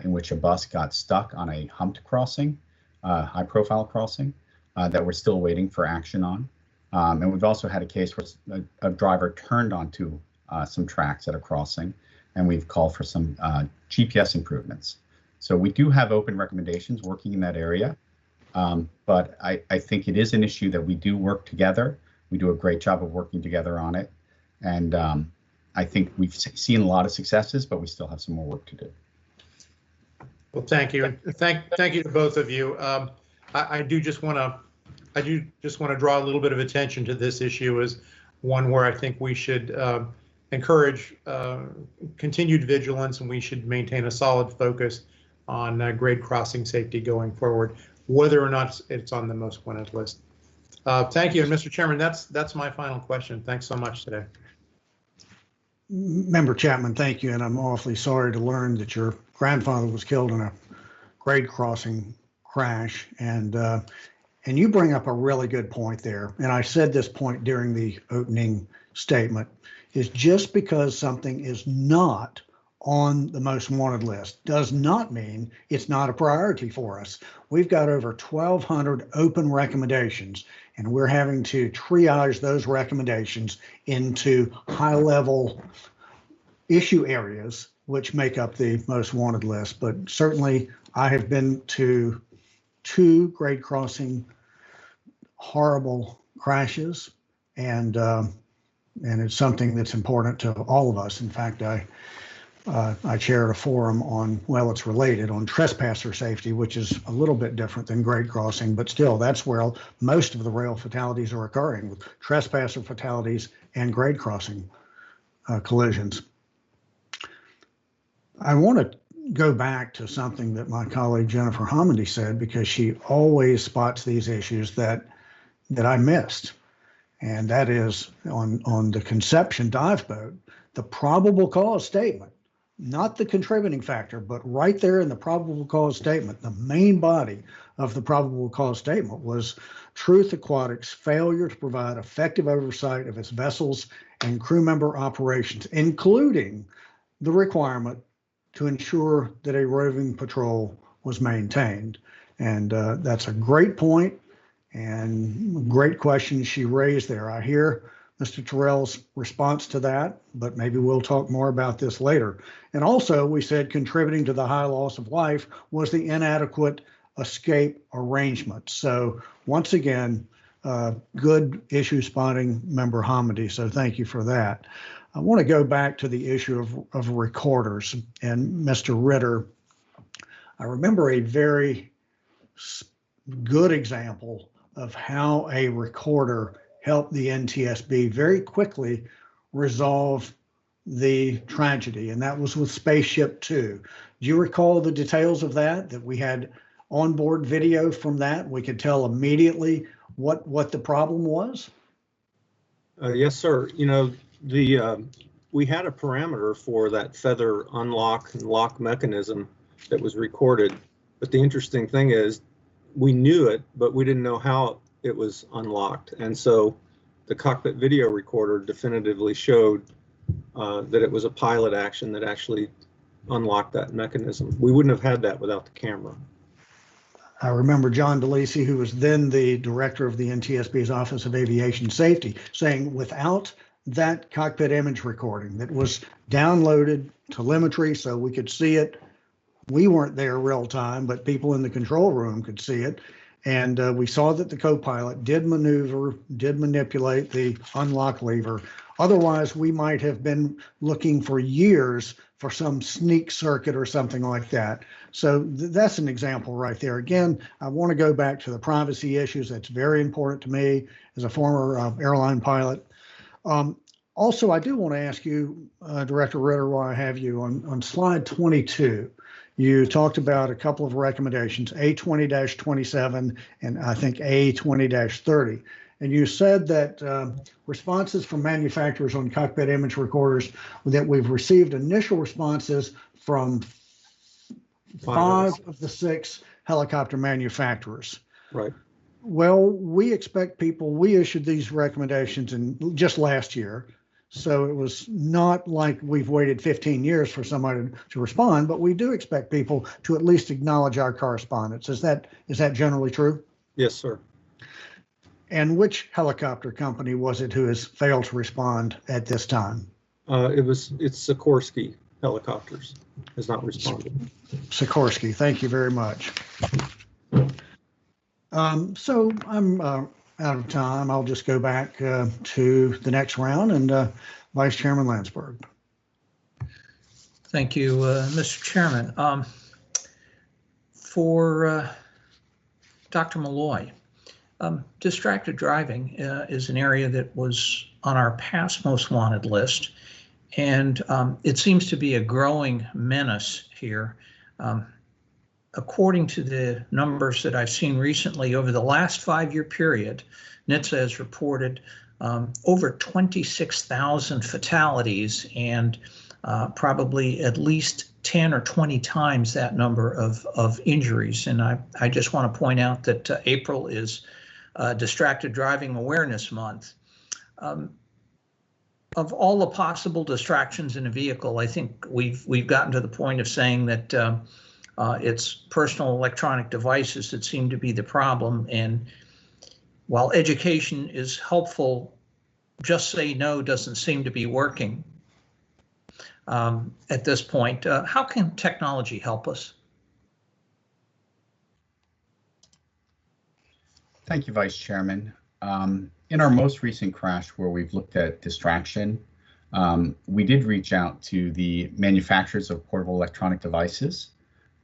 in which a bus got stuck on a humped crossing, high profile crossing, that we're still waiting for action on. And we've also had a case where a driver turned onto some tracks at a crossing, and we've called for some GPS improvements. So we do have open recommendations working in that area, but I think it is an issue that we do work together. We do a great job of working together on it. And I think we've seen a lot of successes, but we still have some more work to do. Well, thank you. Thank you to both of you. I do just want to draw a little bit of attention to this issue as one where I think we should encourage continued vigilance, and we should maintain a solid focus on grade crossing safety going forward, whether or not it's on the most wanted list. Thank you, and Mr. Chairman, that's my final question. Thanks so much today. Member Chapman, thank you, and I'm awfully sorry to learn that your grandfather was killed in a grade crossing crash, and you bring up a really good point there, and I said this point during the opening statement, is just because something is not on the most wanted list does not mean it's not a priority for us. We've got over 1,200 open recommendations, and we're having to triage those recommendations into high-level issue areas which make up the most wanted list. But certainly I have been to 2 grade crossing horrible crashes, and it's something that's important to all of us. In fact, I chaired a forum on, well, it's related, on trespasser safety, which is a little bit different than grade crossing, but still that's where most of the rail fatalities are occurring, with trespasser fatalities and grade crossing collisions. I want to go back to something that my colleague Jennifer Homendy said, because she always spots these issues that I missed. And that is on the Conception dive boat, the probable cause statement, not the contributing factor, but right there in the probable cause statement, the main body of the probable cause statement was Truth Aquatics' failure to provide effective oversight of its vessels and crew member operations, including the requirement to ensure that a roving patrol was maintained. And that's a great point and great question she raised there. I hear Mr. Terrell's response to that, but maybe we'll talk more about this later. And also, we said contributing to the high loss of life was the inadequate escape arrangement. So once again, good issue spotting, Member Homendy. So thank you for that. I want to go back to the issue of recorders. And Mr. Ritter, I remember a very good example of how a recorder helped the NTSB very quickly resolve the tragedy, and that was with Spaceship Two. Do you recall the details of that we had onboard video from that? We could tell immediately what the problem was? Yes, sir. We had a parameter for that feather unlock and lock mechanism that was recorded, but the interesting thing is we knew it, but we didn't know how it was unlocked. And so the cockpit video recorder definitively showed that it was a pilot action that actually unlocked that mechanism. We wouldn't have had that without the camera. I remember John DeLacy, who was then the director of the NTSB's Office of Aviation Safety, saying without that cockpit image recording that was downloaded telemetry so we could see it We weren't there real time, but people in the control room could see it. And we saw that the co-pilot did manipulate the unlock lever. Otherwise, we might have been looking for years for some sneak circuit or something like that. So that's an example right there. Again, I want to go back to the privacy issues. That's very important to me as a former airline pilot. Also, I do want to ask you, Director Ritter, while I have you, on slide 22, you talked about a couple of recommendations, A20-27 and I think A20-30. And you said that responses from manufacturers on cockpit image recorders, that we've received initial responses from five of the 6 helicopter manufacturers. Right. Well, we issued these recommendations just last year. So it was not like we've waited 15 years for somebody to respond, but we do expect people to at least acknowledge our correspondence. Is that generally true? Yes, sir. And which helicopter company was it who has failed to respond at this time? It's Sikorsky Helicopters has not responded. Sikorsky, thank you very much. So I'm out of time. I'll just go back to the next round, and Vice Chairman Landsberg. Thank you, Mr. Chairman. For Dr. Malloy, distracted driving is an area that was on our past most wanted list, and it seems to be a growing menace here. According to the numbers that I've seen recently, over the last 5-year period, NHTSA has reported over 26,000 fatalities and probably at least 10 or 20 times that number of injuries. And I just want to point out that April is Distracted Driving Awareness Month. Of all the possible distractions in a vehicle, I think we've gotten to the point of saying that it's personal electronic devices that seem to be the problem. And while education is helpful, just say no doesn't seem to be working at this point. How can technology help us? Thank you, Vice Chairman. In our most recent crash where we've looked at distraction, we did reach out to the manufacturers of portable electronic devices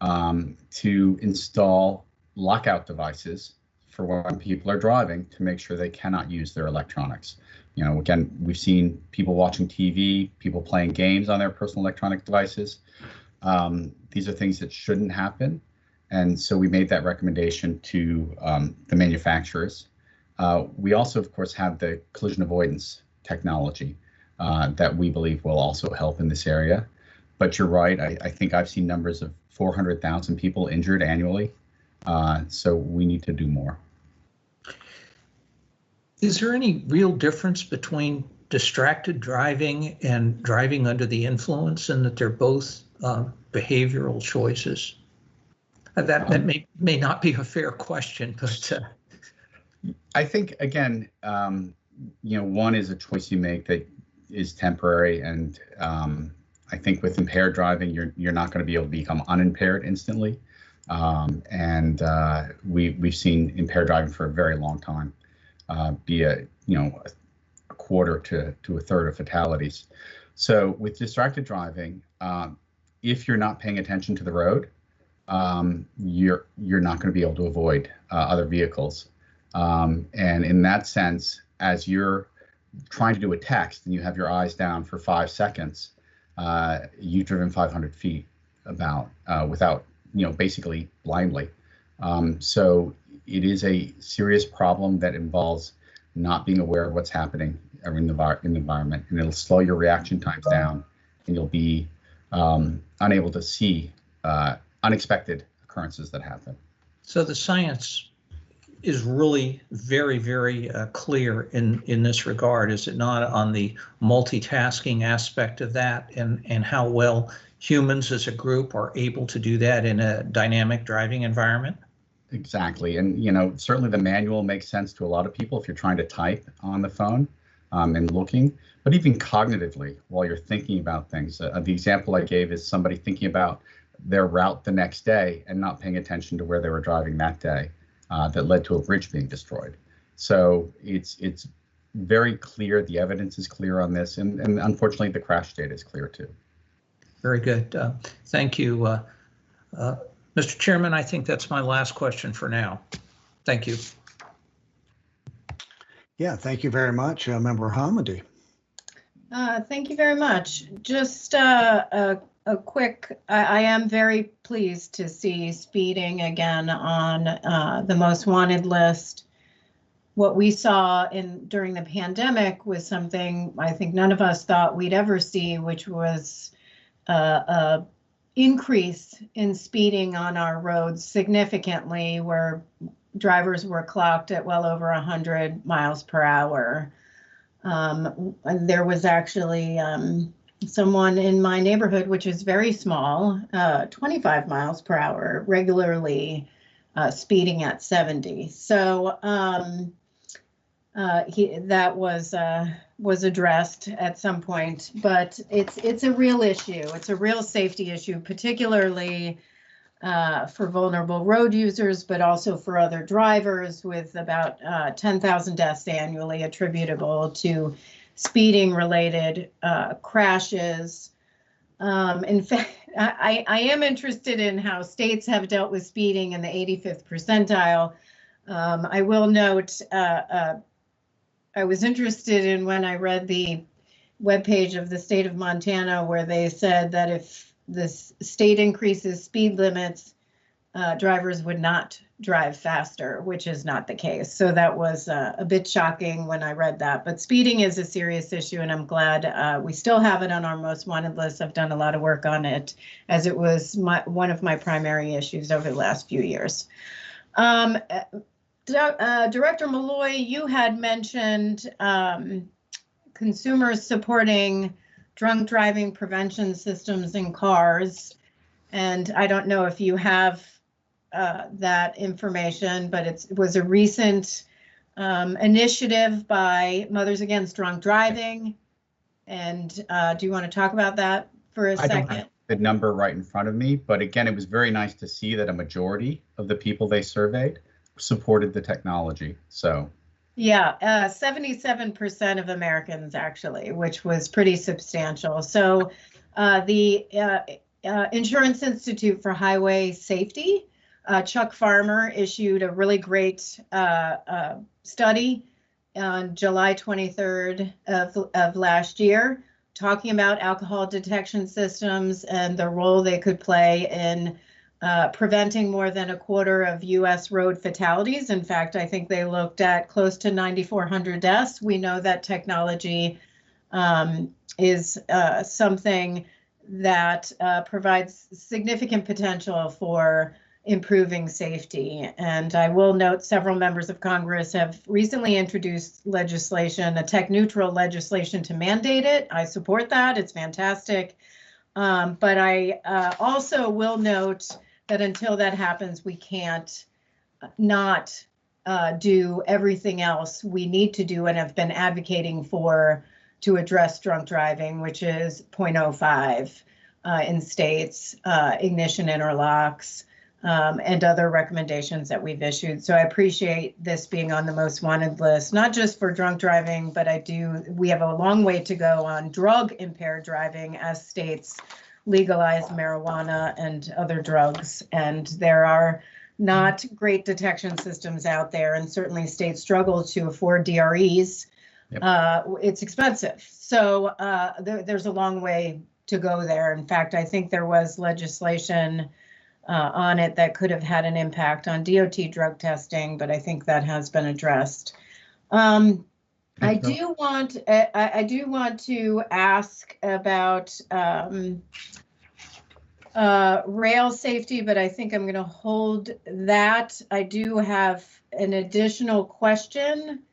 to install lockout devices for when people are driving to make sure they cannot use their electronics. You know, again, we've seen people watching TV, people playing games on their personal electronic devices. These are things that shouldn't happen. And so we made that recommendation to the manufacturers. We also, of course, have the collision avoidance technology that we believe will also help in this area. But you're right, I think I've seen numbers of 400,000 people injured annually. So we need to do more. Is there any real difference between distracted driving and driving under the influence, and that they're both behavioral choices? That may not be a fair question, but I think, again, one is a choice you make that is temporary, and I think with impaired driving, you're not going to be able to become unimpaired instantly. We've seen impaired driving for a very long time, be a quarter to a third of fatalities. So with distracted driving, if you're not paying attention to the road, you're not going to be able to avoid other vehicles. And in that sense, as you're trying to do a text and you have your eyes down for 5 seconds, you've driven 500 feet about without, basically blindly. So it is a serious problem that involves not being aware of what's happening in the environment, and it'll slow your reaction times down, and you'll be unable to see unexpected occurrences that happen. So the science is really very, very clear in this regard, is it not, on the multitasking aspect of that, and how well humans as a group are able to do that in a dynamic driving environment? Exactly. And, certainly the manual makes sense to a lot of people if you're trying to type on the phone and looking, but even cognitively while you're thinking about things. The example I gave is somebody thinking about their route the next day and not paying attention to where they were driving that day, that led to a bridge being destroyed. So it's very clear, the evidence is clear on this, and unfortunately the crash data is clear too. Very good. Thank you. Mr. Chairman, I think that's my last question for now. Thank you. Yeah, thank you very much, Member Hamady. Thank you very much. Just a quick, I am very pleased to see speeding again on the most wanted list. What we saw during the pandemic was something I think none of us thought we'd ever see, which was a increase in speeding on our roads significantly, where drivers were clocked at well over 100 miles per hour. And there was actually someone in my neighborhood, which is very small, 25 miles per hour, regularly speeding at 70. So that was addressed at some point, but it's a real issue. It's a real safety issue, particularly for vulnerable road users, but also for other drivers, with about 10,000 deaths annually attributable to speeding related crashes. In fact, I am interested in how states have dealt with speeding in the 85th percentile. I will note, I was interested in when I read the webpage of the state of Montana, where they said that if the state increases speed limits, drivers would not drive faster, which is not the case. So that was a bit shocking when I read that. But speeding is a serious issue, and I'm glad we still have it on our most wanted list. I've done a lot of work on it, as it was one of my primary issues over the last few years. Director Malloy, you had mentioned consumers supporting drunk driving prevention systems in cars. And I don't know if you have that information, but it was a recent initiative by Mothers Against Drunk Driving. And do you want to talk about that for a second? I don't have the number right in front of me, but again, it was very nice to see that a majority of the people they surveyed supported the technology. So yeah, 77% of Americans actually, which was pretty substantial. So the Insurance Institute for Highway Safety, Chuck Farmer, issued a really great study on July 23rd of last year, talking about alcohol detection systems and the role they could play in preventing more than a quarter of U.S. road fatalities. In fact, I think they looked at close to 9,400 deaths. We know that technology is something that provides significant potential for improving safety. And I will note several members of Congress have recently introduced legislation, a tech-neutral legislation to mandate it. I support that. It's fantastic. But I also will note that until that happens, we can't not do everything else we need to do and have been advocating for to address drunk driving, which is 0.05 in states, ignition interlocks, and other recommendations that we've issued. So I appreciate this being on the most wanted list, not just for drunk driving, but we have a long way to go on drug impaired driving as states legalize marijuana and other drugs. And there are not great detection systems out there, and certainly states struggle to afford DREs. Yep. It's expensive. So there's a long way to go there. In fact, I think there was legislation on it that could have had an impact on DOT drug testing, but I think that has been addressed. I do want to ask about rail safety, but I think I'm going to hold that. I do have an additional question,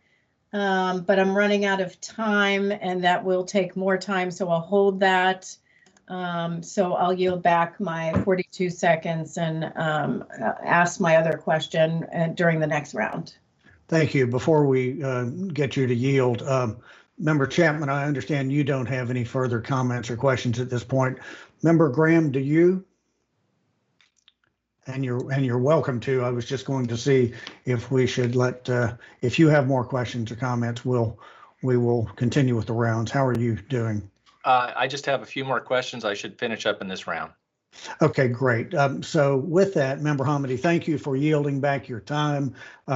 but I'm running out of time, and that will take more time, so I'll hold that. So I'll yield back my 42 seconds and ask my other question during the next round. Thank you. Before we get you to yield, Member Chapman, I understand you don't have any further comments or questions at this point. Member Graham, do you? And you're welcome to. I was just going to see if we should let, if you have more questions or comments, we will continue with the rounds. How are you doing? I just have a few more questions. I should finish up in this round. Okay, great. So with that, Member Hamady, thank you for yielding back your time.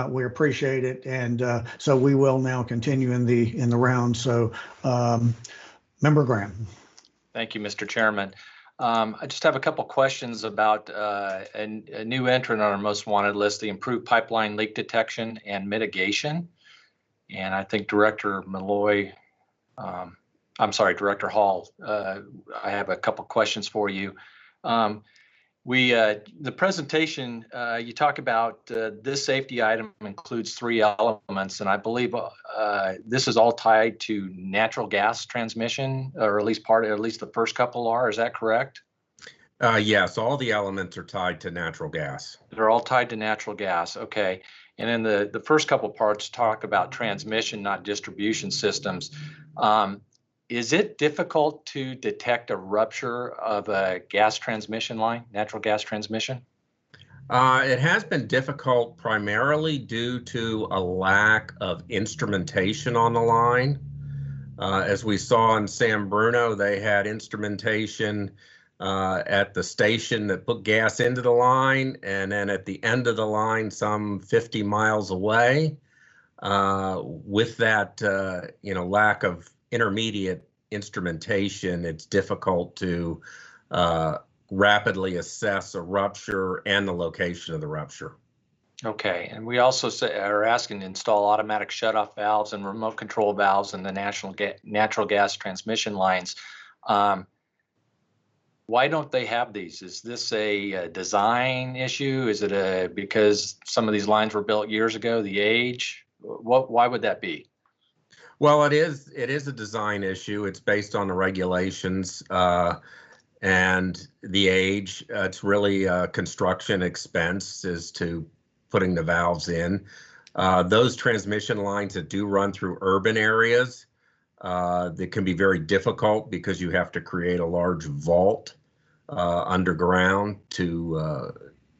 We appreciate it. And so we will now continue in the round. So Member Graham. Thank you, Mr. Chairman. I just have a couple questions about a new entrant on our most wanted list, the improved pipeline leak detection and mitigation. And I think Director Malloy, Director Hall, I have a couple questions for you. The presentation, you talk about this safety item includes 3 elements, and I believe this is all tied to natural gas transmission, or at least the first couple are. Is that correct? Yes, all the elements are tied to natural gas. They're all tied to natural gas. Okay. And then the first couple parts talk about transmission, not distribution systems. Is it difficult to detect a rupture of a gas transmission line, natural gas transmission? It has been difficult primarily due to a lack of instrumentation on the line. As we saw in San Bruno, they had instrumentation at the station that put gas into the line, and then at the end of the line, some 50 miles away. With that, lack of intermediate instrumentation, it's difficult to rapidly assess a rupture and the location of the rupture. Okay, and we also are asking to install automatic shutoff valves and remote control valves in the natural gas transmission lines. Why don't they have these? Is this a design issue? Is it because some of these lines were built years ago, the age? Why would that be? Well, it is a design issue. It's based on the regulations and the age. It's really a construction expense as to putting the valves in. Those transmission lines that do run through urban areas, that can be very difficult because you have to create a large vault underground to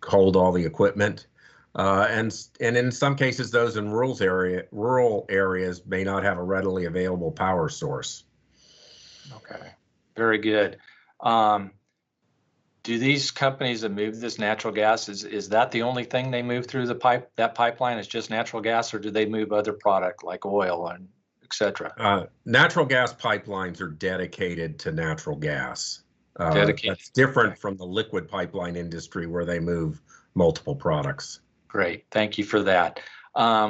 hold all the equipment. And in some cases, those in rural areas may not have a readily available power source. Okay, very good. Do these companies that move this natural gas, is that the only thing they move through that pipeline is just natural gas, or do they move other product like oil and et cetera? Natural gas pipelines are dedicated to natural gas. Dedicated. That's different from the liquid pipeline industry where they move multiple products. Great, thank you for that.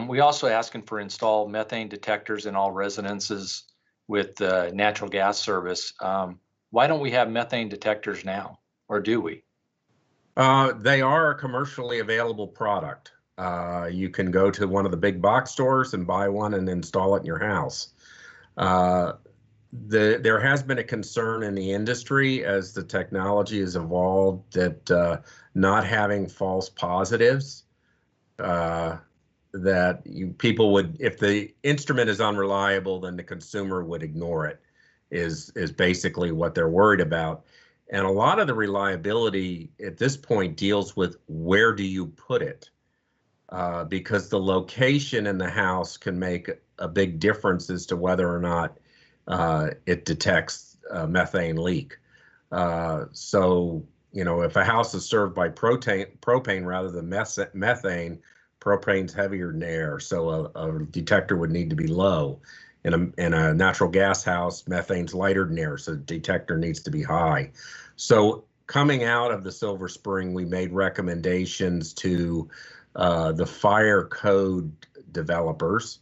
We also asking for install methane detectors in all residences with natural gas service. Why don't we have methane detectors now, or do we? They are a commercially available product. You can go to one of the big box stores and buy one and install it in your house. There has been a concern in the industry as the technology has evolved that not having false positives, that people would, if the instrument is unreliable, then the consumer would ignore it, is basically what they're worried about. And a lot of the reliability at this point deals with where do you put it, because the location in the house can make a big difference as to whether or not it detects a methane leak. So, if a house is served by propane rather than methane, propane's heavier than air, so a detector would need to be low. In a natural gas house, methane's lighter than air, so the detector needs to be high. So coming out of the Silver Spring, we made recommendations to the fire code developers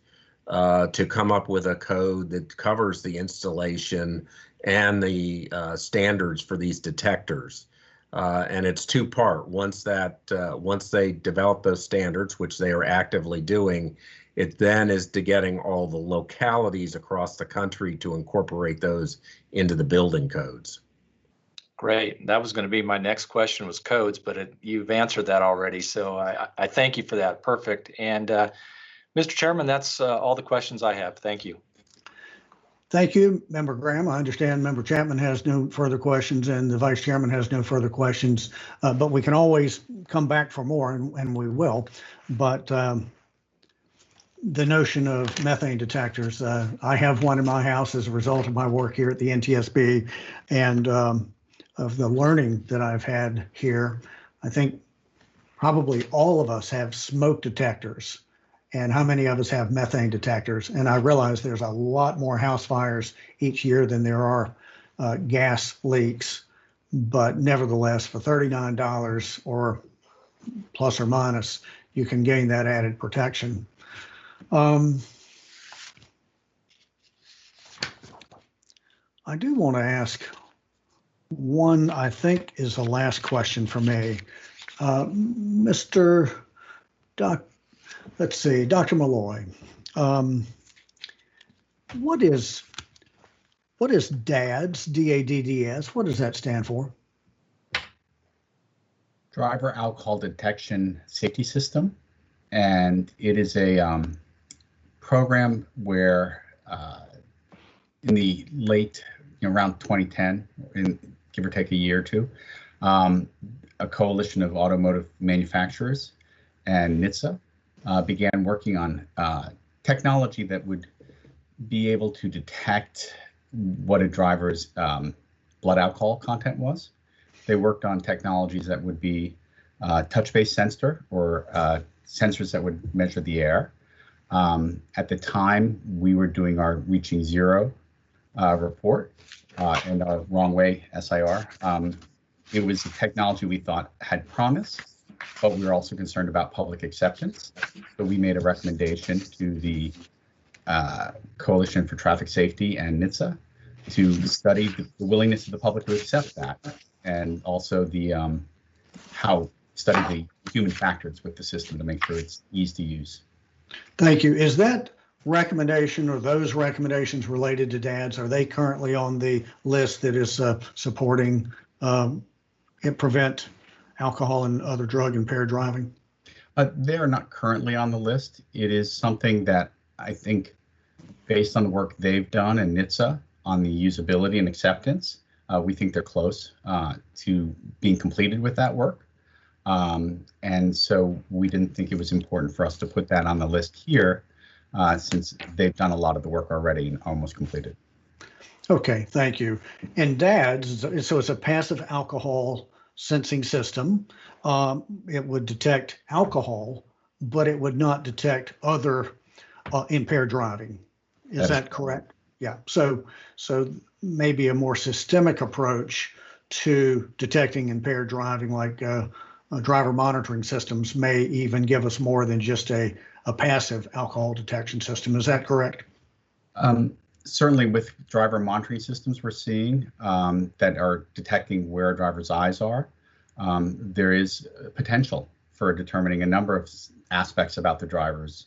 to come up with a code that covers the installation and the standards for these detectors. And it's two-part. Once they develop those standards, which they are actively doing, it then is to getting all the localities across the country to incorporate those into the building codes. Great. That was going to be my next question, was codes, but you've answered that already. So I thank you for that. Perfect. And Mr. Chairman, that's all the questions I have. Thank you. Thank you, Member Graham. I understand Member Chapman has no further questions and the Vice Chairman has no further questions, but we can always come back for more, and we will. But the notion of methane detectors, I have one in my house as a result of my work here at the NTSB and of the learning that I've had here. I think probably all of us have smoke detectors. And how many of us have methane detectors? And I realize there's a lot more house fires each year than there are gas leaks. But nevertheless, for $39 or plus or minus, you can gain that added protection. I do want to ask one, I think is the last question for me. Mr. Let's see, Dr. Malloy, what is DADS, D-A-D-D-S? What does that stand for? Driver Alcohol Detection Safety System. And it is a program where in the late, around 2010, give or take a year or two, a coalition of automotive manufacturers and NHTSA began working on technology that would be able to detect what a driver's blood alcohol content was. They worked on technologies that would be touch-based sensor or sensors that would measure the air. At the time, we were doing our Reaching Zero report and our Wrong Way SIR. It was a technology we thought had promise, but we were also concerned about public acceptance. So we made a recommendation to the Coalition for Traffic Safety and NHTSA to study the willingness of the public to accept that, and also the study the human factors with the system to make sure it's easy to use. Thank you. Is that recommendation or those recommendations related to DADS, are they currently on the list that is supporting prevent alcohol and other drug impaired driving? They are not currently on the list. It is something that I think, based on the work they've done and NHTSA on the usability and acceptance, we think they're close to being completed with that work. And so we didn't think it was important for us to put that on the list here, since they've done a lot of the work already and almost completed. Okay, thank you. And DADS, so it's a passive alcohol sensing system. It would detect alcohol, but it would not detect other impaired driving. Is that correct? Yeah. So maybe a more systemic approach to detecting impaired driving, like driver monitoring systems, may even give us more than just a passive alcohol detection system. Is that correct? Certainly with driver monitoring systems we're seeing that are detecting where a driver's eyes are, there is potential for determining a number of aspects about the driver's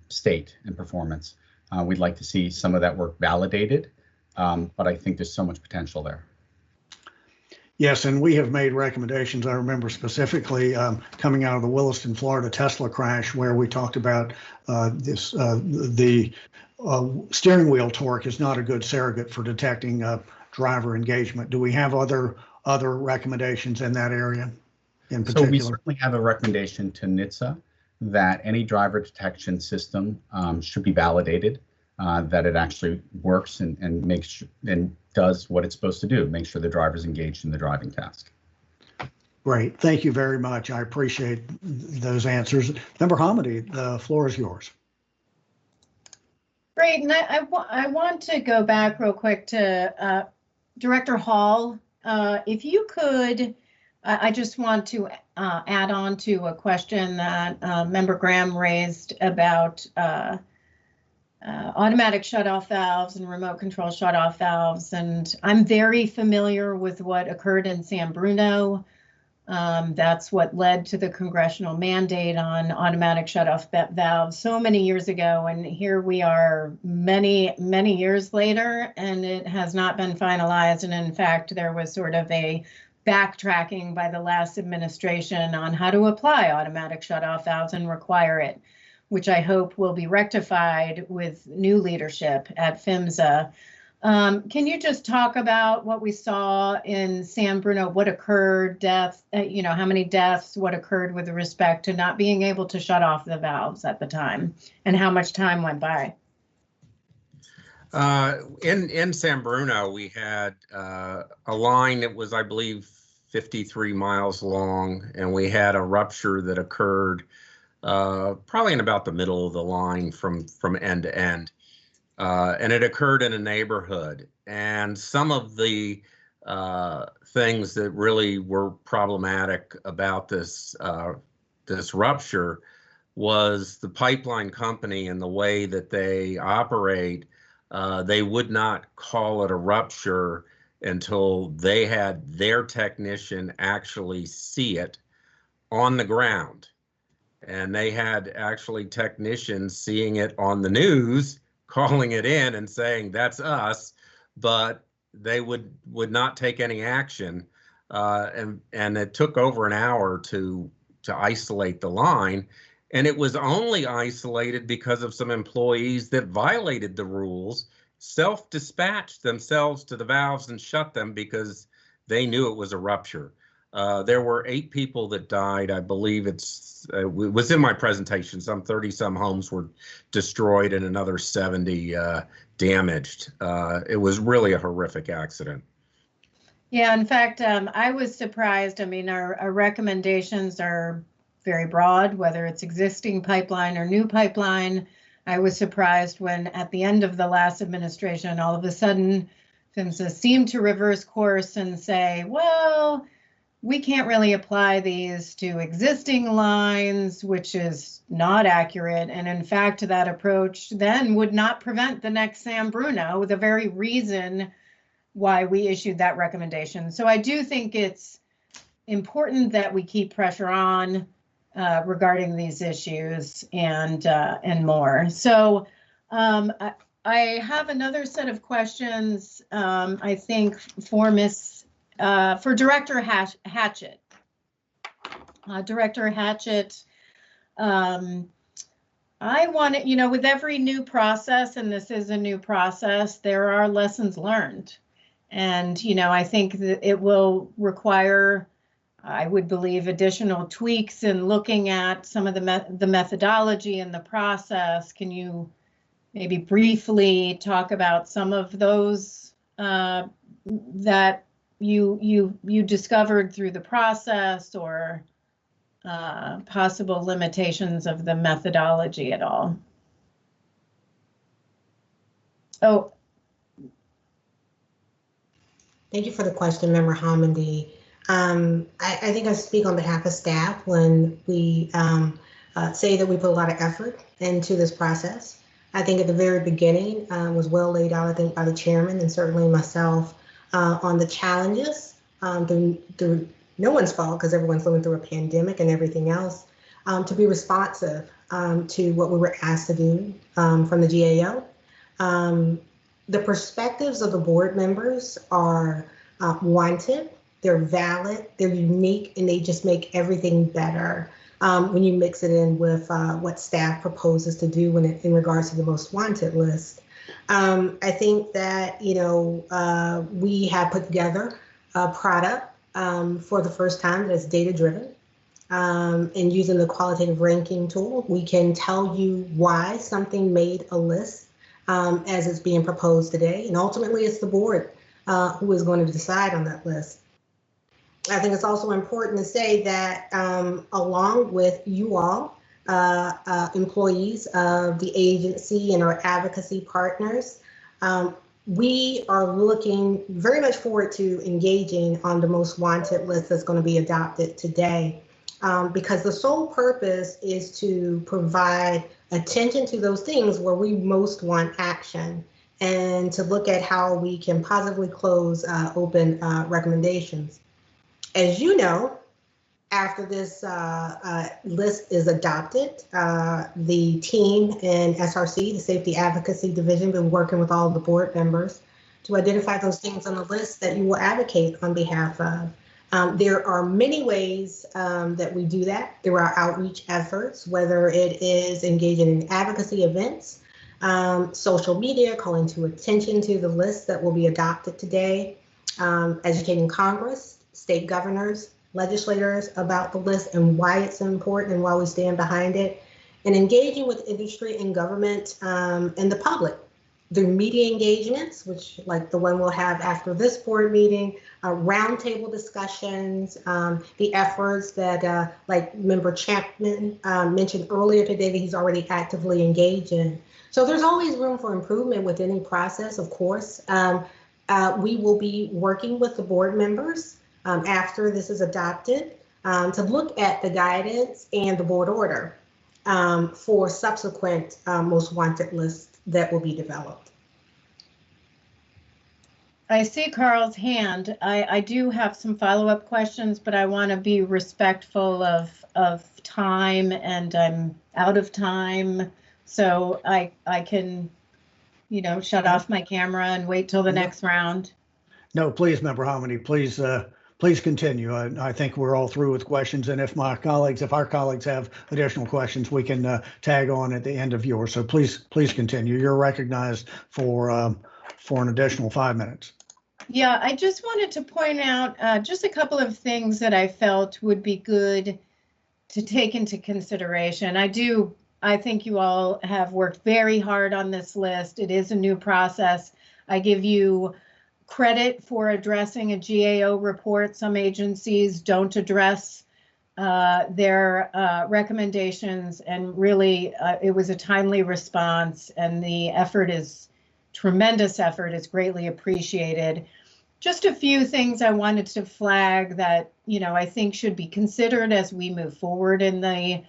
state and performance. We'd like to see some of that work validated, but I think there's so much potential there. Yes, and we have made recommendations. I remember specifically coming out of the Williston, Florida Tesla crash, where we talked about the steering wheel torque is not a good surrogate for detecting driver engagement. Do we have other recommendations in that area in particular? So we certainly have a recommendation to NHTSA that any driver detection system should be validated, that it actually works and makes and does what it's supposed to do, make sure the driver's engaged in the driving task. Great, thank you very much. I appreciate those answers. Member Hamady, the floor is yours. Great, and I want to go back real quick to Director Hall. If you could, I just want to add on to a question that Member Graham raised about automatic shutoff valves and remote control shutoff valves. And I'm very familiar with what occurred in San Bruno. That's what led to the congressional mandate on automatic shutoff valves so many years ago. And here we are many, many years later, and it has not been finalized. And in fact, there was sort of a backtracking by the last administration on how to apply automatic shutoff valves and require it. which I hope will be rectified with new leadership at PHMSA. Can you just talk about what we saw in San Bruno, what occurred, death, how many deaths, what occurred with respect to not being able to shut off the valves at the time, and how much time went by? In San Bruno, we had a line that was, I believe, 53 miles long, and we had a rupture that occurred probably in about the middle of the line from end to end. And it occurred in a neighborhood. And some of the things that really were problematic about this rupture was the pipeline company and the way that they operate. They would not call it a rupture until they had their technician actually see it on the ground. And they had actually technicians seeing it on the news, calling it in and saying, that's us, but they would not take any action. And it took over an hour to isolate the line. And it was only isolated because of some employees that violated the rules, self-dispatched themselves to the valves and shut them because they knew it was a rupture. There were 8 people that died. I believe it was in my presentation. Some 30-some homes were destroyed and another 70 damaged. It was really a horrific accident. Yeah, in fact, I was surprised. I mean, our recommendations are very broad, whether it's existing pipeline or new pipeline. I was surprised when at the end of the last administration, all of a sudden, PHMSA seemed to reverse course and say, well, we can't really apply these to existing lines, which is not accurate. And in fact, that approach then would not prevent the next San Bruno, the very reason why we issued that recommendation. So I do think it's important that we keep pressure on regarding these issues and more. So I have another set of questions, I think, for Director Hatchett. Director Hatchett, I want to, with every new process, and this is a new process, there are lessons learned. And, I think that it will require, I would believe, additional tweaks in looking at some of the methodology and the process. Can you maybe briefly talk about some of those that you discovered through the process, or possible limitations of the methodology at all? Oh. Thank you for the question, Member Hamady. I think I speak on behalf of staff when we say that we put a lot of effort into this process. I think at the very beginning was well laid out, I think, by the chairman and certainly myself on the challenges through no one's fault, because everyone's living through a pandemic and everything else, to be responsive to what we were asked to do from the GAO. The perspectives of the board members are wanted, they're valid, they're unique, and they just make everything better when you mix it in with what staff proposes to do in regards to the most wanted list. I think that, we have put together a product for the first time that's data-driven. And using the qualitative ranking tool, we can tell you why something made a list as it's being proposed today. And ultimately, it's the board who is going to decide on that list. I think it's also important to say that along with you all, employees of the agency and our advocacy partners, we are looking very much forward to engaging on the most wanted list that's going to be adopted today, because the sole purpose is to provide attention to those things where we most want action, and to look at how we can positively close open recommendations. As you know, after this list is adopted, the team in SRC, the Safety Advocacy Division, been working with all of the board members to identify those things on the list that you will advocate on behalf of. There are many ways that we do that through our outreach efforts, whether it is engaging in advocacy events, social media, calling to attention to the list that will be adopted today, educating Congress, state governors, legislators about the list and why it's important and why we stand behind it, and engaging with industry and government and the public through media engagements, which like the one we'll have after this board meeting, roundtable discussions, the efforts that like Member Chapman mentioned earlier today that he's already actively engaged in. So there's always room for improvement with any process, of course. We will be working with the board members after this is adopted to look at the guidance and the board order for subsequent most wanted lists that will be developed. I see Carl's hand. I do have some follow-up questions, but I want to be respectful of time, and I'm out of time. So I can, shut off my camera and wait till the next round. No, please, Member Hominy, please continue. I think we're all through with questions, and if our colleagues have additional questions, we can tag on at the end of yours. So please continue. You're recognized for an additional 5 minutes. Yeah, I just wanted to point out just a couple of things that I felt would be good to take into consideration. I think you all have worked very hard on this list. It is a new process. I give you credit for addressing a GAO report. Some agencies don't address their recommendations, and really it was a timely response, and the tremendous effort is greatly appreciated. Just a few things I wanted to flag that, I think should be considered as we move forward in the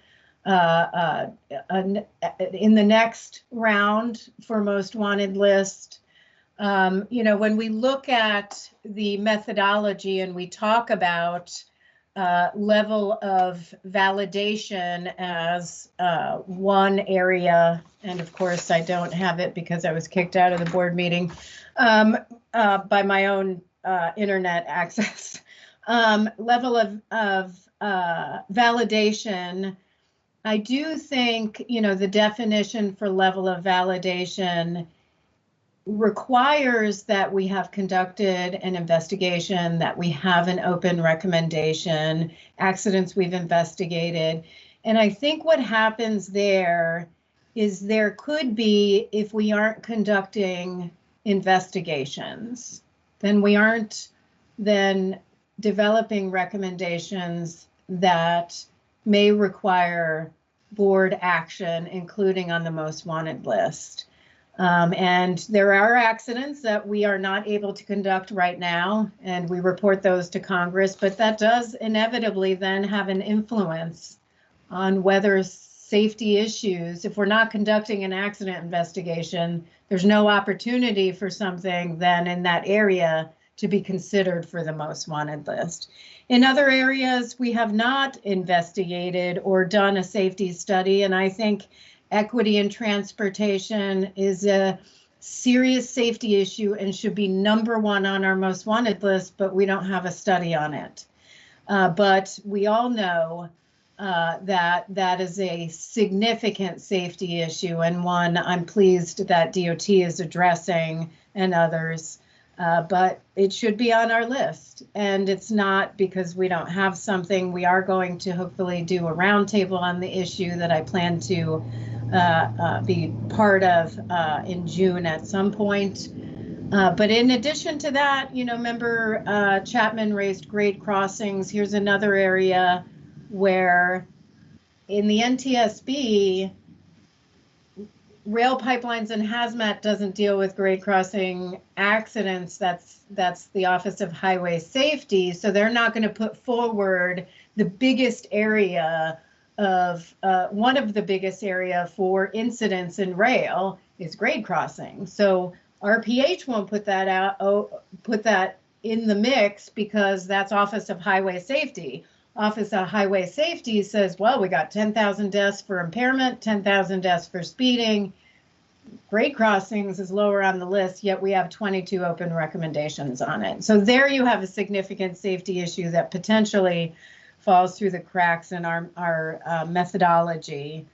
next round for most wanted list. When we look at the methodology and we talk about level of validation as one area, and of course I don't have it because I was kicked out of the board meeting by my own internet access. Level of validation, I do think, the definition for level of validation requires that we have conducted an investigation, that we have an open recommendation, accidents we've investigated. And I think what happens there is there could be, if we aren't conducting investigations, then we aren't then developing recommendations that may require board action, including on the most wanted list. And there are accidents that we are not able to conduct right now, and we report those to Congress, but that does inevitably then have an influence on whether safety issues, if we're not conducting an accident investigation, there's no opportunity for something then in that area to be considered for the most wanted list. In other areas, we have not investigated or done a safety study, and I think equity in transportation is a serious safety issue and should be number one on our most wanted list, but we don't have a study on it. But we all know that is a significant safety issue, and one I'm pleased that DOT is addressing and others, but it should be on our list. And it's not because we don't have something. We are going to hopefully do a roundtable on the issue that I plan to be part of in June at some point. But in addition to that, Member Chapman raised grade crossings. Here's another area where in the NTSB, rail pipelines and hazmat doesn't deal with grade crossing accidents. That's the Office of Highway Safety. So they're not going to put forward the biggest area of one of the biggest area for incidents in rail is grade crossing. So RPH won't put that out, put that in the mix because that's Office of Highway Safety. Office of Highway Safety says, well, we got 10,000 deaths for impairment, 10,000 deaths for speeding. grade crossings is lower on the list, yet we have 22 open recommendations on it. So there you have a significant safety issue that potentially falls through the cracks in our methodology.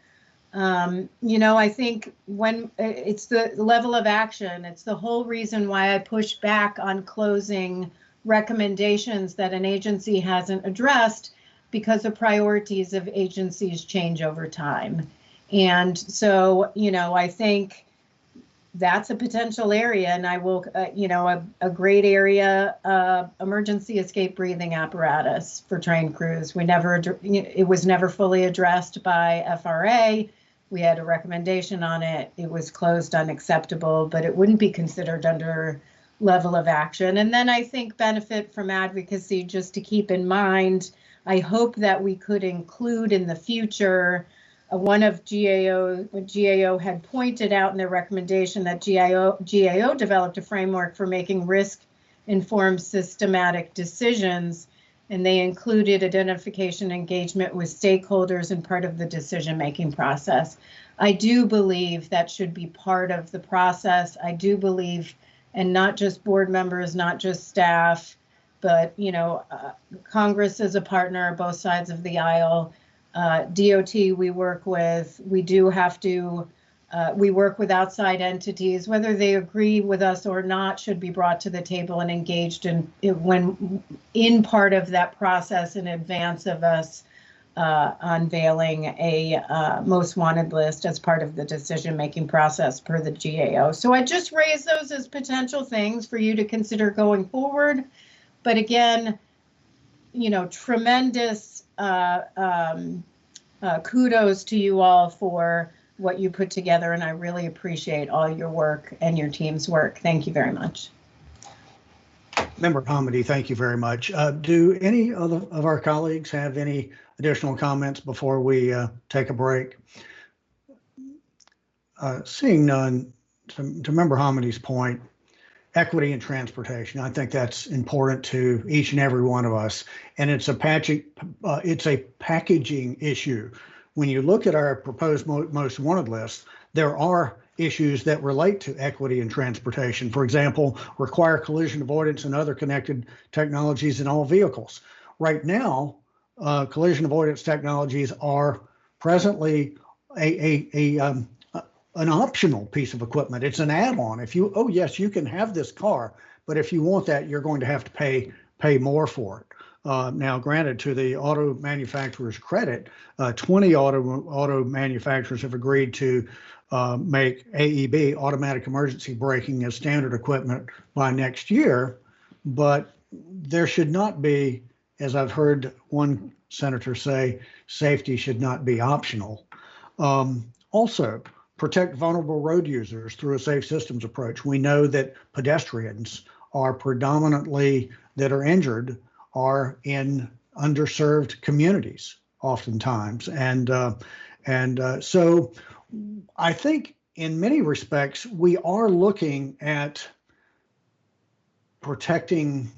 I think when it's the level of action, it's the whole reason why I push back on closing recommendations that an agency hasn't addressed, because the priorities of agencies change over time. And so, I think that's a potential area, and I will, a great area, emergency escape breathing apparatus for trained crews. It was never fully addressed by FRA. We had a recommendation on it. It was closed unacceptable, but it wouldn't be considered under level of action. And then I think benefit from advocacy, just to keep in mind, I hope that we could include in the future, one of GAO had pointed out in their recommendation that GAO developed a framework for making risk-informed systematic decisions, and they included identification engagement with stakeholders and part of the decision-making process. I do believe that should be part of the process. I do believe, and not just board members, not just staff, but Congress is a partner, both sides of the aisle. DOT we work with, we do have to, we work with outside entities, whether they agree with us or not, should be brought to the table and engaged in part of that process in advance of us unveiling a most wanted list as part of the decision-making process per the GAO. So I just raise those as potential things for you to consider going forward. But again, tremendous kudos to you all for what you put together, and I really appreciate all your work and your team's work. Thank you very much. Member Hamady, thank you very much. Do any of our colleagues have any additional comments before we take a break? Seeing none, to Member Hamady's point, equity in transportation, I think that's important to each and every one of us, and it's a packaging issue. When you look at our proposed most wanted list, there are issues that relate to equity in transportation. For example, require collision avoidance and other connected technologies in all vehicles. Right now, collision avoidance technologies are presently an optional piece of equipment. It's an add-on. If you, oh yes, you can have this car, but if you want that, you're going to have to pay more for it. Now, granted, to the auto manufacturer's credit, 20 auto manufacturers have agreed to make AEB, automatic emergency braking, as standard equipment by next year. But there should not be, as I've heard one senator say, safety should not be optional. Also, protect vulnerable road users through a safe systems approach. We know that pedestrians are predominantly, that are injured, are in underserved communities oftentimes. And so I think in many respects, we are looking at protecting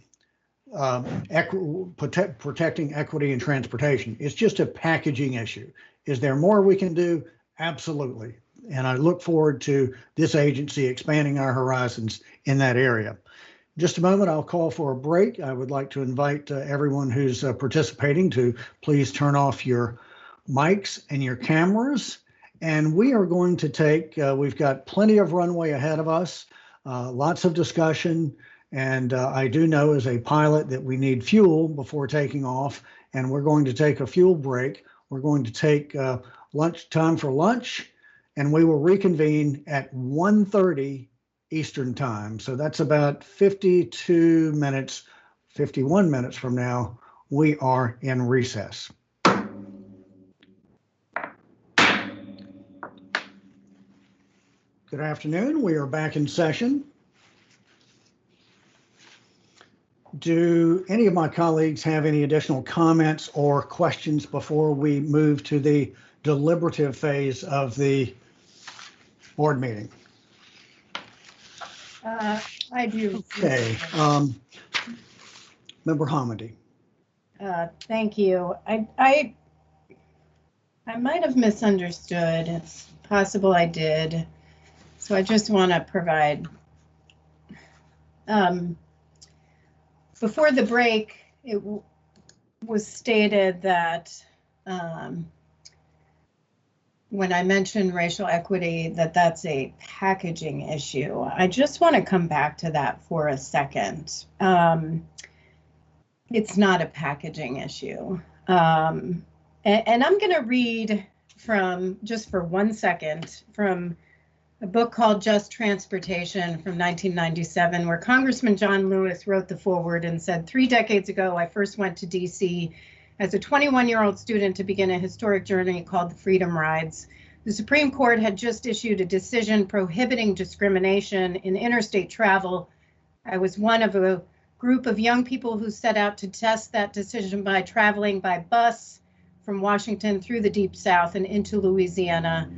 equity in transportation. It's just a packaging issue. Is there more we can do? Absolutely. And I look forward to this agency expanding our horizons in that area. In just a moment, I'll call for a break. I would like to invite everyone who's participating to please turn off your mics and your cameras. And we are going to take, we've got plenty of runway ahead of us, lots of discussion. And I do know as a pilot that we need fuel before taking off. And we're going to take a fuel break. We're going to take time for lunch. And we will reconvene at 1:30 Eastern time. So that's about 52 minutes, 51 minutes from now, we are in recess. Good afternoon. We are back in session. Do any of my colleagues have any additional comments or questions before we move to the deliberative phase of the board meeting? I do. Okay. Member Hamady. Thank you. I might have misunderstood. It's possible I did. So I just want to provide, before the break, it was stated that when I mentioned racial equity, that's a packaging issue. I just want to come back to that for a second. It's not a packaging issue. And I'm going to read from, just for 1 second, from a book called Just Transportation from 1997, where Congressman John Lewis wrote the foreword and said, 3 decades ago, I first went to DC as a 21-year-old student to begin a historic journey called the Freedom Rides. The Supreme Court had just issued a decision prohibiting discrimination in interstate travel. I was one of a group of young people who set out to test that decision by traveling by bus from Washington through the Deep South and into Louisiana.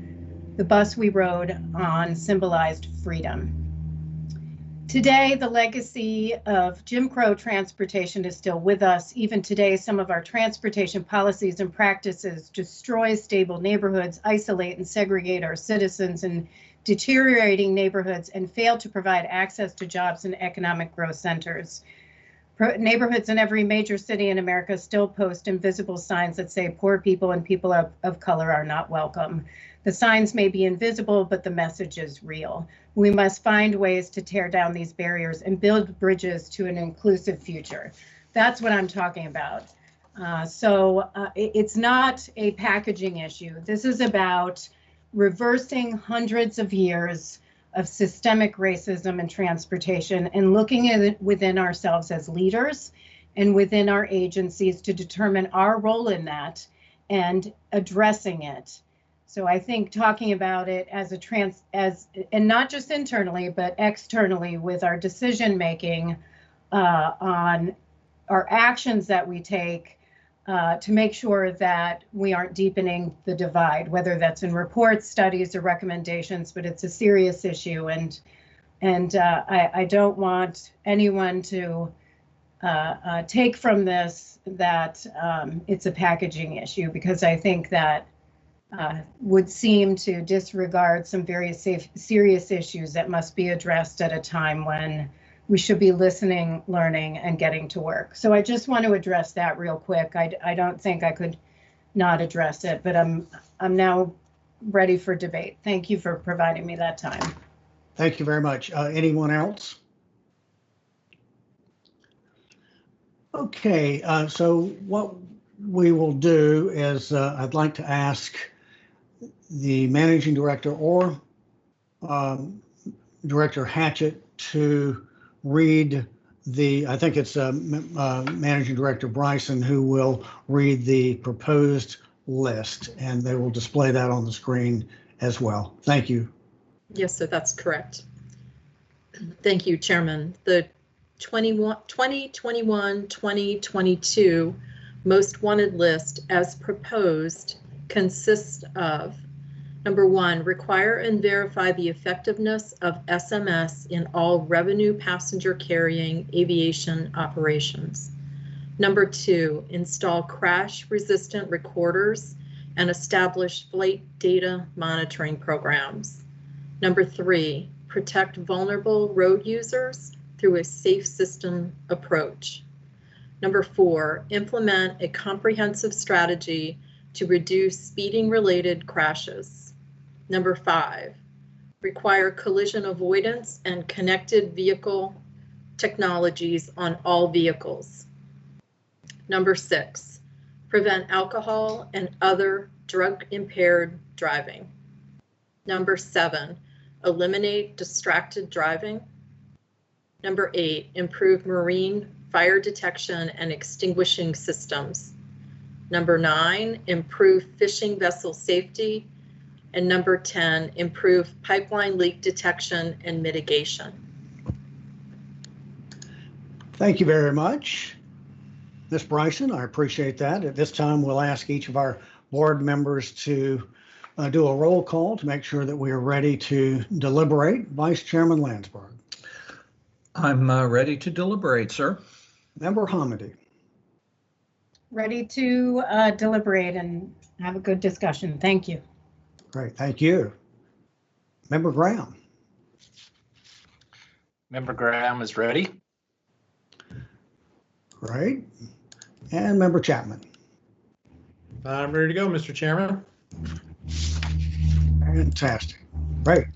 The bus we rode on symbolized freedom. Today, the legacy of Jim Crow transportation is still with us. Even today, some of our transportation policies and practices destroy stable neighborhoods, isolate and segregate our citizens in deteriorating neighborhoods, and fail to provide access to jobs and economic growth centers. Neighborhoods in every major city in America still post invisible signs that say poor people and people of color are not welcome. The signs may be invisible, but the message is real. We must find ways to tear down these barriers and build bridges to an inclusive future. That's what I'm talking about. It's not a packaging issue. This is about reversing hundreds of years of systemic racism in transportation and looking at it within ourselves as leaders and within our agencies to determine our role in that and addressing it. So I think talking about it as and not just internally, but externally with our decision making on our actions that we take to make sure that we aren't deepening the divide, whether that's in reports, studies, or recommendations, but it's a serious issue. And I don't want anyone to take from this that it's a packaging issue, because I think that would seem to disregard some very serious issues that must be addressed at a time when we should be listening, learning, and getting to work. So I just want to address that real quick. I don't think I could not address it, but I'm now ready for debate. Thank you for providing me that time. Thank you very much. Anyone else? Okay, so what we will do is I'd like to ask the managing director or Director Hatchett to read I think it's Managing Director Bryson who will read the proposed list, and they will display that on the screen as well. Thank you. Yes, sir, that's correct. Thank you, Chairman. The 2021-2022 most wanted list as proposed consists of: number 1, require and verify the effectiveness of SMS in all revenue passenger carrying aviation operations. Number 2, install crash resistant recorders and establish flight data monitoring programs. Number 3, protect vulnerable road users through a safe system approach. Number 4, implement a comprehensive strategy to reduce speeding related crashes. Number 5, require collision avoidance and connected vehicle technologies on all vehicles. Number 6, prevent alcohol and other drug impaired driving. Number 7, eliminate distracted driving. Number 8, improve marine fire detection and extinguishing systems. Number 9, improve fishing vessel safety. And number 10, improve pipeline leak detection and mitigation. Thank you very much, Ms. Bryson. I appreciate that. At this time, we'll ask each of our board members to do a roll call to make sure that we are ready to deliberate. Vice Chairman Landsberg. I'm ready to deliberate, sir. Member Hamady. Ready to deliberate and have a good discussion. Thank you. Great, thank you. Member Graham. Member Graham is ready. Great. And Member Chapman. I'm ready to go, Mr. Chairman. Fantastic. Great.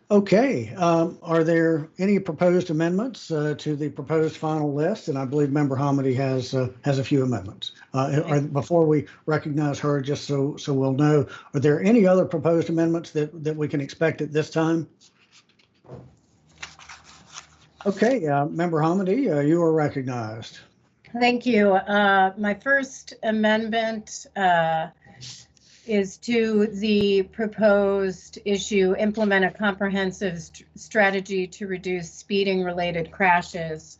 Okay. Are there any proposed amendments to the proposed final list? And I believe Member Hamady has a few amendments. Before we recognize her, just so we'll know, are there any other proposed amendments that we can expect at this time? Okay, Member Hamady, you are recognized. Thank you. My first amendment is to the proposed issue, implement a comprehensive strategy to reduce speeding related crashes.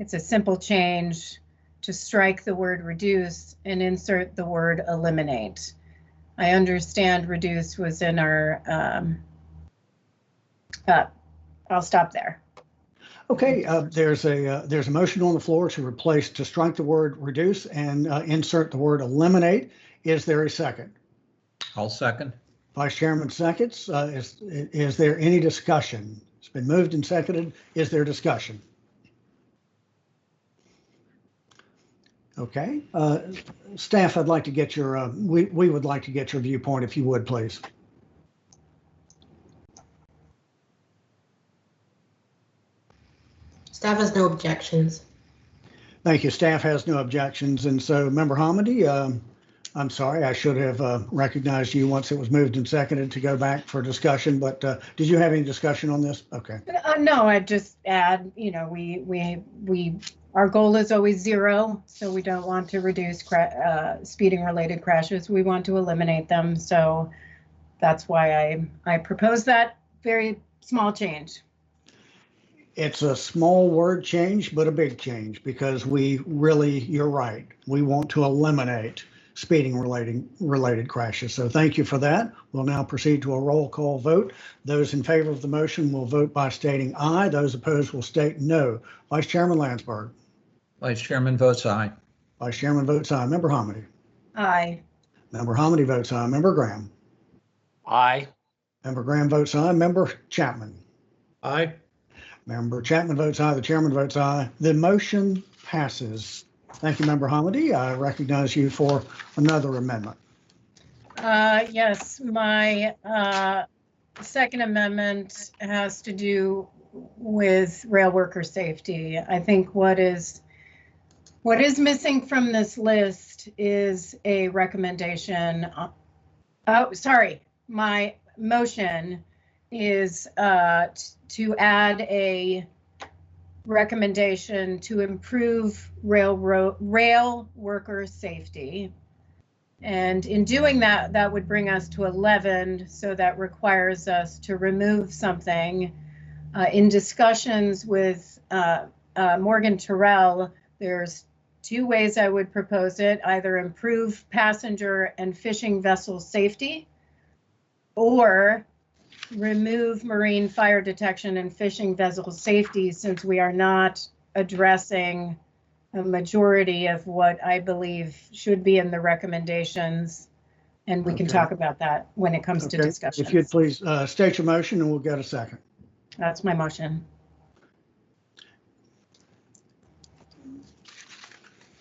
It's a simple change to strike the word reduce and insert the word eliminate. I understand reduce was in our, I'll stop there. Okay, there's a motion on the floor to strike the word reduce and insert the word eliminate. Is there a second? I'll second. Vice Chairman seconds. Is there any discussion? It's been moved and seconded. Is there discussion? Okay, staff, I'd like to get your, we would like to get your viewpoint if you would, please. Staff has no objections. Thank you. Staff has no objections. And so, Member Hamady, I'm sorry, I should have recognized you once it was moved and seconded to go back for discussion, but did you have any discussion on this? Okay. No, I'd just add, our goal is always 0, so we don't want to reduce speeding related crashes. We want to eliminate them. So that's why I propose that very small change. It's a small word change, but a big change because you're right. We want to eliminate speeding related crashes. So thank you for that. We'll now proceed to a roll call vote. Those in favor of the motion will vote by stating aye. Those opposed will state no. Vice Chairman Landsberg. Vice Chairman votes aye. Vice Chairman votes aye. Member Hamady. Aye. Member Hamady votes aye. Member Graham. Aye. Member Graham votes aye. Member Chapman. Aye. Member Chapman votes aye. The chairman votes aye. The motion passes. Thank you, Member Hamady. I recognize you for another amendment. Yes, my second amendment has to do with rail worker safety. I think what is missing from this list is a recommendation. My motion is to add a recommendation to improve rail worker safety. And in doing that, that would bring us to 11. So that requires us to remove something. In discussions with Morgan Terrell, there's 2 ways I would propose it: either improve passenger and fishing vessel safety, or remove marine fire detection and fishing vessel safety, since we are not addressing a majority of what I believe should be in the recommendations. And we can talk about that when it comes to discussion. If you'd please state your motion and we'll get a second. That's my motion.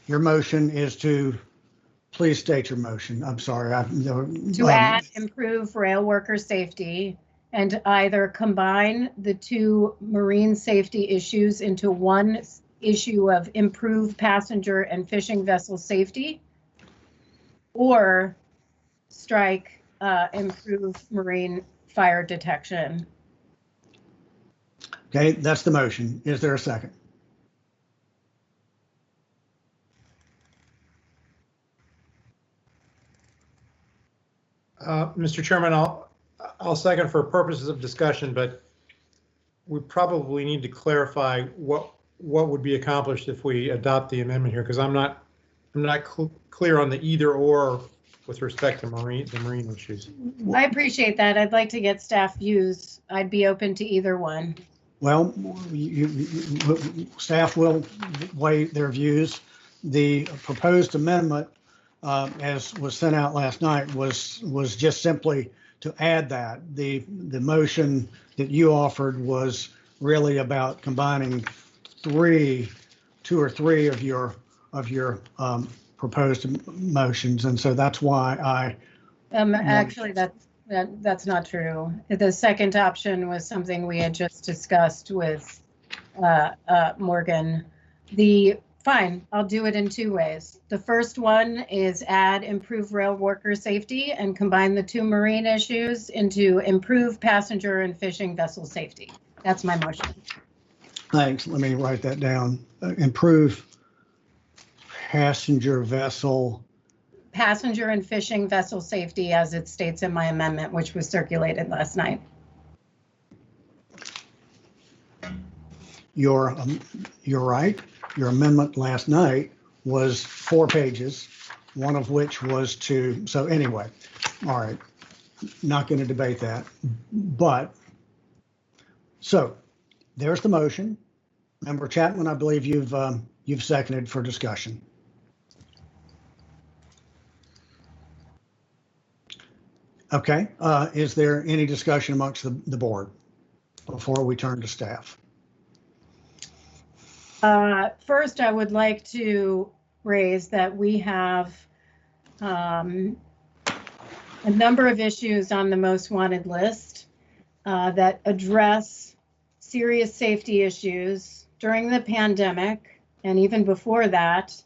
Your motion is to, please state your motion. I'm sorry. To add improve rail worker safety and either combine the 2 marine safety issues into one issue of improve passenger and fishing vessel safety, or strike improve marine fire detection. Okay, that's the motion. Is there a second? Mr. Chairman, I'll second for purposes of discussion, but we probably need to clarify what would be accomplished if we adopt the amendment here, because I'm not clear on the either or with respect to the marine issues. I appreciate that. I'd like to get staff views. I'd be open to either one. Well, staff will weigh their views. The proposed amendment, as was sent out last night, was just simply to add that. The motion that you offered was really about combining two or three of your proposed motions, and so that's why I. Actually, that's not true. The second option was something we had just discussed with Morgan. Fine, I'll do it in two ways. The first one is add improve rail worker safety and combine the two marine issues into improve passenger and fishing vessel safety. That's my motion. Thanks. Let me write that down. Improve passenger and fishing vessel safety as it states in my amendment, which was circulated last night. You're right. Your amendment last night was 4 pages, one of which was so anyway, all right, not going to debate that. But, so there's the motion. Member Chapman, I believe you've seconded for discussion. Okay, is there any discussion amongst the board before we turn to staff? First, I would like to raise that we have a number of issues on the most wanted list that address serious safety issues during the pandemic. And even before that,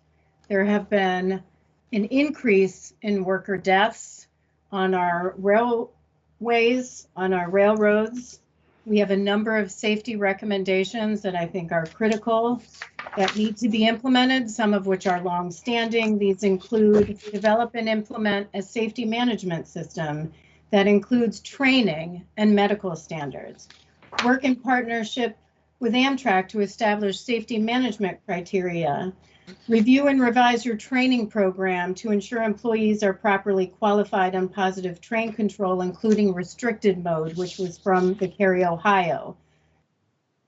there have been an increase in worker deaths on our railways, on our railroads. We have a number of safety recommendations that I think are critical that need to be implemented, some of which are long-standing. These include develop and implement a safety management system that includes training and medical standards. Work in partnership with Amtrak to establish safety management criteria. Review and revise your training program to ensure employees are properly qualified on positive train control, including restricted mode, which was from the Cary, Ohio.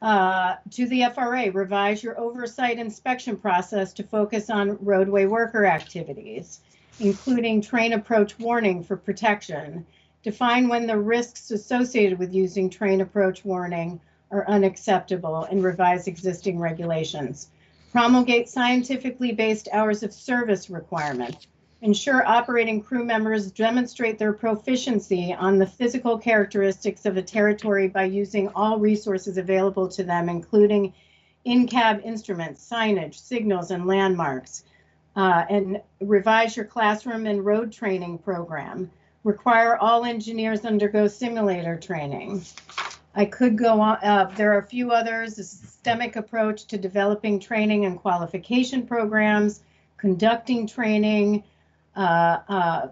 To the FRA, revise your oversight inspection process to focus on roadway worker activities, including train approach warning for protection. Define when the risks associated with using train approach warning are unacceptable and revise existing regulations. Promulgate scientifically based hours of service requirements. Ensure operating crew members demonstrate their proficiency on the physical characteristics of a territory by using all resources available to them, including in-cab instruments, signage, signals, and landmarks. And revise your classroom and road training program. Require all engineers undergo simulator training. I could go on, there are a few others, a systemic approach to developing training and qualification programs, conducting training that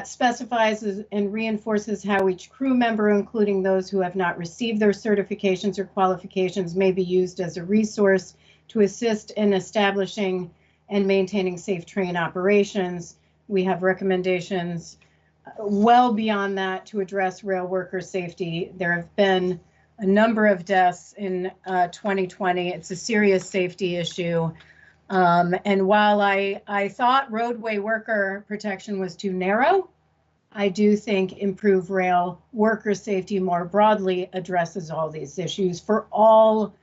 specifies and reinforces how each crew member, including those who have not received their certifications or qualifications, may be used as a resource to assist in establishing and maintaining safe train operations. We have recommendations well beyond that to address rail worker safety. There have been a number of deaths in 2020. It's a serious safety issue. And while I thought roadway worker protection was too narrow, I do think improve rail worker safety more broadly addresses all these issues for all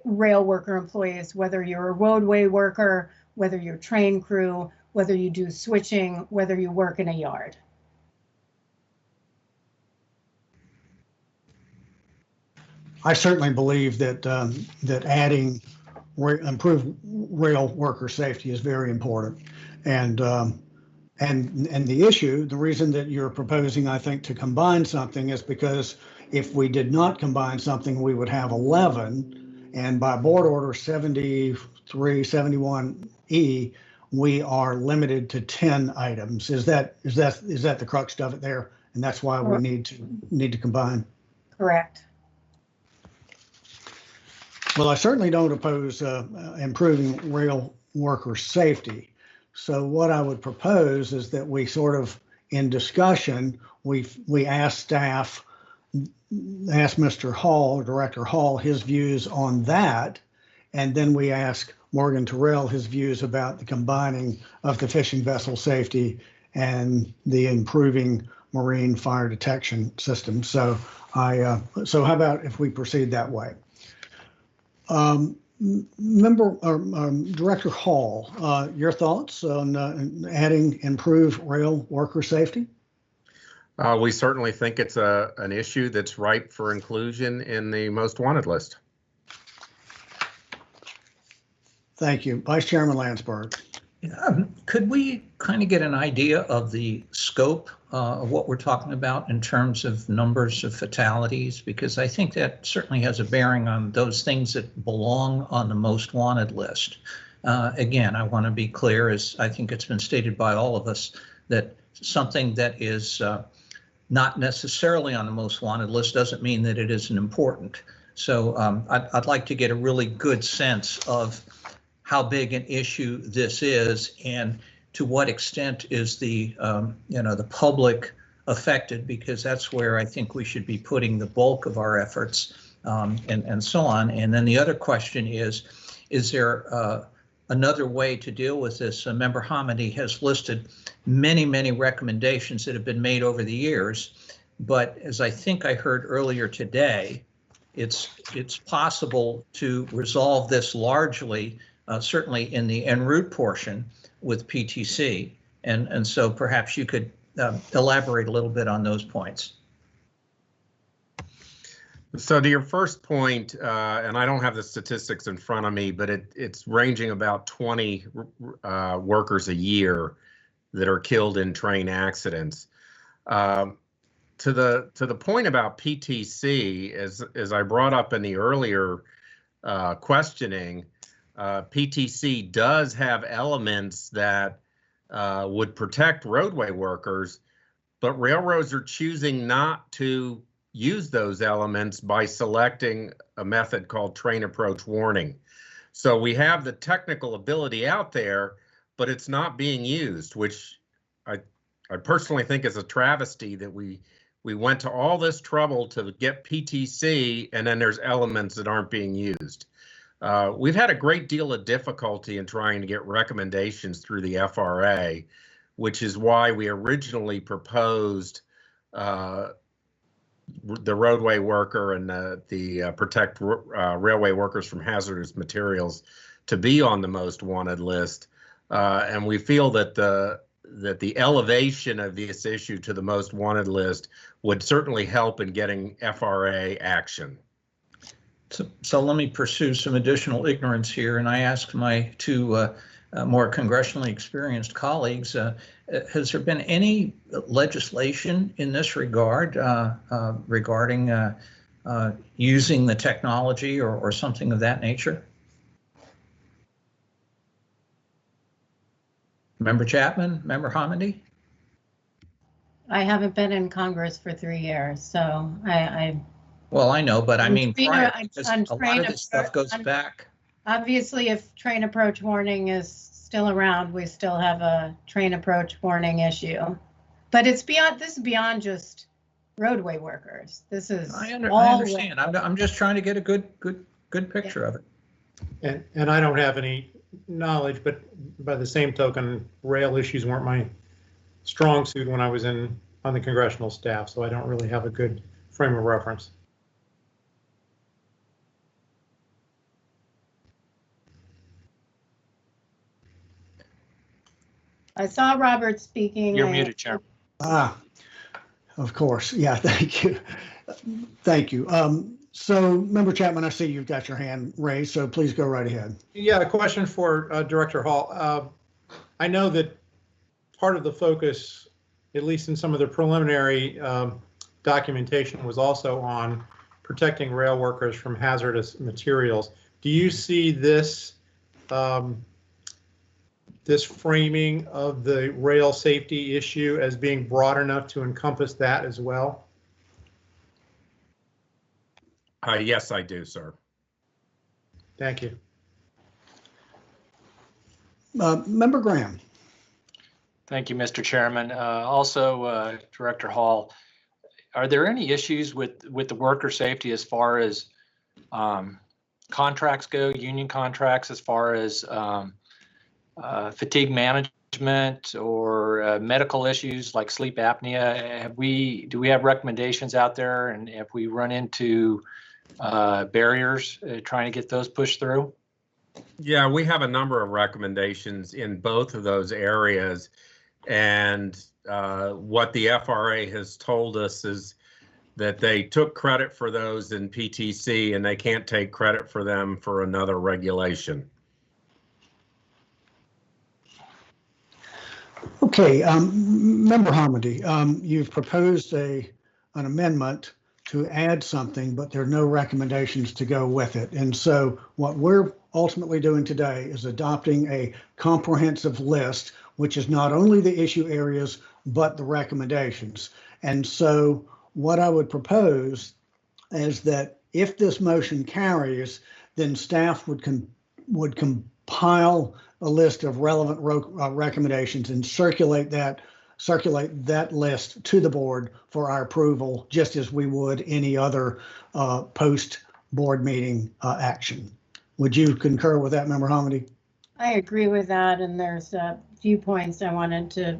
rail worker employees, whether you're a roadway worker, whether you're train crew, whether you do switching, whether you work in a yard. I certainly believe that that adding improved rail worker safety is very important, and the issue, the reason that you're proposing, I think, to combine something is because if we did not combine something, we would have 11, and by board order 7371E, we are limited to 10 items. Is that the crux of it there? And that's why we need to combine. Correct. Well, I certainly don't oppose improving rail worker safety. So what I would propose is that we sort of, in discussion, we ask staff, ask Mr. Hall, Director Hall, his views on that, and then we ask Morgan Terrell his views about the combining of the fishing vessel safety and the improving marine fire detection system. So so how about if we proceed that way? Director Hall, your thoughts on adding improved rail worker safety? We certainly think it's an issue that's ripe for inclusion in the most wanted list. Thank you. Vice Chairman Landsberg. Could we kind of get an idea of the scope of what we're talking about in terms of numbers of fatalities? Because I think that certainly has a bearing on those things that belong on the most wanted list. Again, I want to be clear, as I think it's been stated by all of us, that something that is not necessarily on the most wanted list doesn't mean that it isn't important. So I'd like to get a really good sense of how big an issue this is, and to what extent is the the public affected, because that's where I think we should be putting the bulk of our efforts, and so on. And then the other question is there another way to deal with this? Member Hamidi has listed many recommendations that have been made over the years, but as I think I heard earlier today, it's possible to resolve this largely, certainly in the en route portion with PTC. And so perhaps you could elaborate a little bit on those points. So to your first point, and I don't have the statistics in front of me, but it's ranging about 20 workers a year that are killed in train accidents. To the point about PTC, as I brought up in the earlier questioning, PTC does have elements that would protect roadway workers, but railroads are choosing not to use those elements by selecting a method called train approach warning. So we have the technical ability out there, but it's not being used, which I personally think is a travesty that we went to all this trouble to get PTC, and then there's elements that aren't being used. We've had a great deal of difficulty in trying to get recommendations through the FRA, which is why we originally proposed the roadway worker and the protect railway workers from hazardous materials to be on the most wanted list. And we feel that the elevation of this issue to the most wanted list would certainly help in getting FRA action. So let me pursue some additional ignorance here, and I ask my two more congressionally experienced colleagues, has there been any legislation in this regard regarding using the technology or something of that nature? Member Chapman, Member Hamidi? I haven't been in Congress for 3 years, so Well, I know, but I mean, prior, on a lot of this stuff goes back. Obviously, if train approach warning is still around, we still have a train approach warning issue. But it's beyond, this is beyond just roadway workers. This is I understand. I'm just trying to get a good picture of it. And I don't have any knowledge, but by the same token, rail issues weren't my strong suit when I was on the congressional staff, so I don't really have a good frame of reference. I saw Robert speaking. You're muted, Chair. Of course. Yeah, thank you. Thank you. So, Member Chapman, I see you've got your hand raised, so please go right ahead. Yeah, a question for Director Hall. I know that part of the focus, at least in some of the preliminary documentation, was also on protecting rail workers from hazardous materials. Do you see this this framing of the rail safety issue as being broad enough to encompass that as well? Yes, I do, sir. Thank you. Member Graham. Thank you, Mr. Chairman. Also, Director Hall, are there any issues with the worker safety as far as contracts go, union contracts, as far as fatigue management or medical issues like sleep apnea? Do we have recommendations out there? And if we run into barriers, trying to get those pushed through? Yeah, we have a number of recommendations in both of those areas. And what the FRA has told us is that they took credit for those in PTC and they can't take credit for them for another regulation. Okay, Member Hamady, you've proposed an amendment to add something, but there are no recommendations to go with it. And so what we're ultimately doing today is adopting a comprehensive list, which is not only the issue areas, but the recommendations. And so what I would propose is that if this motion carries, then staff would compile a list of relevant recommendations and circulate that list to the board for our approval, just as we would any other post-board meeting action. Would you concur with that, Member Hamady? I agree with that, and there's a few points I wanted to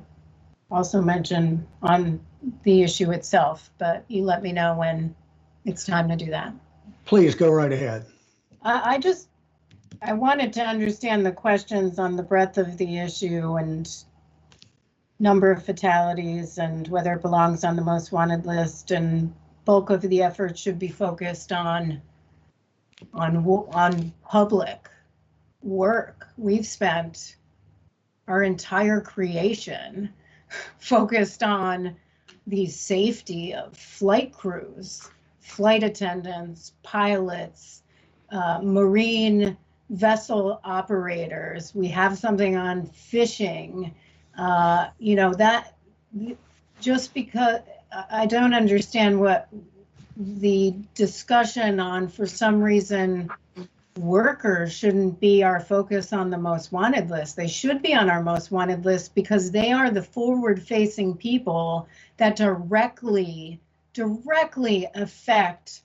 also mention on the issue itself, but you let me know when it's time to do that. Please go right ahead. I wanted to understand the questions on the breadth of the issue and number of fatalities and whether it belongs on the most wanted list, and bulk of the effort should be focused on public work. We've spent our entire creation focused on the safety of flight crews, flight attendants, pilots, marine vessel operators. We have something on fishing. That just because I don't understand what the discussion on, for some reason, workers shouldn't be our focus on the most wanted list. They should be on our most wanted list because they are the forward-facing people that directly affect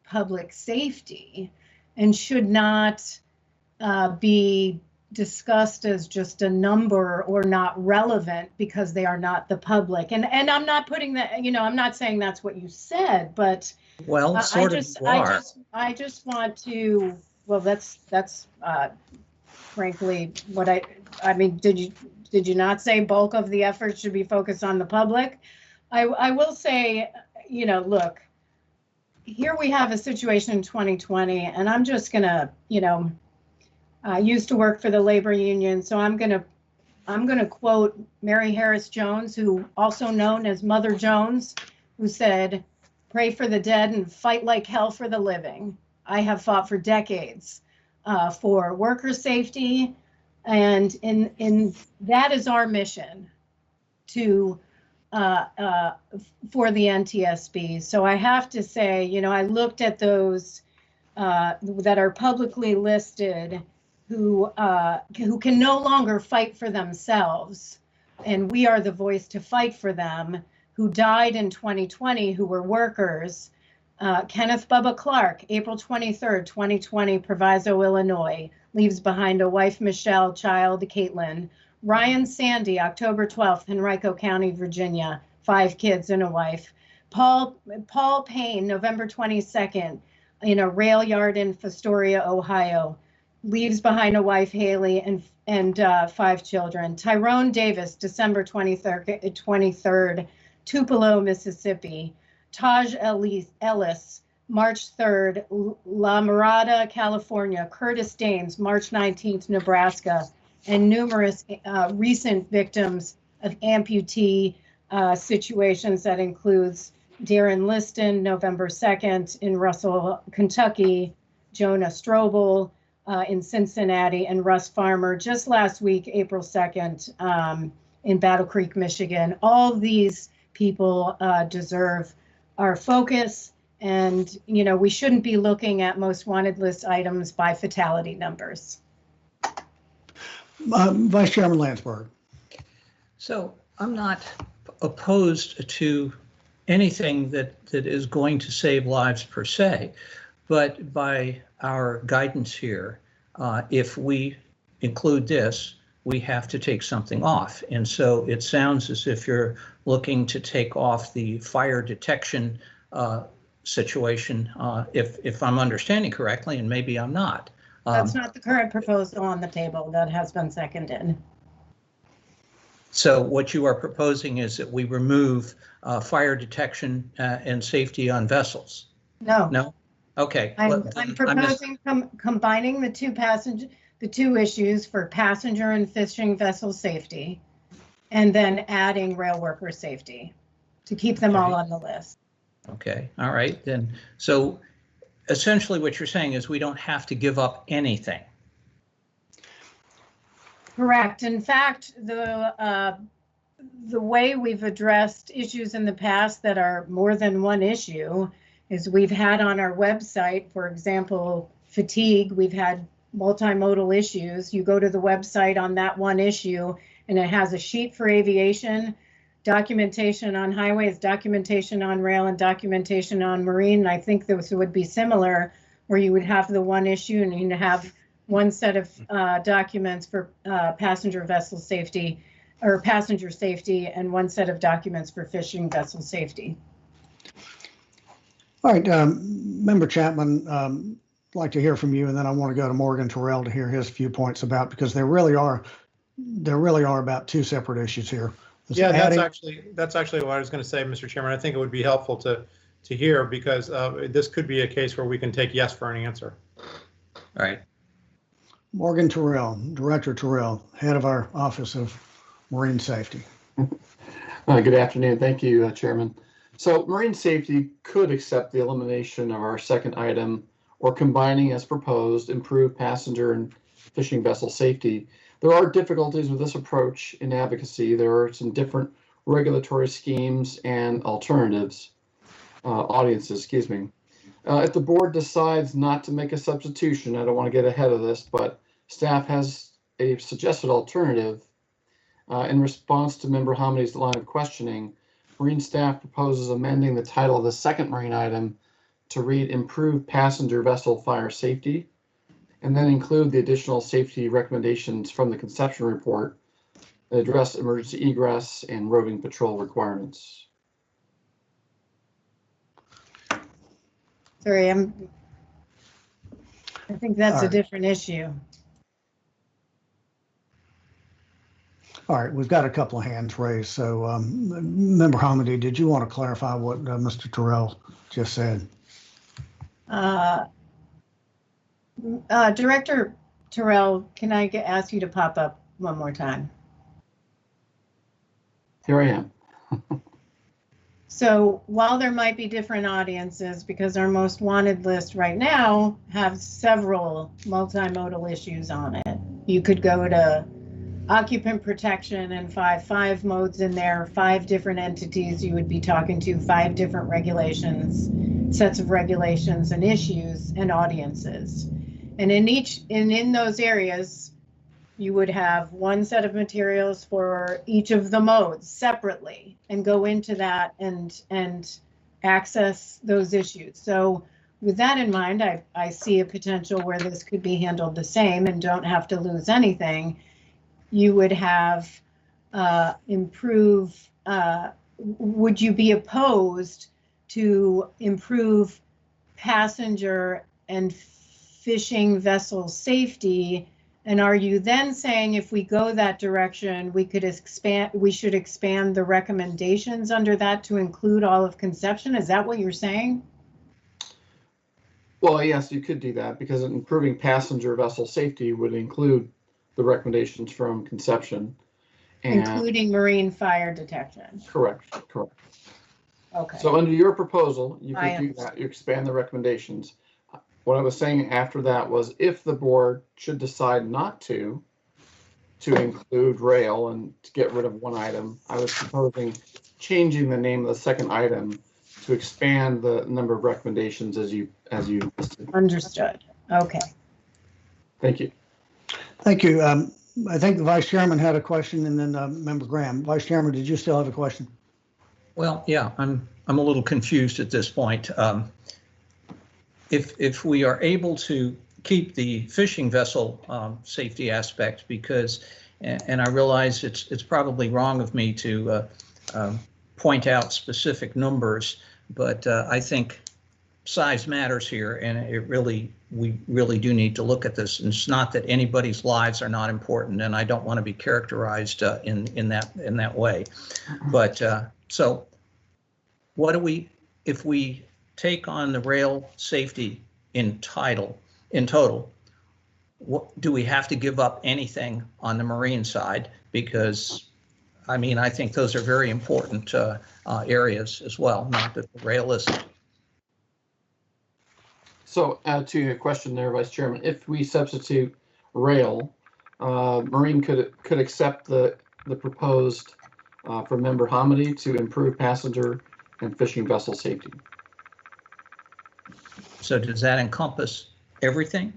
public safety and should not be discussed as just a number or not relevant because they are not the public. And I'm not putting that, I'm not saying that's what you said, but well, I just want to, well, that's frankly what I mean, did you not say bulk of the effort should be focused on the public? I will say, look, here we have a situation in 2020, and I'm just gonna, I used to work for the labor union, so I'm gonna quote Mary Harris Jones, who also known as Mother Jones, who said, "Pray for the dead and fight like hell for the living." I have fought for decades for worker safety, and in that is our mission to for the NTSB. So I have to say, I looked at those that are publicly listed who can no longer fight for themselves, and we are the voice to fight for them, who died in 2020, who were workers. Kenneth Bubba Clark, April 23rd, 2020, Proviso, Illinois, leaves behind a wife, Michelle, child, Caitlin. Ryan Sandy, October 12th, Henrico County, Virginia, 5 kids and a wife. Paul Payne, November 22nd, in a rail yard in Fostoria, Ohio, leaves behind a wife, Haley, and 5 children. Tyrone Davis, December 23rd, Tupelo, Mississippi. Taj Ellis, March 3rd, La Mirada, California. Curtis Daines, March 19th, Nebraska. And numerous recent victims of amputee situations that includes Darren Liston, November 2nd, in Russell, Kentucky. Jonah Strobel in Cincinnati, and Russ Farmer just last week, April 2nd, in Battle Creek, Michigan. All these people deserve our focus, and we shouldn't be looking at most wanted list items by fatality numbers. Vice Chairman Landsberg. So I'm not opposed to anything that is going to save lives per se, but by our guidance here, if we include this, we have to take something off. And so it sounds as if you're looking to take off the fire detection situation, if I'm understanding correctly, and maybe I'm not. That's not the current proposal on the table. That has been seconded. So what you are proposing is that we remove fire detection and safety on vessels? No. No? Okay. I'm proposing combining the two issues for passenger and fishing vessel safety, and then adding rail worker safety to keep them all on the list. Okay, all right, then. So essentially what you're saying is we don't have to give up anything. Correct. In fact, the way we've addressed issues in the past that are more than one issue is we've had on our website, for example, fatigue, we've had multimodal issues. You go to the website on that one issue and it has a sheet for aviation, documentation on highways, documentation on rail, and documentation on marine. And I think those would be similar, where you would have the one issue and you'd have one set of documents for passenger vessel safety or passenger safety, and one set of documents for fishing vessel safety. All right, Member Chapman, I'd like to hear from you, and then I want to go to Morgan Terrell to hear his viewpoints about, because there really are about two separate issues here. Yeah, that's actually what I was going to say, Mr. Chairman. I think it would be helpful to hear, because this could be a case where we can take yes for an answer. All right. Morgan Terrell, Director Terrell, head of our Office of Marine Safety. Good afternoon. Thank you, Chairman. So marine safety could accept the elimination of our second item, or combining as proposed, improved passenger and fishing vessel safety. There are difficulties with this approach in advocacy. There are some different regulatory schemes and audiences, excuse me. If the board decides not to make a substitution, I don't want to get ahead of this, but staff has a suggested alternative. In response to Member Hamedy's line of questioning, Marine staff proposes amending the title of the second marine item to read improved passenger vessel fire safety, and then include the additional safety recommendations from the conception report that address emergency egress and roving patrol requirements. Sorry, I think that's a different issue. All right, we've got a couple of hands raised. So Member Hamedy, did you want to clarify what Mr. Terrell just said? Director Terrell, can I ask you to pop up one more time? Here I am. So while there might be different audiences, because our most wanted list right now have several multimodal issues on it, you could go to occupant protection and five modes in there, 5 different entities you would be talking to, 5 different regulations, sets of regulations and issues and audiences. And in those areas, you would have one set of materials for each of the modes separately and go into that and access those issues. So with that in mind, I see a potential where this could be handled the same and don't have to lose anything. You would have would you be opposed to improve passenger and fishing vessel safety? And are you then saying if we go that direction, we should expand the recommendations under that to include all of conception? Is that what you're saying? Well, yes, you could do that, because improving passenger vessel safety would include the recommendations from conception. Including marine fire detection. Correct. Okay. So under your proposal, you could do that. You expand the recommendations. What I was saying after that was, if the board should decide not to include rail and to get rid of one item, I was proposing changing the name of the second item to expand the number of recommendations as you listed. Understood. Okay. Thank you. Thank you. I think the Vice Chairman had a question, and then Member Graham. Vice Chairman, did you still have a question? Well, yeah, I'm a little confused at this point. If we are able to keep the fishing vessel safety aspect, because, and I realize it's probably wrong of me to point out specific numbers, but I think size matters here, and we really do need to look at this. And it's not that anybody's lives are not important, and I don't want to be characterized in that way. But so, what do we, if we take on the rail safety in total, what do we have to give up anything on the marine side? Because I mean, I think those are very important areas as well, not that the rail isn't. So to your question there, Vice Chairman, if we substitute rail, Marine could accept the proposed from Member Hamidi to improve passenger and fishing vessel safety. So does that encompass everything?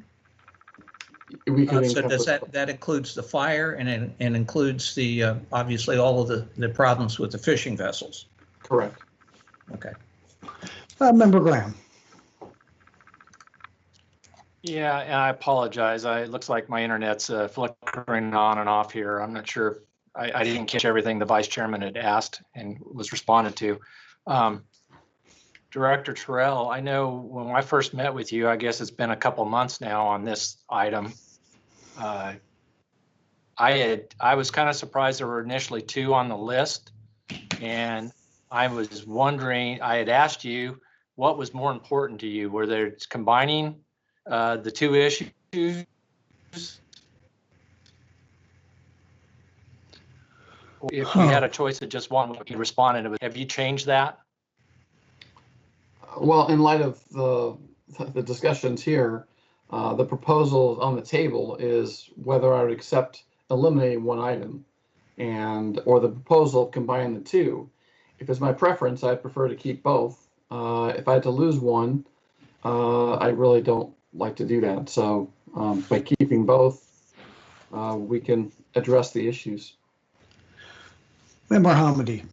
We could So does that includes the fire and includes the obviously all of the problems with the fishing vessels? Correct. Okay. Member Graham. Yeah, and I apologize. It looks like my internet's flickering on and off here. I'm not sure if I didn't catch everything the vice chairman had asked and was responded to. Director Terrell, I know when I first met with you, I guess it's been a couple months now on this item. I was kind of surprised there were initially 2 on the list, and I was wondering, I had asked you what was more important to you, were there combining the 2 issues? If you had a choice of just one, you responded. Have you changed that? Well, in light of the discussions here, the proposal on the table is whether I would accept eliminating one item or the proposal of combining the 2. If it's my preference, I'd prefer to keep both. If I had to lose one, I really don't like to do that. So by keeping both, we can address the issues. Member Hamidi.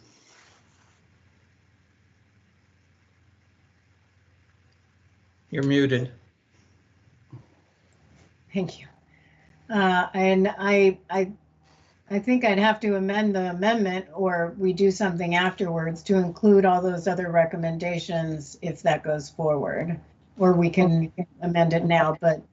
You're muted. Thank you. And I think I'd have to amend the amendment, or we do something afterwards to include all those other recommendations if that goes forward, or we can amend it now, but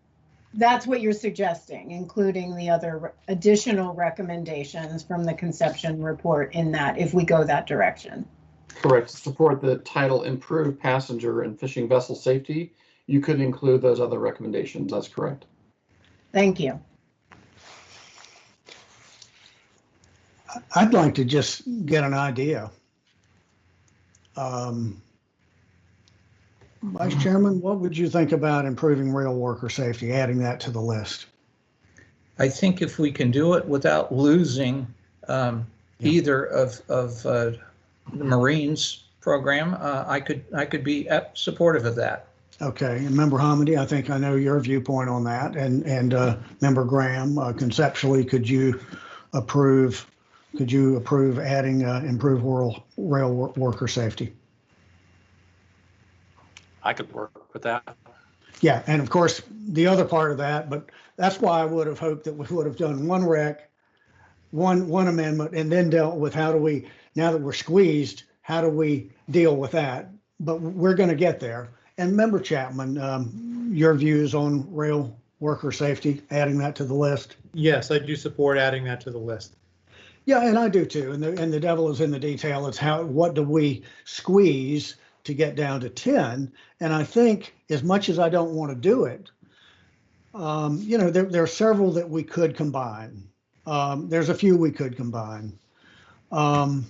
that's what you're suggesting, including the other additional recommendations from the conception report in that, if we go that direction. Correct. To support the title Improve Passenger and Fishing Vessel Safety, you could include those other recommendations. That's correct. Thank you. I'd like to just get an idea. Vice Chairman, what would you think about improving rail worker safety, adding that to the list? I think if we can do it without losing either of the Marines program, I could be supportive of that. Okay, and Member Hamidi, I think I know your viewpoint on that, and Member Graham, conceptually, could you approve adding improved rail worker safety? I could work with that. Yeah, and of course, the other part of that, but that's why I would have hoped that we would have done one amendment and then dealt with how do we, now that we're squeezed, how do we deal with that? But we're going to get there. And Member Chapman, your views on rail worker safety, adding that to the list? Yes, I do support adding that to the list. Yeah, and I do too. And the devil is in the detail. It's what do we squeeze to get down to 10? And I think as much as I don't want to do it, there are several that we could combine. There's a few we could combine. I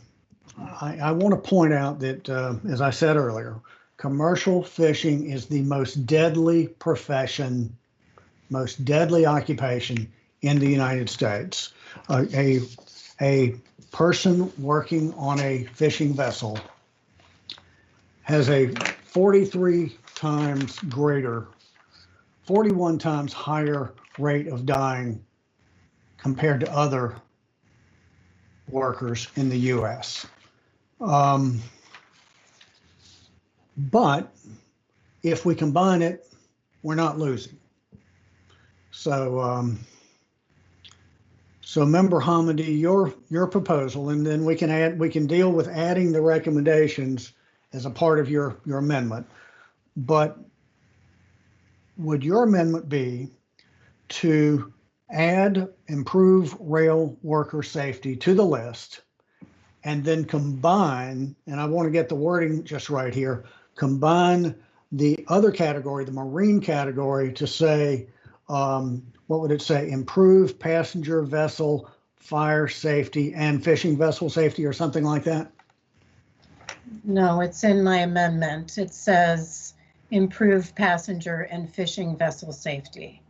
want to point out that, as I said earlier, commercial fishing is the most deadly profession, most deadly occupation in the United States. A person working on a fishing vessel has a 41 times higher rate of dying compared to other workers in the U.S. But if we combine it, we're not losing. So, Member Hamidi, your proposal, and then we can deal with adding the recommendations as a part of your amendment. but would your amendment be to add improve rail worker safety to the list and then combine, and I want to get the wording just right here, combine the other category, the marine category, to say, what would it say? Improve passenger vessel fire safety and fishing vessel safety or something like that? No, it's in my amendment. It says improve passenger and fishing vessel safety.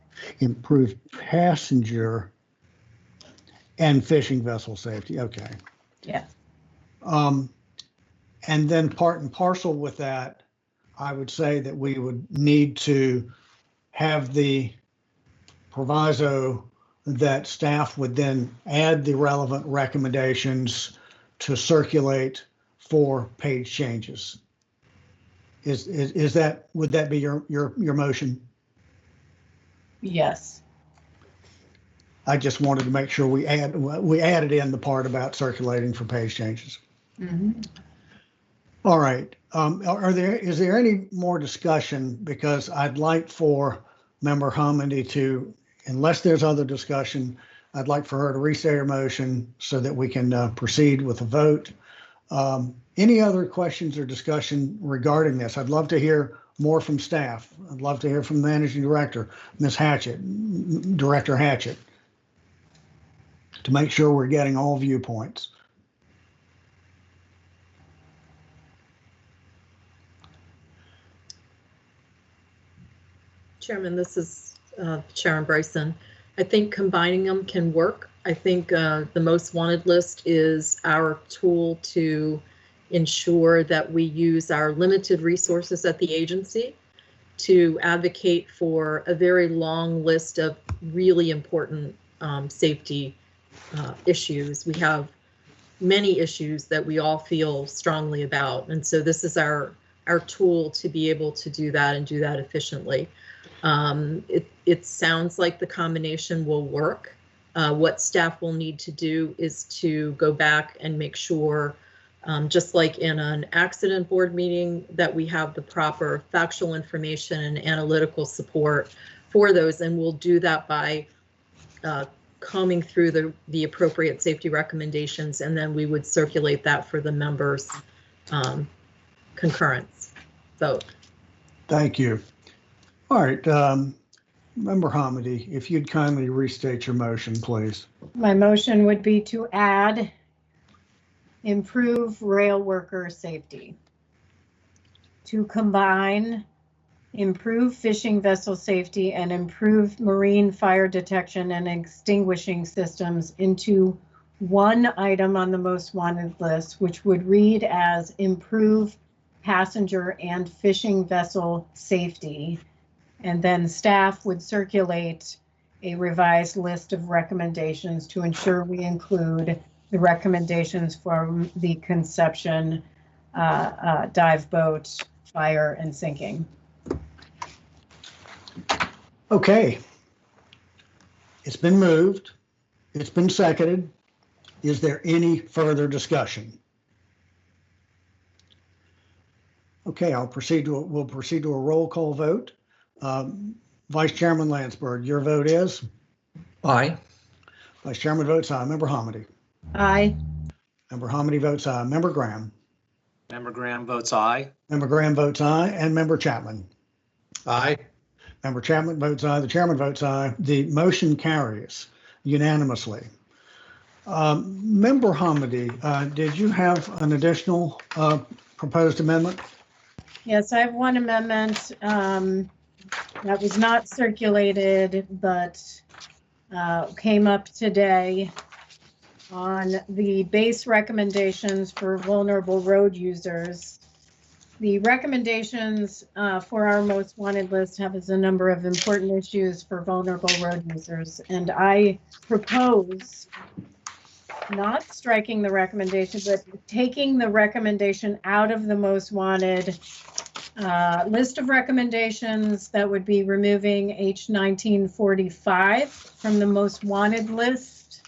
Improve passenger and fishing vessel safety. Okay. Yeah. And then part and parcel with that, I would say that we would need to have the proviso that staff would then add the relevant recommendations to circulate for page changes. Is that, would that be your motion? Yes. I just wanted to make sure we added in the part about circulating for page changes. Mm-hmm. All right. Is there any more discussion? Because I'd like for Member Hamidi to, unless there's other discussion, I'd like for her to restate her motion so that we can proceed with a vote. Any other questions or discussion regarding this? I'd love to hear more from staff. I'd love to hear from the Managing Director, Ms. Hatchett, Director Hatchett, to make sure we're getting all viewpoints. Chairman, this is Sharon Bryson. I think combining them can work. I think the most wanted list is our tool to ensure that we use our limited resources at the agency to advocate for a very long list of really important safety issues. We have many issues that we all feel strongly about, and so this is our tool to be able to do that and do that efficiently. It sounds like the combination will work. What staff will need to do is to go back and make sure, just like in an accident board meeting, that we have the proper factual information and analytical support for those, and we'll do that by combing through the appropriate safety recommendations, and then we would circulate that for the members' concurrence vote. Thank you. All right, Member Hamidi, if you'd kindly restate your motion, please. My motion would be to add improve rail worker safety, to combine improve fishing vessel safety and improve marine fire detection and extinguishing systems into one item on the most wanted list, which would read as improve passenger and fishing vessel safety. And then staff would circulate a revised list of recommendations to ensure we include the recommendations from the conception, dive boat, fire, and sinking. Okay. It's been moved. It's been seconded. Is there any further discussion? Okay, we'll proceed to a roll call vote. Vice Chairman Landsberg, your vote is? Aye. Vice Chairman votes aye. Member Hamidi. Aye. Member Hamidi votes aye. Member Graham. Member Graham votes aye. Member Graham votes aye. And Member Chapman. Aye. Member Chapman votes aye. The chairman votes aye. The motion carries unanimously. Member Hamidi, did you have an additional proposed amendment? Yes, I have one amendment that was not circulated, but came up today on the base recommendations for vulnerable road users. The recommendations for our most wanted list have a number of important issues for vulnerable road users, and I propose not striking the recommendation, but taking the recommendation out of the most wanted list of recommendations. That would be removing H1945 from the most wanted list,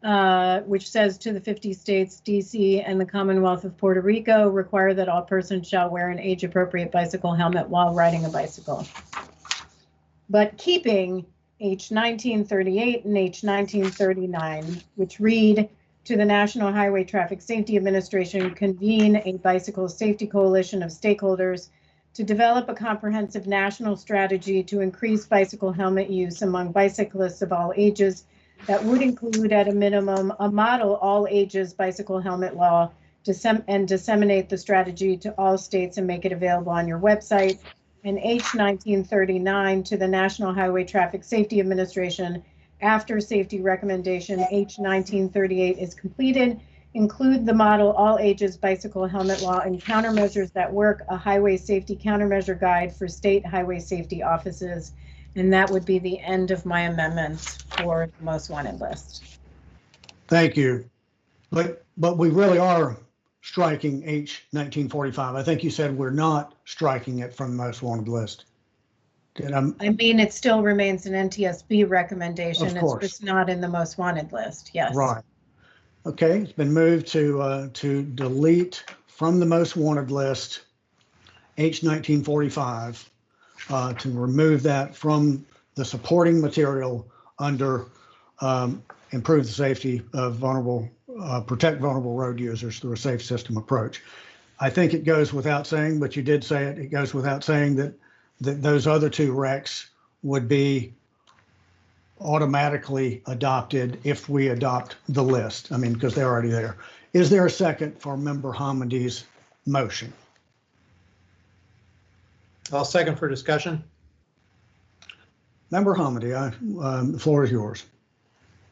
which says to the 50 states, DC, and the Commonwealth of Puerto Rico, require that all persons shall wear an age-appropriate bicycle helmet while riding a bicycle. But keeping H 1938 and H 1939, which read, to the National Highway Traffic Safety Administration, convene a bicycle safety coalition of stakeholders to develop a comprehensive national strategy to increase bicycle helmet use among bicyclists of all ages that would include, at a minimum, a model all ages bicycle helmet law, and disseminate the strategy to all states and make it available on your website. And H 1939 to the National Highway Traffic Safety Administration, after safety recommendation H 1938 is completed, include the model all ages bicycle helmet law and countermeasures that work, a highway safety countermeasure guide for state highway safety offices. And that would be the end of my amendments for the most wanted list. Thank you. But we really are striking H 1945. I think you said we're not striking it from the most wanted list. I mean, it still remains an NTSB recommendation. Of course. It's just not in the most wanted list. Yes. Right. Okay. It's been moved to delete from the most wanted list H 1945, to remove that from the supporting material under improve the safety of protect vulnerable road users through a safe system approach. I think it goes without saying, but you did say it, it goes without saying that those other two recs would be automatically adopted if we adopt the list. I mean, because they're already there. Is there a second for Member Hamody's motion? I'll second for discussion. Member Hamody, the floor is yours.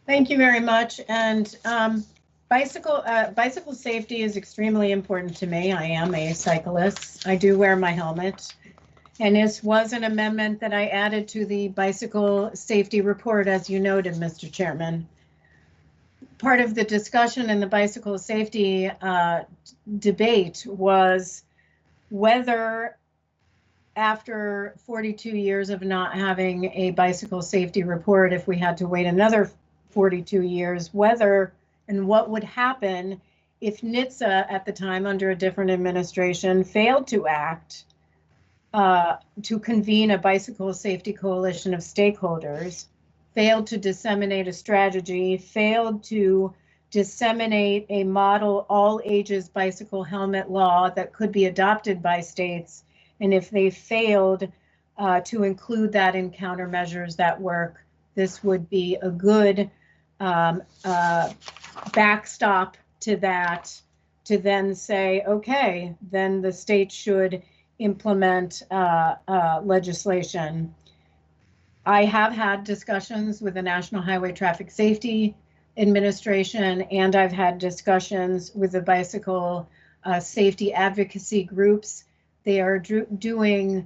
Thank you very much. And bicycle safety is extremely important to me. I am a cyclist. I do wear my helmet. And this was an amendment that I added to the bicycle safety report, as you noted, Mr. Chairman. Part of the discussion in the bicycle safety debate was whether, after 42 years of not having a bicycle safety report, if we had to wait another 42 years, whether and what would happen if NHTSA at the time, under a different administration, failed to act to convene a bicycle safety coalition of stakeholders, failed to disseminate a strategy, failed to disseminate a model all ages bicycle helmet law that could be adopted by states. And if they failed to include that in countermeasures that work, this would be a good backstop to that, to then say, okay, then the state should implement legislation. I have had discussions with the National Highway Traffic Safety Administration, and I've had discussions with the bicycle safety advocacy groups. They are doing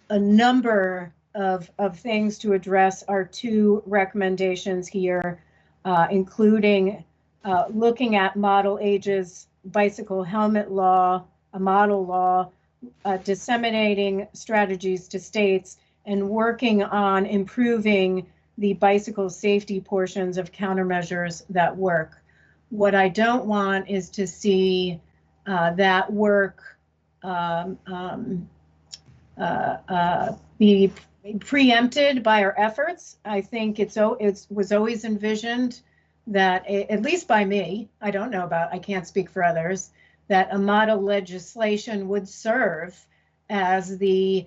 a number of things to address our two recommendations here, including looking at model ages, bicycle helmet law, a model law, disseminating strategies to states, and working on improving the bicycle safety portions of countermeasures that work. What I don't want is to see that work be preempted by our efforts. I think it was always envisioned that, at least by me, I don't know about, I can't speak for others, that a model legislation would serve as the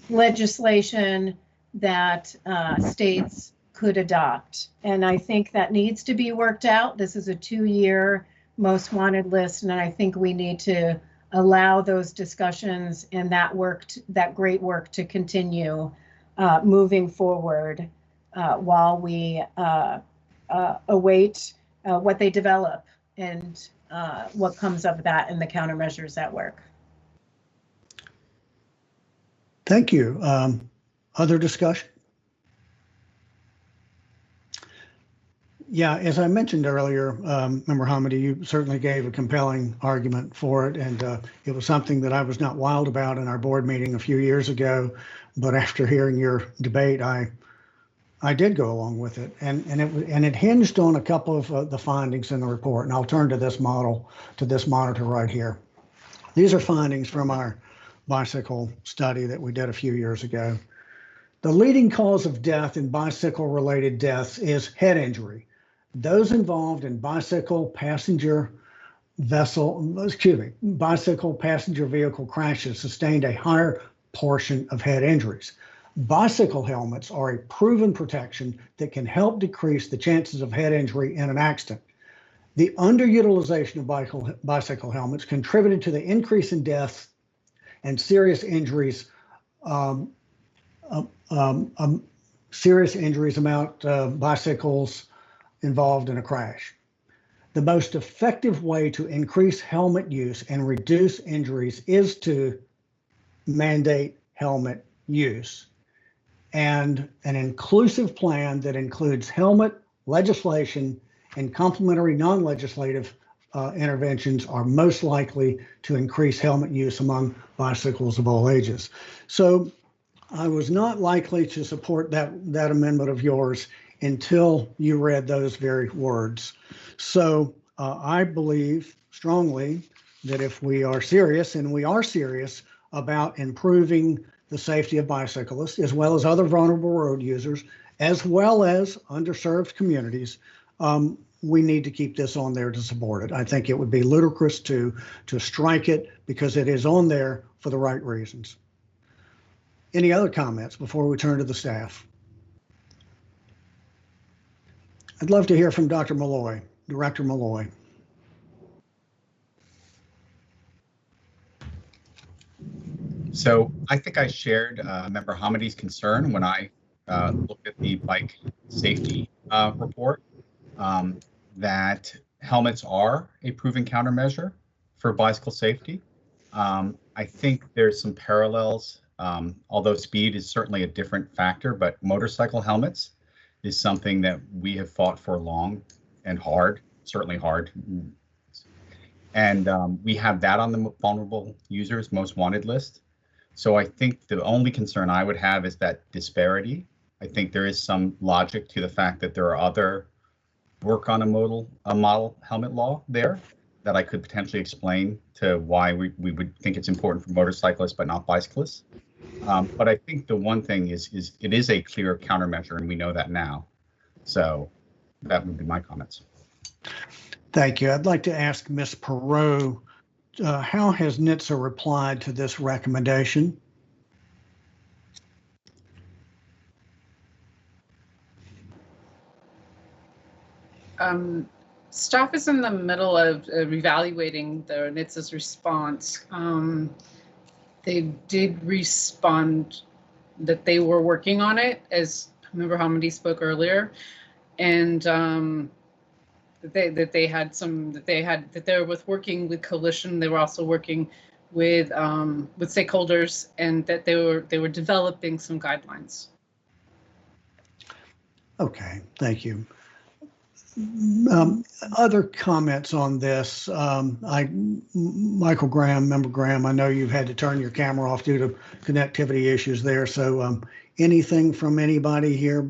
legislation that states could adopt. And I think that needs to be worked out. This is a 2-year most wanted list, and I think we need to allow those discussions and that great work to continue moving forward while we await what they develop and what comes of that and the countermeasures that work. Thank you. Other discussion? Yeah, as I mentioned earlier, Member Hamody, you certainly gave a compelling argument for it, and it was something that I was not wild about in our board meeting a few years ago, but after hearing your debate, I I did go along with it, and it hinged on a couple of the findings in the report. And I'll turn to this monitor right here. These are findings from our bicycle study that we did a few years ago. The leading cause of death in bicycle-related deaths is head injury. Those involved in bicycle passenger vehicle crashes sustained a higher portion of head injuries. Bicycle helmets are a proven protection that can help decrease the chances of head injury in an accident. The underutilization of bicycle helmets contributed to the increase in deaths and serious injuries. Serious injuries amount bicycles involved in a crash. The most effective way to increase helmet use and reduce injuries is to mandate helmet use. And an inclusive plan that includes helmet legislation and complementary non-legislative interventions are most likely to increase helmet use among bicycles of all ages. So I was not likely to support that amendment of yours until you read those very words. So I believe strongly that if we are serious, and we are serious about improving the safety of bicyclists, as well as other vulnerable road users, as well as underserved communities, we need to keep this on there to support it. I think it would be ludicrous to strike it because it is on there for the right reasons. Any other comments before we turn to the staff? I'd love to hear from Dr. Malloy, Director Malloy. So I think I shared Member Hamidi's concern when I looked at the bike safety report, that helmets are a proven countermeasure for bicycle safety. I think there's some parallels, although speed is certainly a different factor, but motorcycle helmets is something that we have fought for long and hard, certainly hard. And we have that on the vulnerable users most wanted list. So I think the only concern I would have is that disparity. I think there is some logic to the fact that there are other work on a model helmet law there that I could potentially explain to why we would think it's important for motorcyclists but not bicyclists. But I think the one thing is it is a clear countermeasure, and we know that now. So that would be my comments. Thank you. I'd like to ask Ms. Perot, how has NHTSA replied to this recommendation? Staff is in the middle of evaluating the NHTSA's response. They did respond that they were working on it, as Member Hamidi spoke earlier, and that they were working with coalition. They were also working with stakeholders, and that they were developing some guidelines. Okay, thank you. Other comments on this? Michael Graham, Member Graham, I know you've had to turn your camera off due to connectivity issues there. So anything from anybody here?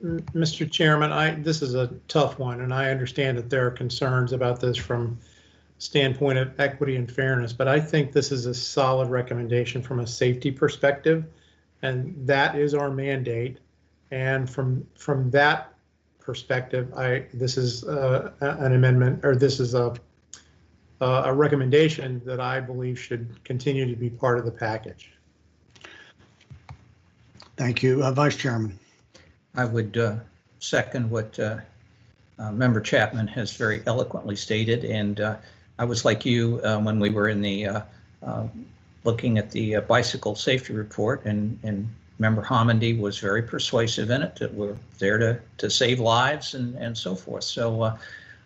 Mr. Chairman, this is a tough one, and I understand that there are concerns about this from standpoint of equity and fairness, but I think this is a solid recommendation from a safety perspective, and that is our mandate. And from that perspective, this is an amendment, or this is a recommendation that I believe should continue to be part of the package. Thank you, Vice Chairman. I would second what Member Chapman has very eloquently stated, and I was like you when we were in the looking at the bicycle safety report, and Member Hamidi was very persuasive in it, that we're there to save lives and so forth. So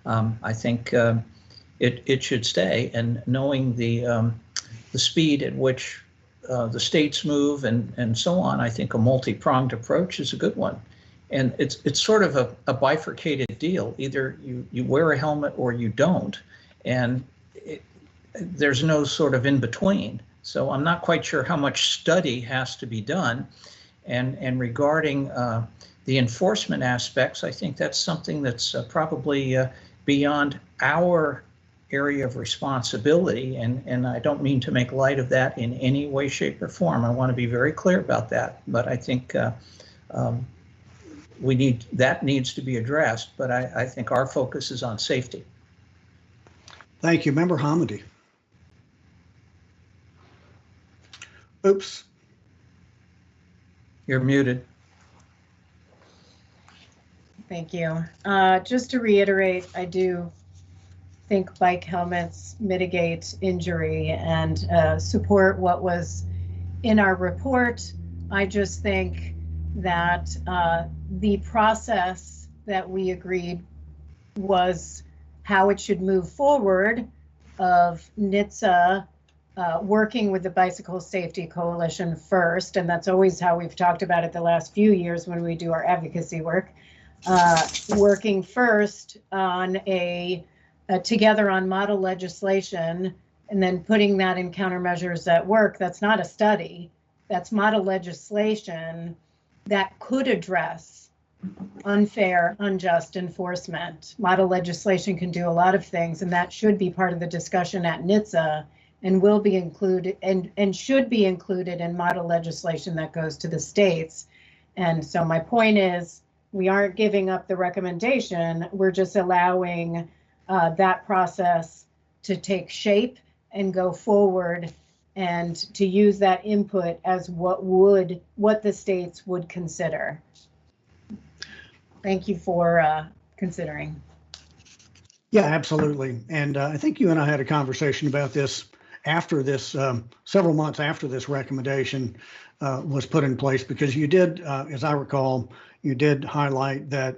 I think it should stay, and knowing the speed at which the states move and so on, I think a multi-pronged approach is a good one. And it's sort of a bifurcated deal. Either you wear a helmet or you don't, and there's no sort of in between. So I'm not quite sure how much study has to be done. And regarding the enforcement aspects, I think that's something that's probably beyond our area of responsibility. And I don't mean to make light of that in any way, shape, or form. I want to be very clear about that. But I think that needs to be addressed. But I think our focus is on safety. Thank you. Member Hamady. Oops. You're muted. Thank you. Just to reiterate, I do think bike helmets mitigate injury and support what was in our report. I just think that the process that we agreed was how it should move forward of NHTSA working with the Bicycle Safety Coalition first, and that's always how we've talked about it the last few years when we do our advocacy work, working first on together on model legislation, and then putting that in countermeasures at work. That's not a study, that's model legislation that could address unfair, unjust enforcement. Model legislation can do a lot of things, and that should be part of the discussion at NHTSA, and will be included and should be included in model legislation that goes to the states. And so my point is, we aren't giving up the recommendation, we're just allowing that process to take shape and go forward, and to use that input as what the states would consider. Thank you for considering. Yeah, absolutely. And I think you and I had a conversation about this after this, several months after this recommendation was put in place, because you did, as I recall, you did highlight that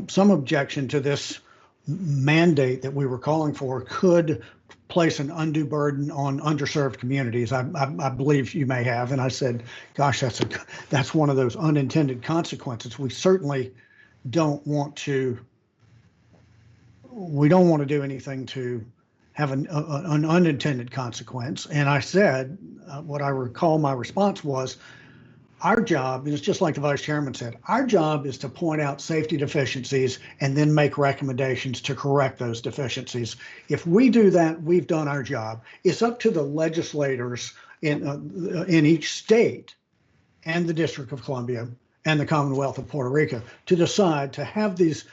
some objection to this mandate that we were calling for could place an undue burden on underserved communities. I believe you may have, and I said, gosh, that's one of those unintended consequences. We certainly don't want to. We don't want to do anything to have an unintended consequence. And I said, what I recall my response was, our job, and it's just like the vice chairman said, our job is to point out safety deficiencies and then make recommendations to correct those deficiencies. If we do that, we've done our job. It's up to the legislators in each state and the District of Columbia and the Commonwealth of Puerto Rico to decide to have these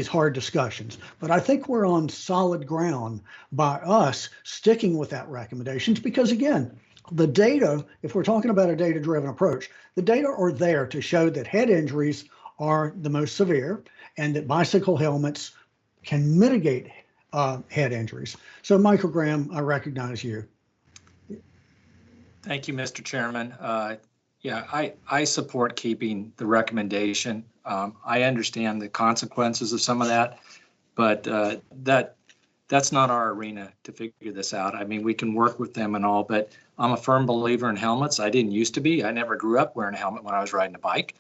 hard discussions. But I think we're on solid ground by us sticking with that recommendations, because again, the data, if we're talking about a data-driven approach, the data are there to show that head injuries are the most severe and that bicycle helmets can mitigate head injuries. So Michael Graham, I recognize you. Thank you, Mr. Chairman. Yeah, I support keeping the recommendation. I understand the consequences of some of that, but that's not our arena to figure this out. I mean, we can work with them and all, but I'm a firm believer in helmets. I didn't used to be. I never grew up wearing a helmet when I was riding a bike.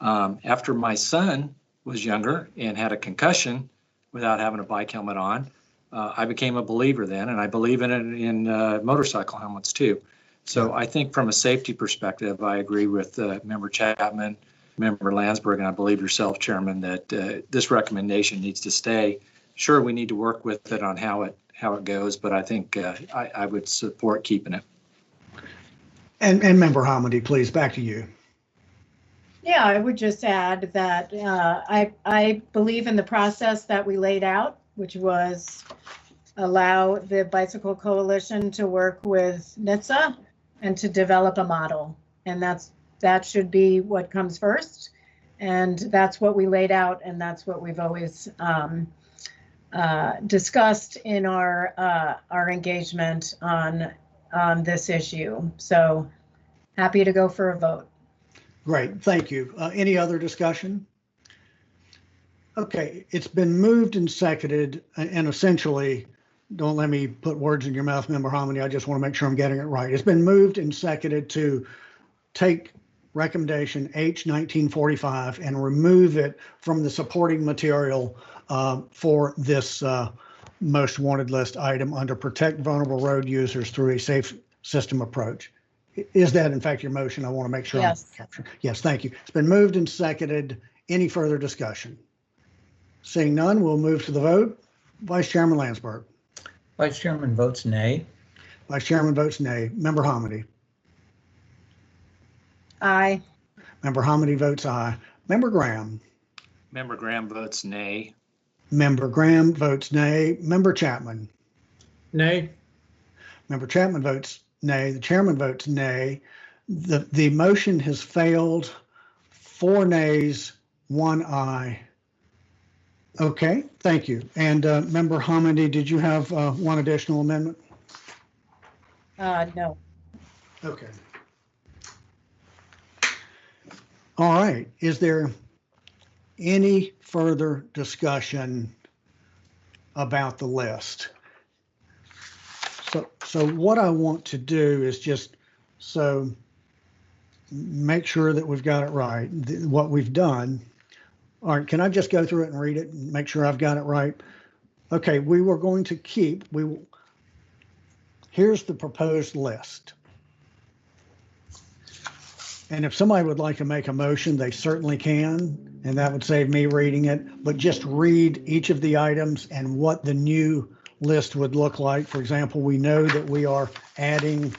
After my son was younger and had a concussion without having a bike helmet on, I became a believer then, and I believe in it in motorcycle helmets too. So I think from a safety perspective, I agree with Member Chapman, Member Landsberg, and I believe yourself, Chairman, that this recommendation needs to stay. Sure, we need to work with it on how it goes, but I think I would support keeping it. And Member Hamady, please, back to you. Yeah, I would just add that I believe in the process that we laid out, which was allow the Bicycle Coalition to work with NHTSA and to develop a model. And that should be what comes first. And that's what we laid out, and that's what we've always discussed in our engagement on this issue. So happy to go for a vote. Great, thank you. Any other discussion? Okay, it's been moved and seconded, and essentially, don't let me put words in your mouth, Member Hamady. I just want to make sure I'm getting it right. It's been moved and seconded to take recommendation H1945 and remove it from the supporting material for this most wanted list item under protect vulnerable road users through a system approach. Is that in fact your motion? I want to make sure. Yes. Yes, thank you. It's been moved and seconded. Any further discussion? Seeing none, we'll move to the vote. Vice Chairman Landsberg. Vice Chairman votes nay. Vice Chairman votes nay. Member Hamady. Aye. Member Hamady votes aye. Member Graham. Member Graham votes nay. Member Graham votes nay. Member Chapman. Nay. Member Chapman votes nay. The chairman votes nay. The motion has failed. 4 nays, 1 aye. Okay, thank you. And Member Hamady, did you have one additional amendment? No. Okay. All right. Is there any further discussion about the list? So what I want to do is just make sure that we've got it right. What we've done. All right, can I just go through it and read it and make sure I've got it right? Okay, we were going to keep, here's the proposed list. And if somebody would like to make a motion, they certainly can, and that would save me reading it, but just read each of the items and what the new list would look like. For example, we know that we are adding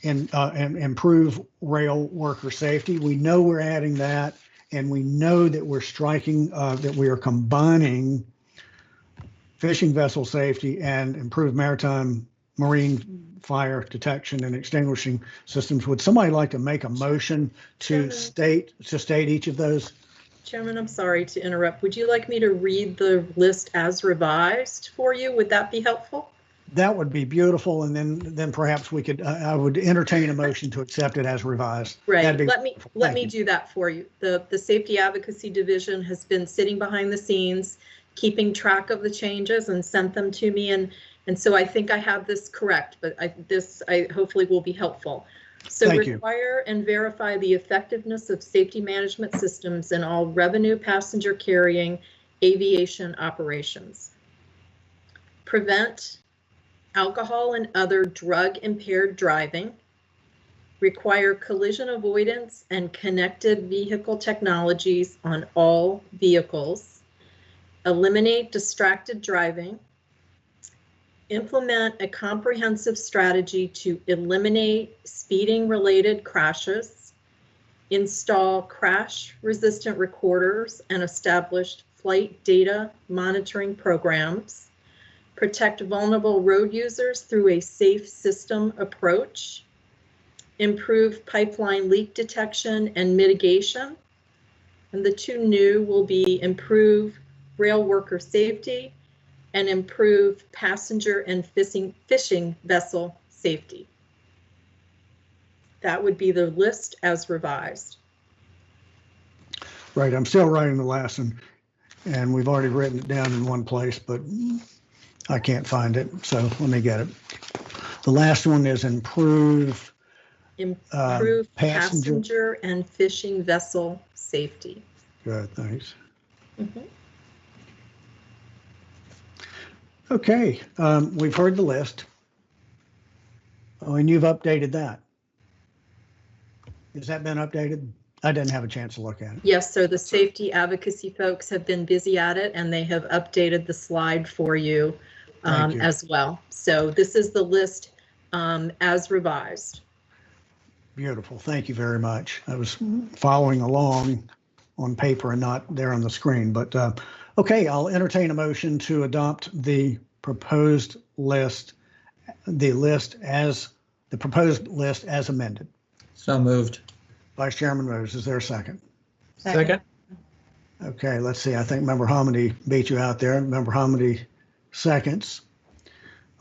improve rail worker safety. We know we're adding that, and we know that we're striking, that we are combining fishing vessel safety and improved maritime marine fire detection and extinguishing systems. Would somebody like to make a motion to state each of those? Chairman, I'm sorry to interrupt. Would you like me to read the list as revised for you? Would that be helpful? That would be beautiful, and then perhaps we could. I would entertain a motion to accept it as revised. Right. Let me do that for you. The Safety Advocacy Division has been sitting behind the scenes, keeping track of the changes, and sent them to me, and so I think I have this correct. But I hopefully will be helpful. So require and verify the effectiveness of safety management systems in all revenue passenger carrying aviation operations. Prevent alcohol and other drug-impaired driving, require collision avoidance and connected vehicle technologies on all vehicles, eliminate distracted driving, implement a comprehensive strategy to eliminate speeding-related crashes, install crash-resistant recorders and established flight data monitoring programs, protect vulnerable road users through a safe system approach, improve pipeline leak detection and mitigation, and the 2 new will be improve rail worker safety and improve passenger and fishing vessel safety. That would be the list as revised. Right, I'm still writing the last one, and we've already written it down in one place, but I can't find it, so let me get it. The last one is improve passenger and fishing vessel safety. Good, thanks. Mm-hmm. Okay, we've heard the list. Oh, and you've updated that. Has that been updated? I didn't have a chance to look at it. Yes, so the safety advocacy folks have been busy at it, and they have updated the slide for you, as well. So this is the list as revised. Beautiful. Thank you very much. I was following along on paper and not there on the screen, but okay, I'll entertain a motion to adopt the proposed list, the proposed list as amended. So moved. Vice Chairman Rose, is there a second? Second. Okay, let's see. I think Member Hamady beat you out there. Member Hamady seconds.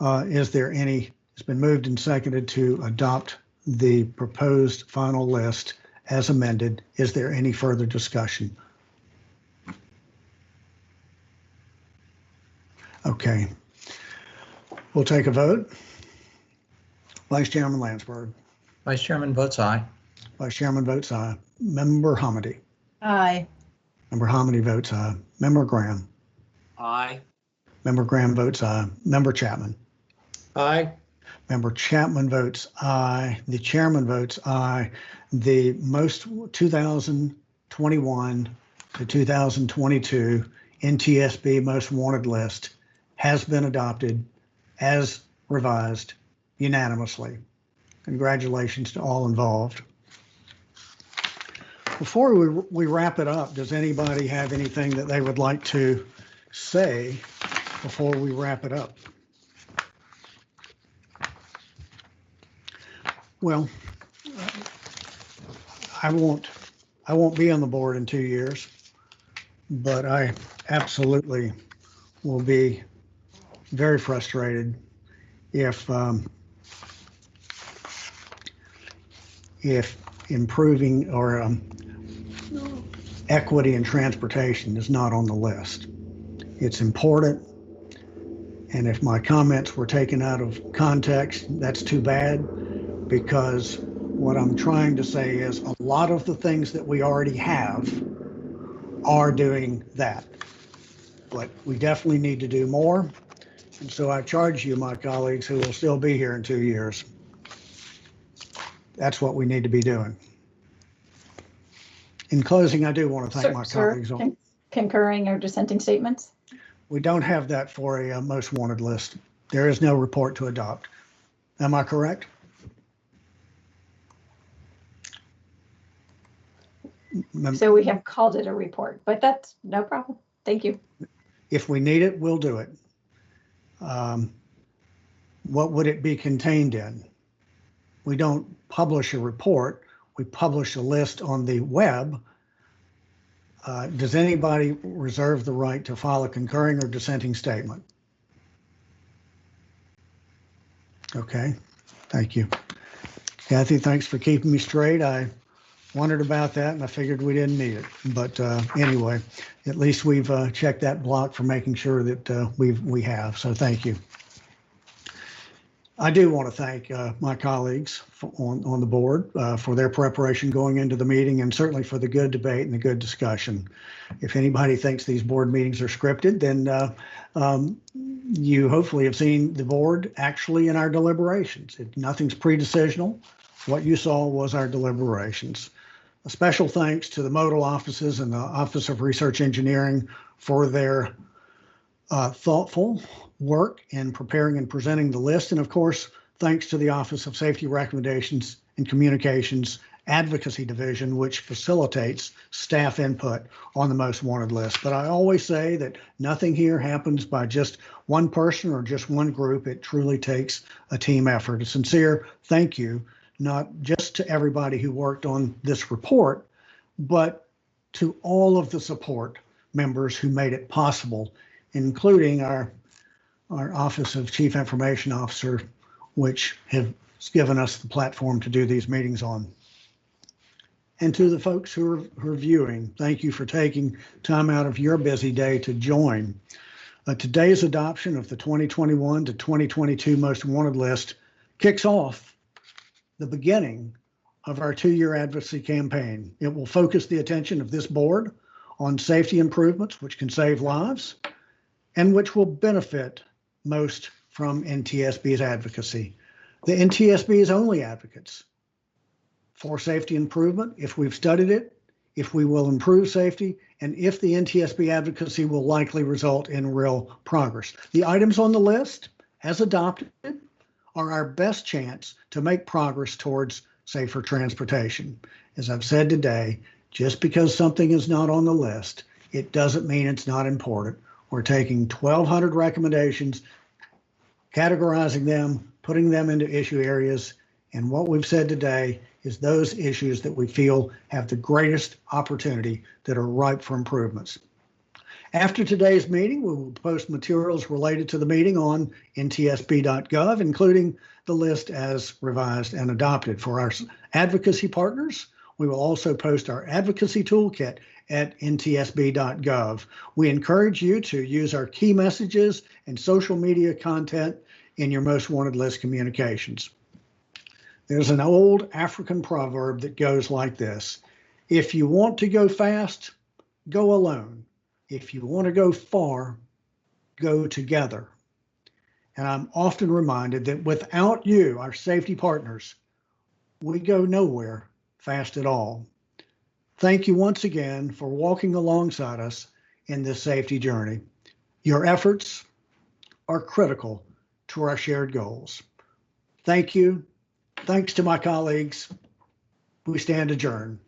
Is there any, it's been moved and seconded to adopt the proposed final list as amended. Is there any further discussion? Okay. We'll take a vote. Vice Chairman Landsberg. Vice Chairman votes aye. Vice Chairman votes aye. Member Hamady. Aye. Member Hamady votes aye. Member Graham. Aye. Member Graham votes aye. Member Chapman. Aye. Member Chapman votes aye. The chairman votes aye. The most 2021 to 2022 NTSB most wanted list has been adopted as revised unanimously. Congratulations to all involved. Before we wrap it up, does anybody have anything that they would like to say before we wrap it up? Well, I won't be on the board in 2 years, but I absolutely will be very frustrated if improving or equity in transportation is not on the list. It's important, and if my comments were taken out of context, that's too bad, because what I'm trying to say is a lot of the things that we already have are doing that, but we definitely need to do more. And so I charge you, my colleagues, who will still be here in 2 years, that's what we need to be doing. In closing, I do want to thank my colleagues. Concurring or dissenting statements? We don't have that for a most wanted list. There is no report to adopt. Am I correct? So we have called it a report, but that's no problem. Thank you. If we need it, we'll do it. What would it be contained in? We don't publish a report. We publish a list on the web. Does anybody reserve the right to file a concurring or dissenting statement? Okay, thank you. Kathy, thanks for keeping me straight. I wondered about that and I figured we didn't need it. But anyway, at least we've checked that block for making sure that we have. So thank you. I do want to thank my colleagues on the board for their preparation going into the meeting, and certainly for the good debate and the good discussion. If anybody thinks these board meetings are scripted, then you hopefully have seen the board actually in our deliberations. Nothing's pre-decisional. What you saw was our deliberations. A special thanks to the modal offices and the Office of Research Engineering for their thoughtful work in preparing and presenting the list. And of course, thanks to the Office of Safety Recommendations and Communications Advocacy Division, which facilitates staff input on the most wanted list. But I always say that nothing here happens by just one person or just one group. It truly takes a team effort. A sincere thank you, not just to everybody who worked on this report, but to all of the support members who made it possible, including our Office of Chief Information Officer, which has given us the platform to do these meetings on. And to the folks who are viewing, thank you for taking time out of your busy day to join. Today's adoption of the 2021 to 2022 Most Wanted list kicks off the beginning of our 2-year advocacy campaign. It will focus the attention of this board on safety improvements, which can save lives and which will benefit most from NTSB's advocacy. The NTSB is only advocates for safety improvement if we've studied it, if we will improve safety, and if the NTSB advocacy will likely result in real progress. The items on the list, as adopted, are our best chance to make progress towards safer transportation. As I've said today, just because something is not on the list, it doesn't mean it's not important. We're taking 1,200 recommendations, categorizing them, putting them into issue areas, and what we've said today is those issues that we feel have the greatest opportunity that are ripe for improvements. After today's meeting, we will post materials related to the meeting on ntsb.gov, including the list as revised and adopted. For our advocacy partners, we will also post our advocacy toolkit at ntsb.gov. We encourage you to use our key messages and social media content in your most wanted list communications. There's an old African proverb that goes like this: if you want to go fast, go alone. If you want to go far, go together. and I'm often reminded that without you, our safety partners, we go nowhere fast at all. Thank you once again for walking alongside us in this safety journey. Your efforts are critical to our shared goals. Thank you. Thanks to my colleagues. We stand adjourned.